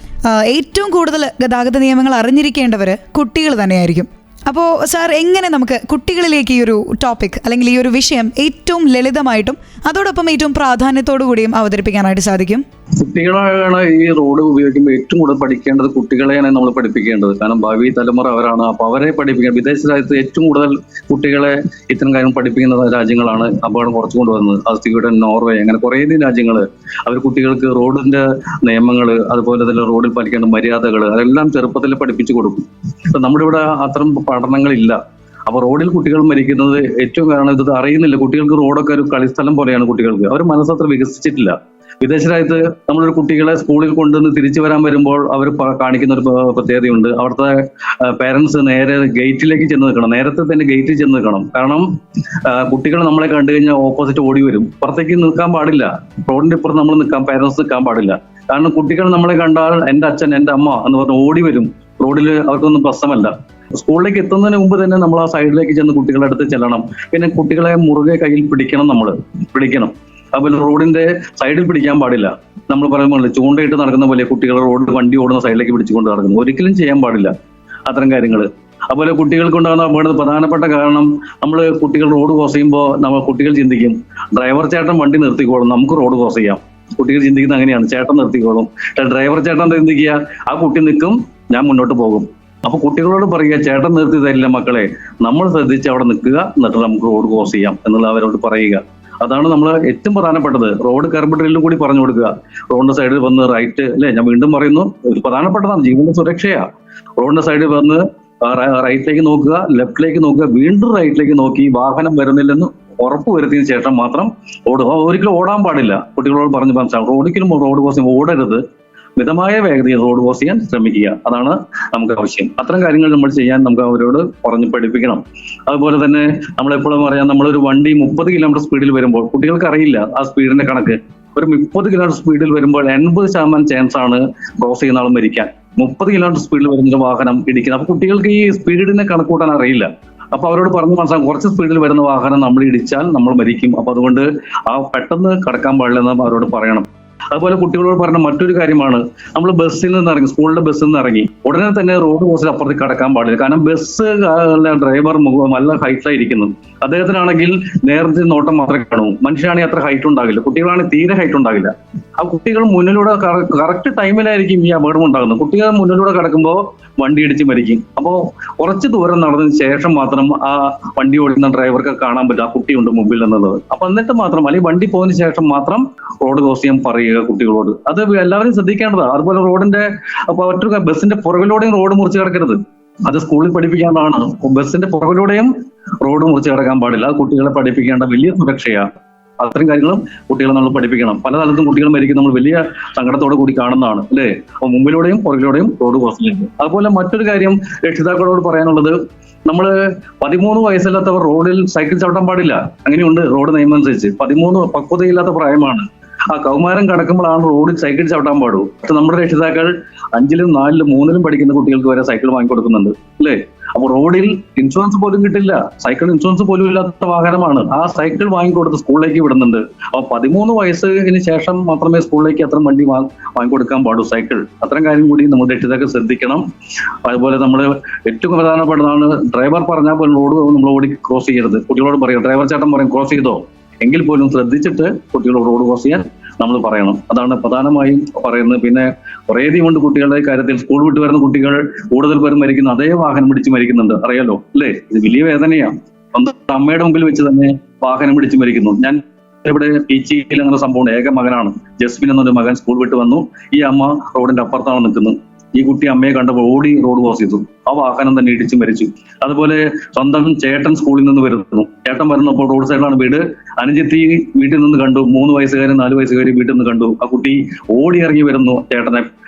C: ഏറ്റവും കൂടുതൽ ഗതാഗത നിയമങ്ങൾ അറിഞ്ഞിരിക്കേണ്ടവർ കുട്ടികൾ തന്നെയായിരിക്കും. അപ്പോൾ സാർ എങ്ങനെ നമുക്ക് കുട്ടികളിലേക്ക് ഈ ഒരു ടോപ്പിക് അല്ലെങ്കിൽ ഈ ഒരു വിഷയം ഏറ്റവും ലളിതമായിട്ടും അതോടൊപ്പം ഏറ്റവും പ്രാധാന്യത്തോടു കൂടിയും അവതരിപ്പിക്കാനായിട്ട് സാധിക്കും?
D: കുട്ടികളാണ് ഈ റോഡ് ഉപയോഗിക്കുമ്പോൾ ഏറ്റവും കൂടുതൽ പഠിക്കേണ്ടത് കുട്ടികളെയാണ് നമ്മൾ പഠിപ്പിക്കേണ്ടത്. കാരണം ഭാവി തലമുറ അവരാണ്. അപ്പൊ അവരെ പഠിപ്പിക്കണം. വിദേശ രാജ്യത്ത് ഏറ്റവും കൂടുതൽ കുട്ടികളെ ഇത്തരം കാര്യം പഠിപ്പിക്കുന്ന രാജ്യങ്ങളാണ് അപകടം കുറച്ചു കൊണ്ടുവന്നത്. അത് സ്വീഡൻ, നോർവേ, അങ്ങനെ കുറേ രാജ്യങ്ങൾ അവർ കുട്ടികൾക്ക് റോഡിന്റെ നിയമങ്ങൾ, അതുപോലെ തന്നെ റോഡിൽ പാലിക്കേണ്ട മര്യാദകൾ അതെല്ലാം ചെറുപ്പത്തിൽ പഠിപ്പിച്ചു കൊടുക്കും. അപ്പൊ നമ്മുടെ ഇവിടെ അത്തരം പഠനങ്ങളില്ല. അപ്പൊ റോഡിൽ കുട്ടികൾ മരിക്കുന്നത് ഏറ്റവും കാരണം ഇത് അറിയുന്നില്ല. കുട്ടികൾക്ക് റോഡൊക്കെ ഒരു കളിസ്ഥലം പോലെയാണ്. കുട്ടികൾക്ക് അവർ മനസ്സത്ര വികസിച്ചിട്ടില്ല. വിദേശ രാജ്യത്ത് നമ്മളൊരു കുട്ടികളെ സ്കൂളിൽ കൊണ്ടുവന്ന് തിരിച്ചു വരാൻ വരുമ്പോൾ അവർ കാണിക്കുന്ന ഒരു പ്രത്യേകതയുണ്ട്. അവിടുത്തെ പേരൻസ് നേരെ ഗേറ്റിലേക്ക് ചെന്ന് നിൽക്കണം. നേരത്തെ തന്നെ ഗേറ്റിൽ ചെന്ന് നിൽക്കണം. കാരണം കുട്ടികൾ നമ്മളെ കണ്ടു കഴിഞ്ഞാൽ ഓപ്പോസിറ്റ് ഓടി വരും. പുറത്തേക്ക് നിൽക്കാൻ പാടില്ല. റോഡിന്റെ ഇപ്പുറത്ത് നമ്മൾ പേരൻസ് നിൽക്കാൻ പാടില്ല. കാരണം കുട്ടികൾ നമ്മളെ കണ്ടാൽ എൻ്റെ അച്ഛൻ, എൻ്റെ അമ്മ എന്ന് പറഞ്ഞ് ഓടി വരും. റോഡിൽ അവർക്കൊന്നും പ്രശ്നമല്ല. സ്കൂളിലേക്ക് എത്തുന്നതിന് മുമ്പ് തന്നെ നമ്മൾ ആ സൈഡിലേക്ക് ചെന്ന് കുട്ടികളുടെ അടുത്ത് ചെല്ലണം. പിന്നെ കുട്ടികളെ മുറുകെ കയ്യിൽ പിടിക്കണം. അതുപോലെ റോഡിന്റെ സൈഡിൽ പിടിക്കാൻ പാടില്ല. നമ്മൾ പറയുമ്പോൾ ചൂണ്ടയിട്ട് നടക്കുന്ന പോലെ കുട്ടികൾ റോഡിൽ വണ്ടി ഓടുന്ന സൈഡിലേക്ക് പിടിച്ചുകൊണ്ട് നടക്കുന്നു. ഒരിക്കലും ചെയ്യാൻ പാടില്ല അത്തരം കാര്യങ്ങൾ. അതുപോലെ കുട്ടികൾക്കുണ്ടാകുന്ന അപകടം പ്രധാനപ്പെട്ട കാരണം നമ്മൾ കുട്ടികൾ റോഡ് ക്രോസ് ചെയ്യുമ്പോൾ കുട്ടികൾ ചിന്തിക്കും ഡ്രൈവർ ചേട്ടൻ വണ്ടി നിർത്തിക്കോളും, നമുക്ക് റോഡ് ക്രോസ് ചെയ്യാം. കുട്ടികൾ ചിന്തിക്കുന്നത് അങ്ങനെയാണ്, ചേട്ടൻ നിർത്തിക്കോളും. ഡ്രൈവർ ചേട്ടൻ ചിന്തിക്കുക ആ കുട്ടി നിൽക്കും, ഞാൻ മുന്നോട്ട് പോകും. അപ്പൊ കുട്ടികളോട് പറയുക ചേട്ടൻ നിർത്തി തരില്ല മക്കളെ, നമ്മൾ ശ്രദ്ധിച്ച് അവിടെ നിൽക്കുക, എന്നിട്ട് നമുക്ക് റോഡ് ക്രോസ് ചെയ്യാം എന്നുള്ള അവരോട് പറയുക. അതാണ് നമ്മൾ ഏറ്റവും പ്രധാനപ്പെട്ടത്. റോഡ് കർബ് ഡ്രില്ലും കൂടി പറഞ്ഞു കൊടുക്കുക. റോഡിന്റെ സൈഡിൽ വന്ന് റൈറ്റ് അല്ലെ, ഞാൻ വീണ്ടും പറയുന്നു, ഒരു പ്രധാനപ്പെട്ടതാണ്, ജീവന്റെ സുരക്ഷയാ. റോഡിന്റെ സൈഡിൽ വന്ന് റൈറ്റിലേക്ക് നോക്കുക, ലെഫ്റ്റിലേക്ക് നോക്കുക, വീണ്ടും റൈറ്റിലേക്ക് നോക്കി വാഹനം വരുന്നില്ലെന്ന് ഉറപ്പ് വരുത്തിയതിനു ശേഷം മാത്രം ഒരിക്കലും ഓടാൻ പാടില്ല. കുട്ടികളോട് പറഞ്ഞ് മനസ്സിലാവും, ഒരിക്കലും റോഡ് ക്രോസ് ഓടരുത്, മിതമായ വേഗതയിൽ റോഡ് ക്രോസ് ചെയ്യാൻ ശ്രമിക്കുക. അതാണ് നമുക്ക് ആവശ്യം. അത്തരം കാര്യങ്ങൾ നമ്മൾ ചെയ്യാൻ നമുക്ക് അവരോട് പറഞ്ഞ് പഠിപ്പിക്കണം. അതുപോലെ തന്നെ നമ്മളെപ്പോഴും പറയാം, നമ്മളൊരു വണ്ടി 30 കിലോമീറ്റർ സ്പീഡിൽ വരുമ്പോൾ കുട്ടികൾക്ക് അറിയില്ല ആ സ്പീഡിന്റെ കണക്ക്. ഒരു 30 കിലോമീറ്റർ സ്പീഡിൽ വരുമ്പോൾ 80% ചാൻസ് ആണ് ക്രോസ് ചെയ്യുന്ന ആൾ മരിക്കാൻ. 30 കിലോമീറ്റർ സ്പീഡിൽ വരുന്ന വാഹനം ഇടിക്കുന്നത്. അപ്പൊ കുട്ടികൾക്ക് ഈ സ്പീഡിനെ കണക്ക് കൂട്ടാൻ അറിയില്ല. അപ്പൊ അവരോട് പറഞ്ഞ് മനസ്സിലാക്കും, കുറച്ച് സ്പീഡിൽ വരുന്ന വാഹനം നമ്മൾ ഇടിച്ചാൽ നമ്മൾ മരിക്കും. അപ്പൊ അതുകൊണ്ട് പെട്ടെന്ന് കടക്കാൻ പാടില്ലെന്ന് അവരോട് പറയണം. അതുപോലെ കുട്ടികളോട് പറഞ്ഞ മറ്റൊരു കാര്യമാണ്, നമ്മൾ ബസ്സിൽ നിന്ന് ഇറങ്ങി, സ്കൂളിന്റെ ബസ്സിൽ നിന്ന് ഇറങ്ങി ഉടനെ തന്നെ റോഡ് ക്രോസിൽ അപ്പുറത്തേക്ക് കടക്കാൻ പാടില്ല. കാരണം ബസ് ഡ്രൈവർ നല്ല ഹൈറ്റിലായിരിക്കുന്നു. അദ്ദേഹത്തിനാണെങ്കിൽ നേരത്തെ നോട്ടം മാത്രമേ കാണൂ. മനുഷ്യനാണെങ്കിൽ അത്ര ഹൈറ്റ് ഉണ്ടാകില്ല, കുട്ടികളാണെങ്കിൽ തീരെ ഹൈറ്റ് ഉണ്ടാകില്ല. ആ കുട്ടികൾ മുന്നിലൂടെ കറക്റ്റ് ടൈമിലായിരിക്കും ഈ അപകടം ഉണ്ടാകുന്നത്. കുട്ടികൾ മുന്നിലൂടെ കിടക്കുമ്പോൾ വണ്ടി ഇടിച്ച് മരിക്കും. അപ്പോൾ കുറച്ച് ദൂരം നടന്നതിന് ശേഷം മാത്രം ആ വണ്ടി ഓടുന്ന ഡ്രൈവർക്ക് കാണാൻ പറ്റും ആ കുട്ടിയുണ്ട് മുമ്പിൽ എന്നുള്ളത്. അപ്പൊ എന്നിട്ട് മാത്രം, അല്ലെങ്കിൽ വണ്ടി പോയതിനു ശേഷം മാത്രം റോഡ് ക്രോസ് ചെയ്യാൻ പറയുക കുട്ടികളോട്. അത് എല്ലാവരും ശ്രദ്ധിക്കേണ്ടതാണ്. അതുപോലെ റോഡിന്റെ മറ്റൊരു ബസ്സിന്റെ പുറകിലൂടെയും റോഡ് മുറിച്ച് കിടക്കരുത്. അത് സ്കൂളിൽ പഠിപ്പിക്കേണ്ടതാണ്. ബസ്സിന്റെ പുറകിലൂടെയും റോഡ് മുറിച്ച് കിടക്കാൻ പാടില്ല. അത് കുട്ടികളെ പഠിപ്പിക്കേണ്ട വലിയ സുരക്ഷയാണ്. അത്തരം കാര്യങ്ങളും കുട്ടികളെ നമ്മൾ പഠിപ്പിക്കണം. പല സ്ഥലത്തും കുട്ടികൾ മരിക്കും, നമ്മൾ വലിയ സങ്കടത്തോടെ കൂടി കാണുന്നതാണ് അല്ലേ. അപ്പൊ മുമ്പിലൂടെയും പുറകിലൂടെയും റോഡ് ക്രോസ് ചെയ്യുന്നു. അതുപോലെ മറ്റൊരു കാര്യം രക്ഷിതാക്കളോട് പറയാനുള്ളത്, നമ്മൾ 13 വയസ്സില്ലാത്തവർ റോഡിൽ സൈക്കിൾ ചവിട്ടാൻ പാടില്ല. അങ്ങനെയുണ്ട് റോഡ് നിയമം അനുസരിച്ച്. 13 പക്വതയില്ലാത്ത പ്രായമാണ്. ആ കൗമാരം കടക്കുമ്പോഴാണ് റോഡിൽ സൈക്കിൾ ചവിട്ടാൻ പാടൂ. പക്ഷെ നമ്മുടെ രക്ഷിതാക്കൾ 5ലും 4ലും 3ലും പഠിക്കുന്ന കുട്ടികൾക്ക് വരെ സൈക്കിൾ വാങ്ങിക്കൊടുക്കുന്നുണ്ട് അല്ലേ. അപ്പൊ റോഡിൽ ഇൻഷുറൻസ് പോലും കിട്ടില്ല, സൈക്കിൾ ഇൻഷുറൻസ് പോലും ഇല്ലാത്ത വാഹനമാണ്. ആ സൈക്കിൾ വാങ്ങിക്കൊടുത്ത് സ്കൂളിലേക്ക് വിടുന്നുണ്ട്. അപ്പൊ 13 വയസ്സിന് ശേഷം മാത്രമേ സ്കൂളിലേക്ക് അത്തരം വണ്ടി വാങ്ങിക്കൊടുക്കാൻ പാടൂ സൈക്കിൾ. അത്തരം കാര്യം കൂടി നമ്മൾ രക്ഷിതാക്കൾ ശ്രദ്ധിക്കണം. അതുപോലെ നമ്മൾ ഏറ്റവും പ്രധാനപ്പെട്ടതാണ്, ഡ്രൈവർ പറഞ്ഞാൽ പോലും റോഡ് നമ്മൾ ഓടി ക്രോസ് ചെയ്യരുത്. കുട്ടികളോട് പറയും, ഡ്രൈവർ ചേട്ടൻ പറയും ക്രോസ് ചെയ്തോ, എങ്കിൽ പോലും ശ്രദ്ധിച്ചിട്ട് കുട്ടികൾ റോഡ് ക്രോസ് ചെയ്യാൻ നമ്മൾ പറയണം. അതാണ് പ്രധാനമായും പറയുന്നത്. പിന്നെ കുറേയധികം കൊണ്ട് കുട്ടികളുടെ കാര്യത്തിൽ, സ്കൂൾ വിട്ട് വരുന്ന കുട്ടികൾ കൂടുതൽ പേരും മരിക്കുന്ന അതേ വാഹനം പിടിച്ച് മരിക്കുന്നുണ്ട്, അറിയാലോ അല്ലേ. ഇത് വലിയ വേദനയാണ്. സ്വന്തം അമ്മയുടെ മുമ്പിൽ വെച്ച് തന്നെ വാഹനം പിടിച്ച് മരിക്കുന്നു. ഞാൻ ഇവിടെ പീച്ചിയിൽ അങ്ങനെ സംഭവം, ഏക മകനാണ് ജസ്മിൻ എന്നൊരു മകൻ. സ്കൂൾ വിട്ട് വന്നു, ഈ അമ്മ റോഡിന്റെ അപ്പുറത്താണ് നിൽക്കുന്നത്. ഈ കുട്ടി അമ്മയെ കണ്ടപ്പോൾ ഓടി റോഡ് ക്രോസ് ചെയ്തു. ആ വാഹനം തന്നെ ഇടിച്ച് മരിച്ചു. അതുപോലെ സ്വന്തം ചേട്ടൻ സ്കൂളിൽ നിന്ന് വരുന്നു. ചേട്ടൻ വരുന്നപ്പോൾ റോഡ് സൈഡിലാണ് വീട്. അനുജത്തി വീട്ടിൽ നിന്ന് കണ്ടു, 3 വയസ്സുകാരും 4 വയസ്സുകാരും വീട്ടിൽ നിന്ന് കണ്ടു. ആ കുട്ടി ഓടി ഇറങ്ങി വരുന്നു ചേട്ടനെ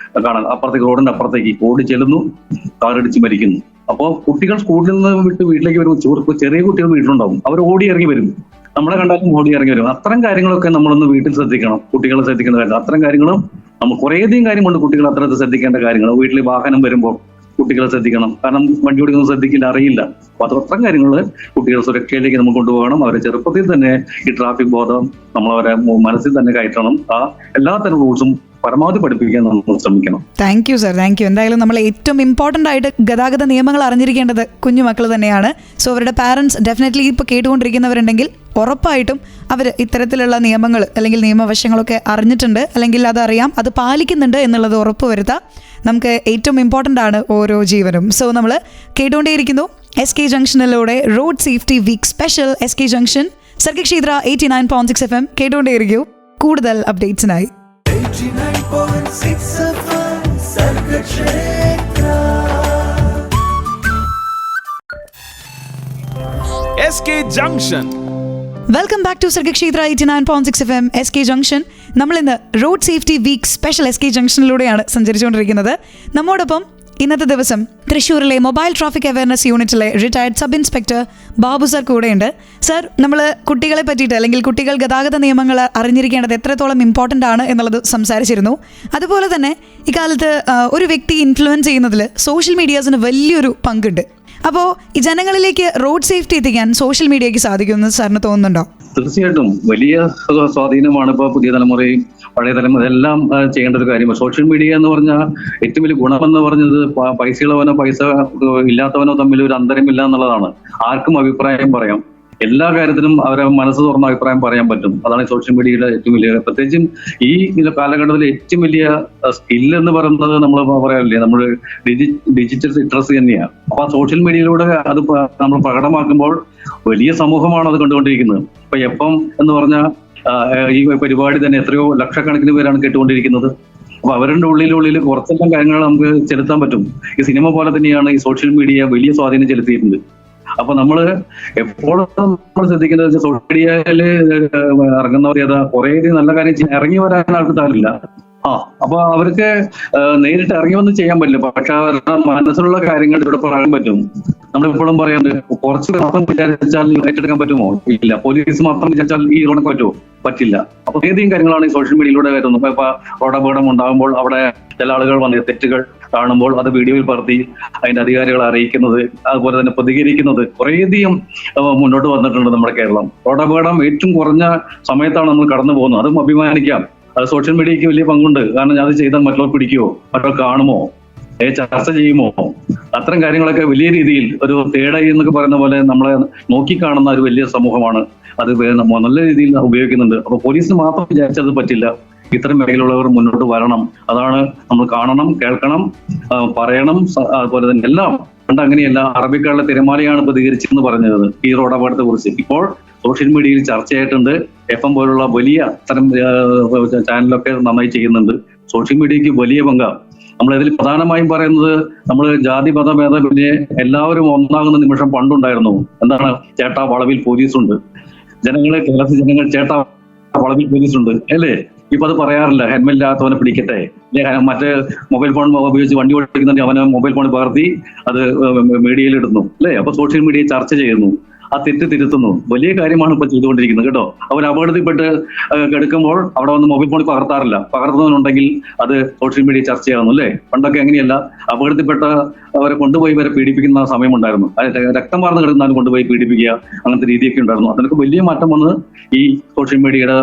D: കാണാൻ. അപ്പുറത്തേക്ക്, റോഡിന്റെ അപ്പുറത്തേക്ക് ഓടി ചെല്ലുന്നു, കാറിടിച്ച് മരിക്കുന്നു. അപ്പോൾ കുട്ടികൾ സ്കൂളിൽ നിന്ന് വിട്ട് വീട്ടിലേക്ക് വരുമ്പോൾ ചെറിയ കുട്ടികൾ വീട്ടിലുണ്ടാവും, അവർ ഓടി ഇറങ്ങി വരും. നമ്മളെ കണ്ടാലും ഓടി ഇറങ്ങി വരും. അത്തരം കാര്യങ്ങളൊക്കെ നമ്മളൊന്ന് വീട്ടിൽ ശ്രദ്ധിക്കണം, കുട്ടികളെ ശ്രദ്ധിക്കേണ്ട കാര്യം. അത്തരം കാര്യങ്ങളും നമ്മൾ കുറേയധികം കാര്യമുണ്ട് കുട്ടികൾ അത്തരത്തിൽ ശ്രദ്ധിക്കേണ്ട കാര്യങ്ങൾ. വീട്ടിൽ വാഹനം വരുമ്പോൾ കുട്ടികളെ ശ്രദ്ധിക്കണം. കാരണം വണ്ടി ഓടിക്കുന്നത് ശ്രദ്ധിക്കില്ല, അറിയില്ല. അപ്പൊ അത്തരം കാര്യങ്ങൾ കുട്ടികളുടെ സുരക്ഷയിലേക്ക് നമ്മൾ കൊണ്ടുപോകണം. അവരെ ചെറുപ്പത്തിൽ തന്നെ ഈ ട്രാഫിക് ബോധം നമ്മളവരെ മനസ്സിൽ തന്നെ കയറ്റണം. ആ എല്ലാത്തരം റൂൾസും പരമാവധി പഠിപ്പിക്കാൻ നമ്മൾ ശ്രമിക്കണം.
C: Thank you sir, thank you. എന്തായാലും നമ്മൾ ഏറ്റവും ഇമ്പോർട്ടൻ്റ് ആയിട്ട് ഗതാഗത നിയമങ്ങൾ അറിഞ്ഞിരിക്കേണ്ടത് കുഞ്ഞുമക്കൾ തന്നെയാണ്. സോ അവരുടെ പാരൻസ് ഡെഫിനറ്റ്ലി ഇപ്പോൾ കേട്ടുകൊണ്ടിരിക്കുന്നവരുണ്ടെങ്കിൽ ഉറപ്പായിട്ടും അവർ ഇത്തരത്തിലുള്ള നിയമങ്ങൾ അല്ലെങ്കിൽ നിയമവശങ്ങളൊക്കെ അറിഞ്ഞിട്ടുണ്ട്, അല്ലെങ്കിൽ അതറിയാം, അത് പാലിക്കുന്നുണ്ട് എന്നുള്ളത് ഉറപ്പുവരുത്താം. നമുക്ക് ഏറ്റവും ഇമ്പോർട്ടൻ്റ് ആണ് ഓരോ ജീവനും. സോ നമ്മൾ കേട്ടുകൊണ്ടേയിരിക്കുന്നു SK ജംഗ്ഷനിലൂടെ road safety week special. SK junction Sargak Kshetra 89.6 FM കേട്ടുകൊണ്ടേയിരിക്കൂ കൂടുതൽ അപ്ഡേറ്റ്സിനായി.
A: 89.6 FM Sargak Kshetra.
B: SK junction.
C: Welcome back to Sargak Kshetra 89.6 FM SK junction. നമ്മളിന്ന് road safety week special SK ജംഗ്ഷനിലൂടെയാണ് സഞ്ചരിച്ചുകൊണ്ടിരിക്കുന്നത്. നമ്മോടൊപ്പം ഇന്നത്തെ ദിവസം തൃശ്ശൂരിലെ മൊബൈൽ ട്രാഫിക് അവയർനെസ് യൂണിറ്റിലെ retired sub inspector Babu sir കൂടെയുണ്ട്. സർ, നമ്മൾ കുട്ടികളെ പറ്റിയിട്ട് അല്ലെങ്കിൽ കുട്ടികൾ ഗതാഗത നിയമങ്ങൾ അറിഞ്ഞിരിക്കേണ്ടത് എത്രത്തോളം ഇമ്പോർട്ടൻ്റ് ആണ് എന്നുള്ളത് സംസാരിച്ചിരുന്നു. അതുപോലെ തന്നെ ഇക്കാലത്ത് ഒരു വ്യക്തി ഇൻഫ്ലുവൻസ് ചെയ്യുന്നതിൽ സോഷ്യൽ മീഡിയാസിന് വലിയൊരു പങ്കുണ്ട്. അപ്പോൾ ഈ ജനങ്ങളിലേക്ക് റോഡ് സേഫ്റ്റി എത്തിക്കാൻ സോഷ്യൽ മീഡിയയ്ക്ക് സാധിക്കുമെന്ന് സാറിന് തോന്നുന്നുണ്ടോ?
D: തീർച്ചയായിട്ടും വലിയ സ്വാധീനമാണ് ഇപ്പോൾ പുതിയ തലമുറയും പഴയ തലമുറ എല്ലാം ചെയ്യേണ്ട ഒരു കാര്യമാണ്. സോഷ്യൽ മീഡിയ എന്ന് പറഞ്ഞാൽ ഏറ്റവും വലിയ ഗുണമെന്ന് പറഞ്ഞത് പൈസയുള്ളവനോ പൈസ ഇല്ലാത്തവനോ തമ്മിൽ ഒരു അന്തരമില്ല എന്നുള്ളതാണ്. ആർക്കും അഭിപ്രായം പറയാം, എല്ലാ കാര്യത്തിലും അവരെ മനസ്സ് തുറന്ന അഭിപ്രായം പറയാൻ പറ്റും. അതാണ് സോഷ്യൽ മീഡിയയുടെ ഏറ്റവും വലിയ, പ്രത്യേകിച്ചും ഈ കാലഘട്ടത്തിൽ ഏറ്റവും വലിയ സ്കിൽ എന്ന് പറയുന്നത് നമ്മൾ പറയാറില്ലേ, നമ്മൾ ഡിജിറ്റൽ ലിറ്ററസി തന്നെയാണ്. അപ്പൊ ആ സോഷ്യൽ മീഡിയയിലൂടെ അത് നമ്മൾ പ്രകടമാക്കുമ്പോൾ വലിയ സമൂഹമാണ് അത് കണ്ടുകൊണ്ടിരിക്കുന്നത്. ഇപ്പൊ എപ്പം എന്ന് പറഞ്ഞാൽ ഈ പരിപാടി തന്നെ എത്രയോ ലക്ഷക്കണക്കിന് പേരാണ് കേട്ടുകൊണ്ടിരിക്കുന്നത്. അപ്പൊ അവരുടെ ഉള്ളിൽ കുറച്ചെല്ലാം കാര്യങ്ങൾ നമുക്ക് ചെലുത്താൻ പറ്റും. ഈ സിനിമ പോലെ തന്നെയാണ് ഈ സോഷ്യൽ മീഡിയ വലിയ സ്വാധീനം ചെലുത്തിയിട്ടുണ്ട്. അപ്പൊ നമ്മള് എപ്പോഴും നമ്മൾ ശ്രദ്ധിക്കുന്നത് സോഷ്യൽ മീഡിയയിൽ ഇറങ്ങുന്നവർ കുറെ നല്ല കാര്യം ഇറങ്ങി വരാൻ ആൾക്ക് താല്പര്യമില്ല. അപ്പൊ അവർക്ക് നേരിട്ട് ഇറങ്ങി വന്ന് ചെയ്യാൻ പറ്റില്ല, പക്ഷെ അവരുടെ മനസ്സിലുള്ള കാര്യങ്ങൾ ഇവിടെ പറയാൻ പറ്റും. നമ്മളെപ്പോഴും പറയുന്നത് കുറച്ച് മാത്രം വിചാരിച്ചാൽ ഏറ്റെടുക്കാൻ പറ്റുമോ? ഇല്ല. പോലീസ് മാത്രം വിചാരിച്ചാൽ ഈ ഉണക്ക് പറ്റുമോ? പറ്റില്ല. അപ്പൊ ഏതെങ്കിലും കാര്യങ്ങളാണ് ഈ സോഷ്യൽ മീഡിയയിലൂടെ വരുന്നത്. ഇപ്പൊ റോഡപകടം ഉണ്ടാകുമ്പോൾ അവിടെ ചില ആളുകൾ വന്ന് തെറ്റുകൾ കാണുമ്പോൾ അത് വീഡിയോയിൽ പകർത്തി അതിന്റെ അധികാരികളെ അറിയിക്കുന്നത്, അതുപോലെ തന്നെ പ്രതികരിക്കുന്നത് കുറേയധികം മുന്നോട്ട് വന്നിട്ടുണ്ട് നമ്മുടെ കേരളം. റോഡപകടം ഏറ്റവും കുറഞ്ഞ സമയത്താണ് നമ്മൾ കടന്നു പോകുന്നത്. അതും അഭിമാനിക്കാം. അത് സോഷ്യൽ മീഡിയയ്ക്ക് വലിയ പങ്കുണ്ട്. കാരണം അത് ചെയ്താൽ മറ്റുള്ളവർ പിടിക്കുമോ, മറ്റുള്ളവർ കാണുമോ, ചർച്ച ചെയ്യുമോ, അത്തരം കാര്യങ്ങളൊക്കെ വലിയ രീതിയിൽ ഒരു തേടൈ എന്നൊക്കെ പറയുന്ന പോലെ നമ്മളെ നോക്കിക്കാണുന്ന ഒരു വലിയ സമൂഹമാണ്. അത് നല്ല രീതിയിൽ ഉപയോഗിക്കുന്നുണ്ട്. അപ്പൊ പോലീസിന് മാത്രം വിചാരിച്ചത് പറ്റില്ല. ഇത്തരം മേഖലയുള്ളവർ മുന്നോട്ട് വരണം. അതാണ് നമ്മൾ കാണണം, കേൾക്കണം, പറയണം. അതുപോലെ തന്നെ എല്ലാം പണ്ട് അങ്ങനെയല്ല. അറബിക്കടലിലെ തിരമാലയാണ് പ്രതികരിച്ചെന്ന് പറഞ്ഞത് ഈ റോഡപകടത്തെ കുറിച്ച്. ഇപ്പോൾ സോഷ്യൽ മീഡിയയിൽ ചർച്ചയായിട്ടുണ്ട്. FM പോലുള്ള വലിയ തരം ചാനലൊക്കെ നന്നായി ചെയ്യുന്നുണ്ട്. സോഷ്യൽ മീഡിയക്ക് വലിയ പങ്കാണ്. നമ്മളിതിൽ പ്രധാനമായും പറയുന്നത് നമ്മൾ ജാതി മത ഭേദമന്യേ എല്ലാവരും ഒന്നാകുന്ന നിമിഷം പണ്ടുണ്ടായിരുന്നു. എന്താണ്? ചേട്ടാ വളവിൽ പോലീസുണ്ട്. കേരളത്തിലെ ജനങ്ങൾ ചേട്ടാ വളവിൽ പോലീസുണ്ട് അല്ലേ? ഇപ്പൊ അത് പറയാറില്ല. ഹെൽമെറ്റ് ഇല്ലാത്തവനെ പിടിക്കട്ടെ, മറ്റേ മൊബൈൽ ഫോൺ ഉപയോഗിച്ച് വണ്ടി ഓടിക്കുന്നുണ്ടെങ്കിൽ അവനെ മൊബൈൽ ഫോൺ പകർത്തി അത് മീഡിയയിൽ ഇടുന്നു അല്ലേ? അപ്പൊ സോഷ്യൽ മീഡിയ ചർച്ച ചെയ്യുന്നു, ആ തെറ്റ് തിരുത്തുന്നു. വലിയ കാര്യമാണ് ഇപ്പൊ ചെയ്തുകൊണ്ടിരിക്കുന്നത് കേട്ടോ. അവൻ അപകടത്തിൽപ്പെട്ട് കിടക്കുമ്പോൾ അവിടെ വന്ന് മൊബൈൽ ഫോണിൽ പകർത്താറില്ല. പകർത്തുന്നവനുണ്ടെങ്കിൽ അത് സോഷ്യൽ മീഡിയ ചർച്ചയാകുന്നു അല്ലേ? പണ്ടൊക്കെ അങ്ങനെയല്ല. അപകടത്തിൽപ്പെട്ട അവരെ കൊണ്ടുപോയി വരെ പീഡിപ്പിക്കുന്ന സമയമുണ്ടായിരുന്നു. രക്തം വാർന്ന് കിടന്നാലും കൊണ്ടുപോയി പീഡിപ്പിക്കുക, അങ്ങനത്തെ രീതിയൊക്കെ ഉണ്ടായിരുന്നു. അതിനൊക്കെ വലിയ മാറ്റം വന്ന് ഈ സോഷ്യൽ മീഡിയയുടെ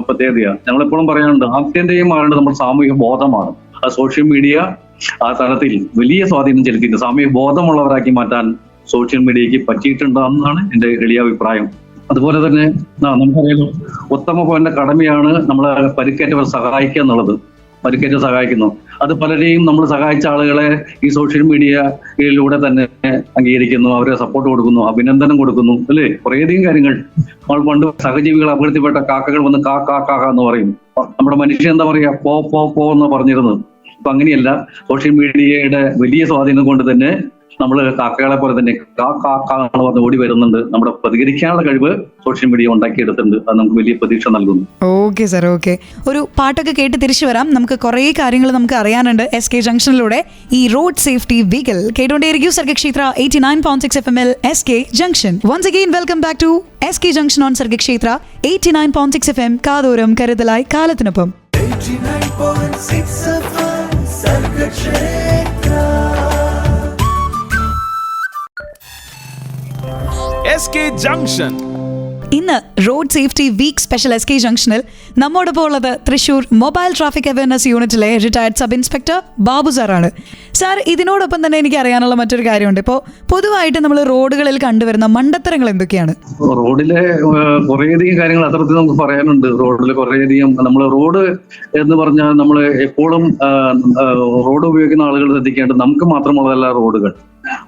D: പ്രത്യേകതയാണ്. ഞങ്ങളെപ്പോഴും പറയാനുണ്ട്, ആദ്യത്തെയും മാറേണ്ടത് നമ്മുടെ സാമൂഹിക ബോധമാണ്. ആ സോഷ്യൽ മീഡിയ ആ തലത്തിൽ വലിയ സ്വാധീനം ചെലുത്തിയിട്ടുണ്ട്. സാമൂഹിക ബോധമുള്ളവരാക്കി മാറ്റാൻ സോഷ്യൽ മീഡിയക്ക് പറ്റിയിട്ടുണ്ടെന്നാണ് എന്റെ എളിയ അഭിപ്രായം. അതുപോലെ തന്നെ നമുക്കറിയാലോ, ഉത്തമ പൗരന്റെ കടമയാണ് നമ്മളെ പരിക്കേറ്റവർ സഹായിക്കുക എന്നുള്ളത്. പരിക്കേറ്റ സഹായിക്കുന്നു. അത് പലരെയും നമ്മൾ സഹായിച്ച ആളുകളെ ഈ സോഷ്യൽ മീഡിയയിലൂടെ തന്നെ അംഗീകരിക്കുന്നു, അവരെ സപ്പോർട്ട് കൊടുക്കുന്നു, അഭിനന്ദനം കൊടുക്കുന്നു അല്ലേ? കുറേയധികം കാര്യങ്ങൾ. നമ്മൾ പണ്ട് സഹജീവികൾ അപകടത്തിൽപ്പെട്ട കാക്കകൾ വന്ന് കാക്ക എന്ന് പറയും. നമ്മുടെ മനുഷ്യൻ എന്താ പറയാ, പോ എന്ന് പറഞ്ഞിരുന്നത്. അപ്പൊ അങ്ങനെയല്ല. സോഷ്യൽ മീഡിയയുടെ വലിയ സ്വാധീനം കൊണ്ട് തന്നെ നമ്മൾ കാക്കകളെ പോലെ തന്നെ എന്ന് പറഞ്ഞ് ഓടി വരുന്നുണ്ട്. നമ്മുടെ പ്രതികരിക്കാനുള്ള കഴിവ് സോഷ്യൽ മീഡിയ ഉണ്ടാക്കിയെടുത്തിട്ടുണ്ട്. അത് നമുക്ക് വലിയ പ്രതീക്ഷ നൽകുന്നു.
C: Okay sir, okay. ഒരു പാട്ടൊക്കെ കേട്ട് തിരിച്ചു വരാം. നമുക്ക് കുറേ കാര്യങ്ങൾ നമുക്ക് അറിയാനുണ്ട് SK ജംഗ്ഷനിലൂടെ. ഈ റോഡ് സേഫ്റ്റി വീക്കിൽ കേട്ടുകൊണ്ടേയിരിക്കും Sargakshetra 89.6 FM SK junction. Once again welcome back to SK junction on Sargakshetra 89.6 FM. കാതോരം കരുതലായി കാലത്തിനൊപ്പം.
A: 89.6 FM സർഗക്ഷേത്ര.
B: SK junction.
C: ഇന്ന് road safety week special SK ജംഗ്ഷനിൽ നമ്മോടൊപ്പം ഉള്ളത് തൃശൂർ മൊബൈൽ ട്രാഫിക് അവയർനെസ് യൂണിറ്റിലെ റിട്ടയർഡ് സബ് ഇൻസ്പെക്ടർ ബാബു സാറാണ്. സാർ, ഇതിനോടൊപ്പം തന്നെ എനിക്ക് അറിയാനുള്ള മറ്റൊരു കാര്യമുണ്ട്. ഇപ്പോൾ പൊതുവായിട്ട് നമ്മൾ റോഡുകളിൽ കണ്ടുവരുന്ന മണ്ടത്തരങ്ങൾ എന്തൊക്കെയാണ്?
D: റോഡിലെ കുറേയധികം കാര്യങ്ങൾ അത്തരത്തിൽ നമുക്ക് പറയാനുണ്ട്. റോഡിൽ കുറേയധികം നമ്മൾ റോഡ് എന്ന് പറഞ്ഞാൽ നമ്മൾ എപ്പോഴും റോഡ് ഉപയോഗിക്കുന്ന ആളുകൾ ശ്രദ്ധിക്കേണ്ടത് നമുക്ക് മാത്രമുള്ളതല്ല. റോഡുകൾ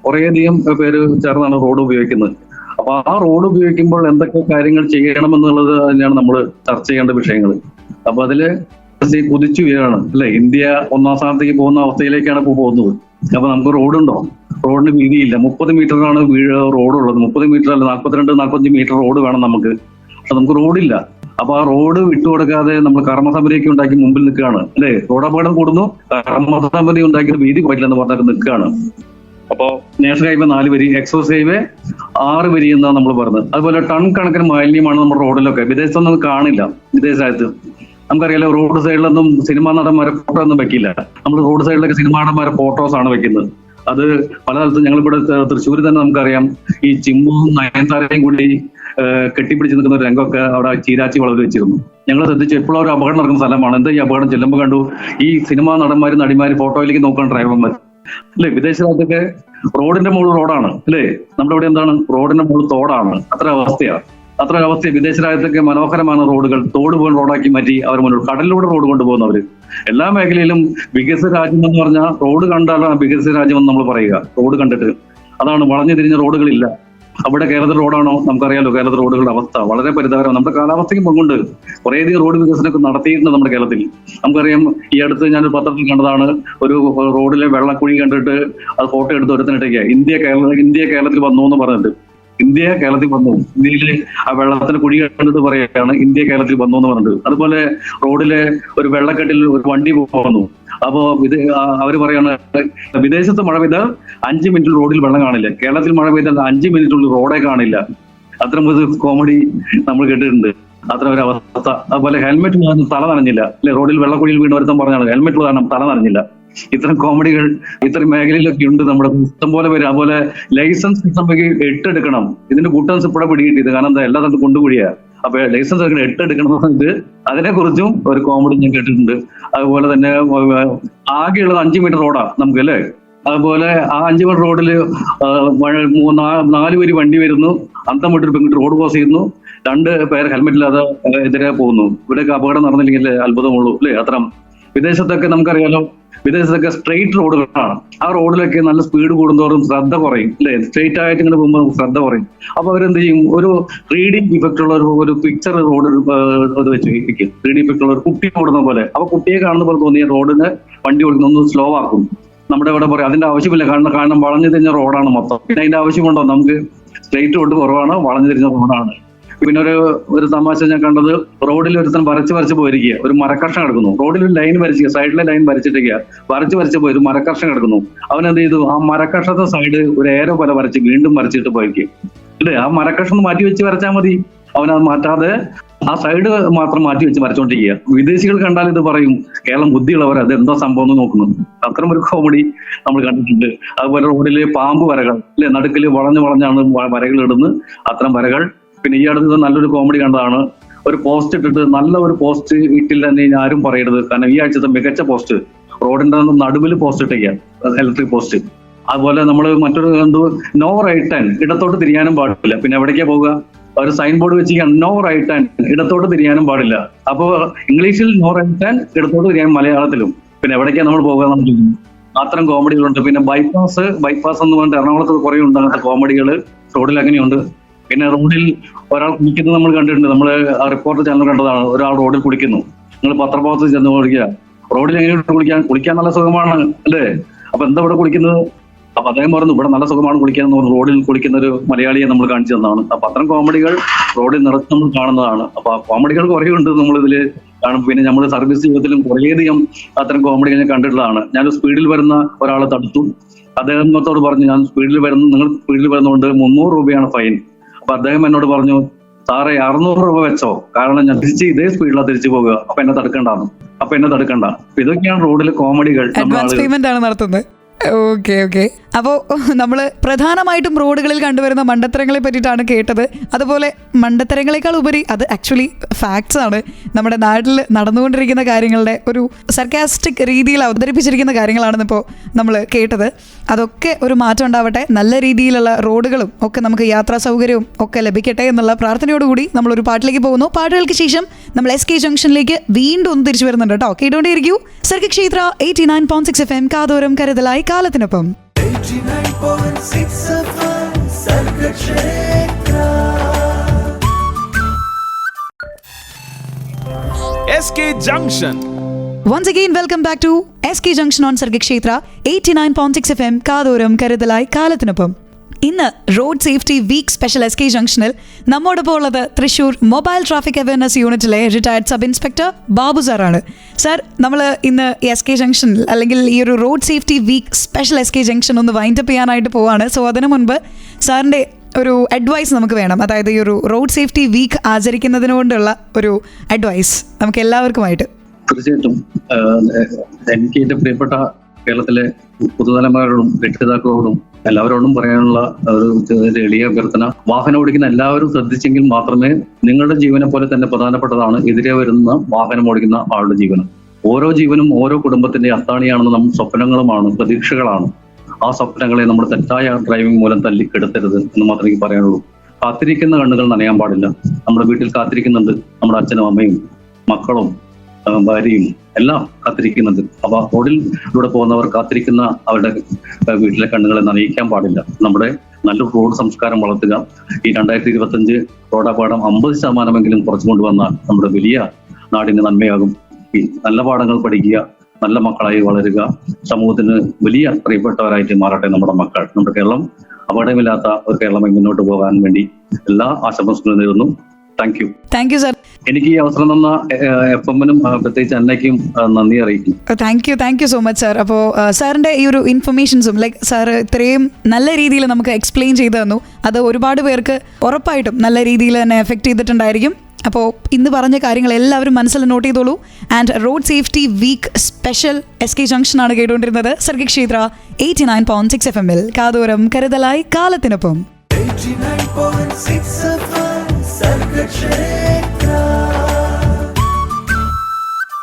D: കുറേയധികം പേര് ചേർന്നാണ് റോഡ് ഉപയോഗിക്കുന്നത്. അപ്പൊ ആ റോഡ് ഉപയോഗിക്കുമ്പോൾ എന്തൊക്കെ കാര്യങ്ങൾ ചെയ്യണമെന്നുള്ളത് തന്നെയാണ് നമ്മൾ ചർച്ച ചെയ്യേണ്ട വിഷയങ്ങൾ. അപ്പൊ അതില് കുതിച്ചു വീഴാണ് അല്ലെ? ഇന്ത്യ 1ാം സ്ഥാനത്തേക്ക് പോകുന്ന അവസ്ഥയിലേക്കാണ് ഇപ്പോൾ പോകുന്നത്. അപ്പൊ നമുക്ക് റോഡുണ്ടോ? റോഡിന് വീതിയില്ല. 30 മീറ്ററാണ് റോഡുള്ളത്. 30 മീറ്റർ അല്ല, 42-45 മീറ്റർ റോഡ് വേണം നമുക്ക്. അപ്പൊ നമുക്ക് റോഡില്ല. അപ്പൊ ആ റോഡ് വിട്ടുകൊടുക്കാതെ നമ്മൾ കർമ്മസമിതിയൊക്കെ ഉണ്ടാക്കി മുമ്പിൽ നിൽക്കുകയാണ് അല്ലെ? റോഡപകടം കൂടുന്നു, കർമ്മസമിതി ഉണ്ടാക്കിയത് വീതി പോയിട്ടില്ലെന്ന് പറഞ്ഞിട്ട് നിൽക്കുകയാണ്. അപ്പോ നാഷണൽ ഹൈവേ 4 വരി, എക്സ്പ്രസ് ഹൈവേ 6 വരി എന്നാണ് നമ്മൾ പറഞ്ഞത്. അതുപോലെ ടൺ കണക്കിന് മാലിന്യമാണ് നമ്മുടെ റോഡിലൊക്കെ. വിദേശത്തൊന്നും കാണില്ല. വിദേശത്ത് നമുക്കറിയാലോ, റോഡ് സൈഡിലൊന്നും സിനിമാ നടന്മാരെ ഫോട്ടോ ഒന്നും വെക്കില്ല. നമ്മൾ റോഡ് സൈഡിലൊക്കെ സിനിമാ നടന്മാരെ ഫോട്ടോസ് ആണ് വെക്കുന്നത്. അത് പല സ്ഥലത്തും ഞങ്ങളിവിടെ തൃശ്ശൂർ തന്നെ നമുക്കറിയാം, ഈ ചിമ്പും നയൻതാരയും കൂടി കെട്ടിപ്പിടിച്ച് നിൽക്കുന്ന ഒരു രംഗമൊക്കെ അവിടെ ചീരാച്ചി വളർന്നു വെച്ചിരുന്നു. ഞങ്ങൾ ശ്രദ്ധിച്ചു, എപ്പോഴും ഒരു അപകടം നടക്കുന്ന സ്ഥലമാണ്. എന്താ ഈ അപകടം? ചെല്ലുമ്പോൾ കണ്ടു ഈ സിനിമാ നടന്മാരും നടിമാരും ഫോട്ടോയിലേക്ക് നോക്കാൻ ഡ്രൈവർമാർ അല്ലേ. വിദേശ രാജ്യത്തൊക്കെ റോഡിന്റെ മുകളിൽ റോഡാണ് അല്ലേ, നമ്മുടെ ഇവിടെ എന്താണ് റോഡിന്റെ മുകളിൽ തോടാണ്. അത്ര അവസ്ഥ വിദേശ രാജ്യത്തൊക്കെ മനോഹരമാണ് റോഡുകൾ. തോട് പോകാൻ റോഡാക്കി മാറ്റി അവർ മുന്നോട്ട്, കടലിലൂടെ റോഡ് കൊണ്ടുപോകുന്നവര്. എല്ലാ മേഖലയിലും വികസിത രാജ്യം എന്ന് പറഞ്ഞാൽ റോഡ് കണ്ടാലാണ് വികസിത രാജ്യം എന്ന് നമ്മൾ പറയുക. റോഡ് കണ്ടിട്ട് അതാണ്, വളഞ്ഞു തിരിഞ്ഞ റോഡുകളില്ല. അവിടെ കേരളത്തിൽ റോഡാണോ? നമുക്കറിയാലോ കേരളത്തിൽ റോഡുകളുടെ അവസ്ഥ വളരെ പരിതാപകരം. നമ്മുടെ കാലാവസ്ഥയ്ക്ക് പങ്കുണ്ട്. കുറേയധികം റോഡ് വികസനമൊക്കെ നടത്തിയിട്ടുണ്ട് നമ്മുടെ കേരളത്തിൽ. നമുക്കറിയാം, ഈ അടുത്ത് ഞാനൊരു പത്രത്തിൽ കണ്ടതാണ്, ഒരു റോഡിലെ വെള്ളക്കുഴി കണ്ടിട്ട് അത് ഫോട്ടോ എടുത്ത് ഒരുത്തിനിട്ടേക്ക് ഇന്ത്യ കേരളത്തിൽ വന്നു എന്ന് പറഞ്ഞിട്ട്. ഇന്ത്യ കേരളത്തിൽ വന്നു, ഇന്ത്യയിലെ ആ വെള്ളത്തിന് കുഴി കണ്ടിട്ട് പറയുകയാണ് ഇന്ത്യ കേരളത്തിൽ വന്നു എന്ന് പറഞ്ഞിട്ട്. അതുപോലെ റോഡിലെ ഒരു വെള്ളക്കെട്ടിൽ ഒരു വണ്ടി പോകുന്നു. അപ്പോ ഇത് അവര് പറയാണ്, വിദേശത്ത് മഴ പെയ്താൽ 5 മിനിറ്റിൽ റോഡിൽ വെള്ളം കാണില്ല, കേരളത്തിൽ മഴ പെയ്താൽ 5 മിനിറ്റുള്ളിൽ റോഡേ കാണില്ല. അത്തരം ഒരു കോമഡി നമ്മൾ കേട്ടിട്ടുണ്ട്. അത്ര ഒരു അവസ്ഥ. അതുപോലെ ഹെൽമെറ്റ് തല നനഞ്ഞില്ല അല്ലെ, റോഡിൽ വെള്ളക്കുഴിയിൽ വീണ് വരുത്താൻ പറഞ്ഞാണ് ഹെൽമെറ്റ് കാരണം തല നനഞ്ഞില്ല. ഇത്തരം കോമഡികൾ ഇത്തരം മേഖലയിലൊക്കെ ഉണ്ട് നമ്മുടെ ഇഷ്ടം പോലെ പേര്. അതുപോലെ ലൈസൻസ് കിട്ടുമ്പോഴേക്ക് 8 എടുക്കണം. ഇതിന്റെ കൂട്ടൻസ് ഇപ്പോഴെ പിടികിട്ടിയത്, കാരണം എന്താ എല്ലാ സ്ഥലത്തും കൊണ്ടുകൂടിയാ. അപ്പൊ ലൈസൻസ് എടുക്കണം, 8 എടുക്കണം എന്ന് പറഞ്ഞിട്ട് അതിനെക്കുറിച്ചും ഒരു കോമഡി ഞാൻ കേട്ടിട്ടുണ്ട്. അതുപോലെ തന്നെ ആകെയുള്ളത് 5 മീറ്റർ റോഡാ നമുക്ക് അല്ലേ. അതുപോലെ ആ 5 മീറ്റർ റോഡിൽ 4 പേര് വണ്ടി വരുന്നു, അന്തം വിട്ടൊരു പെൺകുട്ടി റോഡ് ക്രോസ് ചെയ്യുന്നു, 2 പേര് ഹെൽമെറ്റ് ഇല്ലാതെ എതിരെ പോകുന്നു. ഇവിടെയൊക്കെ അപകടം നടന്നില്ലെങ്കിൽ അത്ഭുതമുള്ളൂ അല്ലേ. അത്തരം വിദേശത്തൊക്കെ നമുക്കറിയാലോ, വിദേശത്തൊക്കെ സ്ട്രെയിറ്റ് റോഡുകളാണ്. ആ റോഡിലൊക്കെ നല്ല സ്പീഡ് കൂടുന്തോറും ശ്രദ്ധ കുറയും അല്ലെ. സ്ട്രെയിറ്റ് ആയിട്ട് ഇങ്ങനെ പോകുമ്പോൾ ശ്രദ്ധ കുറയും. അപ്പൊ അവരെന്ത് ചെയ്യും, ഒരു 3D ഇഫക്റ്റ് ഉള്ള ഒരു പിക്ചർ റോഡ് അത് വെച്ച് വയ്ക്കും. 3D ഇഫക്റ്റ് ഉള്ള ഒരു കുട്ടി ഓടുന്ന പോലെ. അപ്പൊ കുട്ടിയെ കാണുന്ന പോലെ തോന്നിയ റോഡിന് വണ്ടി ഓടുന്ന ഒന്ന് സ്ലോ ആക്കും. നമ്മുടെ ഇവിടെ പറയാം അതിന്റെ ആവശ്യമില്ല, കാരണം വളഞ്ഞു തിരിഞ്ഞ റോഡാണ് മൊത്തം. പിന്നെ അതിന്റെ ആവശ്യമുണ്ടോ? നമുക്ക് സ്ട്രെയിറ്റ് റോഡ് കുറവാണ്, വളഞ്ഞു തിരിഞ്ഞ റോഡാണ്. പിന്നെ ഒരു തമാശ ഞാൻ കണ്ടത്, റോഡിൽ ഒരുത്തൻ വരച്ച് പോയിരിക്കുക, ഒരു മരക്കർഷം കിടക്കുന്നു. റോഡിൽ ഒരു ലൈൻ വരച്ചിരിക്കുക, സൈഡിലെ ലൈൻ വരച്ചിട്ടിരിക്കുക, വരച്ച് പോയി ഒരു മരക്കർഷം കിടക്കുന്നു. അവൻ എന്ത് ചെയ്തു, ആ മരക്കർഷത്തെ സൈഡ് ഒരു ഏരോ പോലെ വരച്ച് വീണ്ടും വരച്ചിട്ട് പോയിരിക്കുക അല്ലേ. ആ മരക്കർഷം മാറ്റി വെച്ച് വരച്ചാൽ മതി. അവനത് മാറ്റാതെ ആ സൈഡ് മാത്രം മാറ്റി വെച്ച് വരച്ചോണ്ടിരിക്കുക. വിദേശികൾ കണ്ടാൽ ഇത് പറയും, കേരളം ബുദ്ധിയുള്ളവർ അത് എന്തോ സംഭവം എന്ന് നോക്കുന്നു. അത്തരം ഒരു കോമഡി നമ്മൾ കണ്ടിട്ടുണ്ട്. അതുപോലെ റോഡില് പാമ്പ് വരകൾ അല്ലെ, നടുക്കിൽ വളഞ്ഞാണ് വരകൾ ഇടുന്നത്. അത്തരം വരകൾ. പിന്നെ ഈ അടുത്ത് നല്ലൊരു കോമഡി കണ്ടതാണ്, ഒരു പോസ്റ്റ് ഇട്ടിട്ട്, നല്ല ഒരു പോസ്റ്റ് ഇട്ടില്ല എന്ന് ആരും പറയരുത്, കാരണം ഈ ആഴ്ചത്തെ മികച്ച പോസ്റ്റ് റോഡിന്റെ നടുവിൽ പോസ്റ്റ് ഇട്ടേക്കുക, ഇലക്ട്രിക് പോസ്റ്റ്. അതുപോലെ നമ്മൾ മറ്റൊരു നോ റൈറ്റ് ടേൺ, ഇടത്തോട്ട് തിരിയാനും പാടില്ല. പിന്നെ എവിടേക്കാ പോവുക? ഒരു സൈൻ ബോർഡ് വെച്ചിരിക്കുകയാണ്, നോ റൈറ്റ് ടേൺ, ഇടത്തോട്ട് തിരിയാനും പാടില്ല. അപ്പോ ഇംഗ്ലീഷിൽ നോ റൈറ്റ് ടേൺ, ഇടത്തോട്ട് തിരിയാൻ മലയാളത്തിലും. പിന്നെ എവിടേക്കാ നമ്മൾ പോകുക? നമ്മൾ അത്തരം കോമഡികളുണ്ട്. പിന്നെ ബൈപ്പാസ് എന്ന് പറഞ്ഞിട്ട് എറണാകുളത്ത് കുറേ ഉണ്ട് അങ്ങനത്തെ കോമഡികൾ. റോഡിൽ അങ്ങനെയുണ്ട്. പിന്നെ റോഡിൽ ഒരാൾ കുളിക്കുന്നത് നമ്മൾ കണ്ടിട്ടുണ്ട്. നമ്മൾ റിപ്പോർട്ടർ ചാനൽ കണ്ടതാണ്, ഒരാൾ റോഡിൽ കുളിക്കുന്നു. നിങ്ങൾ പത്രപ്രവർത്തകർ ചെന്ന് കുളിക്കുക, റോഡിൽ എങ്ങനെയാണ് കുളിക്കാൻ നല്ല സുഖമാണ് അല്ലേ. അപ്പൊ എന്താ ഇവിടെ കുളിക്കുന്നത്? അപ്പൊ അദ്ദേഹം പറഞ്ഞു ഇവിടെ നല്ല സുഖമാണ് കുളിക്കാൻ എന്ന് പറഞ്ഞു. റോഡിൽ കുളിക്കുന്ന ഒരു മലയാളിയെ നമ്മൾ കാണിച്ചു തന്നതാണ്. അപ്പൊ അത്തരം കോമഡികൾ റോഡിൽ നിറച്ച് നമ്മൾ കാണുന്നതാണ്. അപ്പൊ ആ കോമഡികൾ കുറേ ഉണ്ട് നമ്മൾ ഇതില് കാണും. പിന്നെ നമ്മൾ സർവീസ് ജീവിതത്തിലും കുറേയധികം അത്തരം കോമഡികൾ ഞാൻ കണ്ടിട്ടുള്ളതാണ്. ഞാൻ സ്പീഡിൽ വരുന്ന ഒരാളെ തടുത്തു. അദ്ദേഹത്തോട് പറഞ്ഞു, നിങ്ങൾ സ്പീഡിൽ വരുന്നതുകൊണ്ട് 300 രൂപയാണ് ഫൈൻ. അപ്പൊ അദ്ദേഹം എന്നോട് പറഞ്ഞു, സാറേ 600 രൂപ വെച്ചോ, കാരണം ഞാൻ ഇതേ സ്പീഡിലാണ് തിരിച്ചു പോകുക, അപ്പൊ എന്നെ തടുക്കണ്ട. ഇതൊക്കെയാണ് റോഡിലെ കോമഡികൾ.
C: അഡ്വാൻസ് പേയ്മെന്റ് ആണ് നടത്തുന്നത്. ഓക്കെ. അപ്പോൾ നമ്മൾ പ്രധാനമായിട്ടും റോഡുകളിൽ കണ്ടുവരുന്ന മണ്ടത്തരങ്ങളെ പറ്റിയിട്ടാണ് കേട്ടത്. അതുപോലെ മണ്ടത്തരങ്ങളെക്കാൾ ഉപരി അത് ആക്ച്വലി ഫാക്ട്സ് ആണ്. നമ്മുടെ നാട്ടിൽ നടന്നുകൊണ്ടിരിക്കുന്ന കാര്യങ്ങളുടെ ഒരു സർക്കാസ്റ്റിക് രീതിയിൽ അവതരിപ്പിച്ചിരിക്കുന്ന കാര്യങ്ങളാണെന്ന് ഇപ്പോൾ നമ്മൾ കേട്ടത്. അതൊക്കെ ഒരു മാറ്റം ഉണ്ടാവട്ടെ, നല്ല രീതിയിലുള്ള റോഡുകളും ഒക്കെ നമുക്ക് യാത്രാ സൗകര്യവും ഒക്കെ ലഭിക്കട്ടെ എന്നുള്ള പ്രാർത്ഥനയോടുകൂടി നമ്മളൊരു പാട്ടിലേക്ക് പോകുന്നു. പാട്ടുകൾക്ക് ശേഷം നമ്മൾ SK ജംഗ്ഷനിലേക്ക് വീണ്ടും ഒന്ന് തിരിച്ചു വരുന്നുണ്ട് കേട്ടോ. കേട്ടുകൊണ്ടേയിരിക്കൂ. സർഗ ക്ഷേത്ര 89.6 FM, കാതോരം കരുതലായി കാലത്തിനൊപ്പം.
A: 89.6 FM സർഗ ക്ഷേത്ര.
B: SK Junction.
C: Once again, welcome back to SK Junction on Sarga Kshetra 89.6 FM, കാതോരം കരുതലായി കാലത്തിനൊപ്പം. ഇന്ന് road safety week special SK ജംഗ്ഷനിൽ നമ്മോടൊപ്പം ഉള്ളത് തൃശ്ശൂർ മൊബൈൽ ട്രാഫിക് അവയർനെസ് യൂണിറ്റിലെ റിട്ടയർഡ് സബ് ഇൻസ്പെക്ടർ ബാബു സാറാണ്. സാർ, നമ്മൾ ഇന്ന് SK ജംഗ്ഷനിൽ അല്ലെങ്കിൽ ഈ ഒരു road safety week special SK junction ഒന്ന് വൈൻഡപ്പ് ചെയ്യാനായിട്ട് പോവാണ്. സോ അതിനു മുൻപ് സാറിൻ്റെ ഒരു അഡ്വൈസ് നമുക്ക് വേണം. അതായത് ഈ ഒരു റോഡ് സേഫ്റ്റി വീക്ക് ആചരിക്കുന്നതിനുകൊണ്ടുള്ള ഒരു അഡ്വൈസ് നമുക്ക് എല്ലാവർക്കുമായിട്ട്.
D: തീർച്ചയായിട്ടും എനിക്ക് എൻ്റെ പ്രിയപ്പെട്ട കേരളത്തിലെ പുതുതലമുറയോടും രക്ഷിതാക്കളോടും എല്ലാവരോടും പറയാനുള്ള ഒരു എളിയ അഭ്യർത്ഥന, വാഹനം ഓടിക്കുന്ന എല്ലാവരും ശ്രദ്ധിച്ചെങ്കിൽ മാത്രമേ, നിങ്ങളുടെ ജീവനെ പോലെ തന്നെ പ്രധാനപ്പെട്ടതാണ് എതിരെ വരുന്ന വാഹനം ഓടിക്കുന്ന ആളുടെ ജീവനം. ഓരോ ജീവനും ഓരോ കുടുംബത്തിന്റെ അത്താണിയാണെന്ന് നമ്മൾ സ്വപ്നങ്ങളുമാണ്, പ്രതീക്ഷകളാണ്. ആ സ്വപ്നങ്ങളെ നമ്മൾ തെറ്റായ ഡ്രൈവിംഗ് മൂലം തല്ലിക്കെടുത്തരുത് എന്ന് മാത്രമേ എനിക്ക് പറയാനുള്ളൂ. കാത്തിരിക്കുന്ന കണ്ണുകൾ നനയാൻ പാടില്ല. നമ്മുടെ വീട്ടിൽ കാത്തിരിക്കുന്നുണ്ട് നമ്മുടെ അച്ഛനും അമ്മയും മക്കളും ഭാര്യയും എല്ലാം കാത്തിരിക്കുന്നുണ്ട്. അപ്പൊ റോഡിലൂടെ പോകുന്നവർ കാത്തിരിക്കുന്ന അവരുടെ വീട്ടിലെ കണ്ണുകളെ നനയിക്കാൻ പാടില്ല. നമ്മുടെ നല്ലൊരു റോഡ് സംസ്കാരം വളർത്തുക. ഈ 2025 റോഡപകടം 50% കുറച്ചു കൊണ്ടുവന്നാൽ നമ്മുടെ വലിയ നാടിന് നന്മയാകും. ഈ നല്ല പാഠങ്ങൾ പഠിക്കുക, നല്ല മക്കളായി വളരുക, സമൂഹത്തിന് വലിയ പ്രിയപ്പെട്ടവരായിട്ട് മാറട്ടെ നമ്മുടെ മക്കൾ. നമ്മുടെ കേരളം അപകടമില്ലാത്ത ഒരു കേരളമായി മുന്നോട്ട് പോകാൻ വേണ്ടി എല്ലാ ആശംസകളും നേരുന്നു. Thank you
C: sir.
D: എനിക്ക് ഈ അവസരം തന്ന FM-നും പ്രത്യേകിച്ച് അന്നയ്ക്കും നന്ദി അറിയിക്കും.
C: Thank you so much sir. അപ്പോൾ സാറിൻ്റെ ഈ ഒരു ഇൻഫർമേഷൻസും സാർ ഇത്രയും നല്ല രീതിയിൽ നമുക്ക് എക്സ്പ്ലെയിൻ ചെയ്തു തന്നു. അത് ഒരുപാട് പേർക്ക് ഉറപ്പായിട്ടും നല്ല രീതിയിൽ തന്നെ എഫക്ട് ചെയ്തിട്ടുണ്ടായിരിക്കും. അപ്പോൾ ഇന്ന് പറഞ്ഞ കാര്യങ്ങൾ എല്ലാവരും മനസ്സിൽ നോട്ട് ചെയ്തോളൂ. And road safety week special SK junction ആണ് കേട്ടുകൊണ്ടിരുന്നത്. സർഗിക് ക്ഷേത്ര 89.6 FM കാതോരം കരുതലായി കാലത്തിനൊപ്പം.
A: 89.6 FM സർഗക്ഷേത്ര.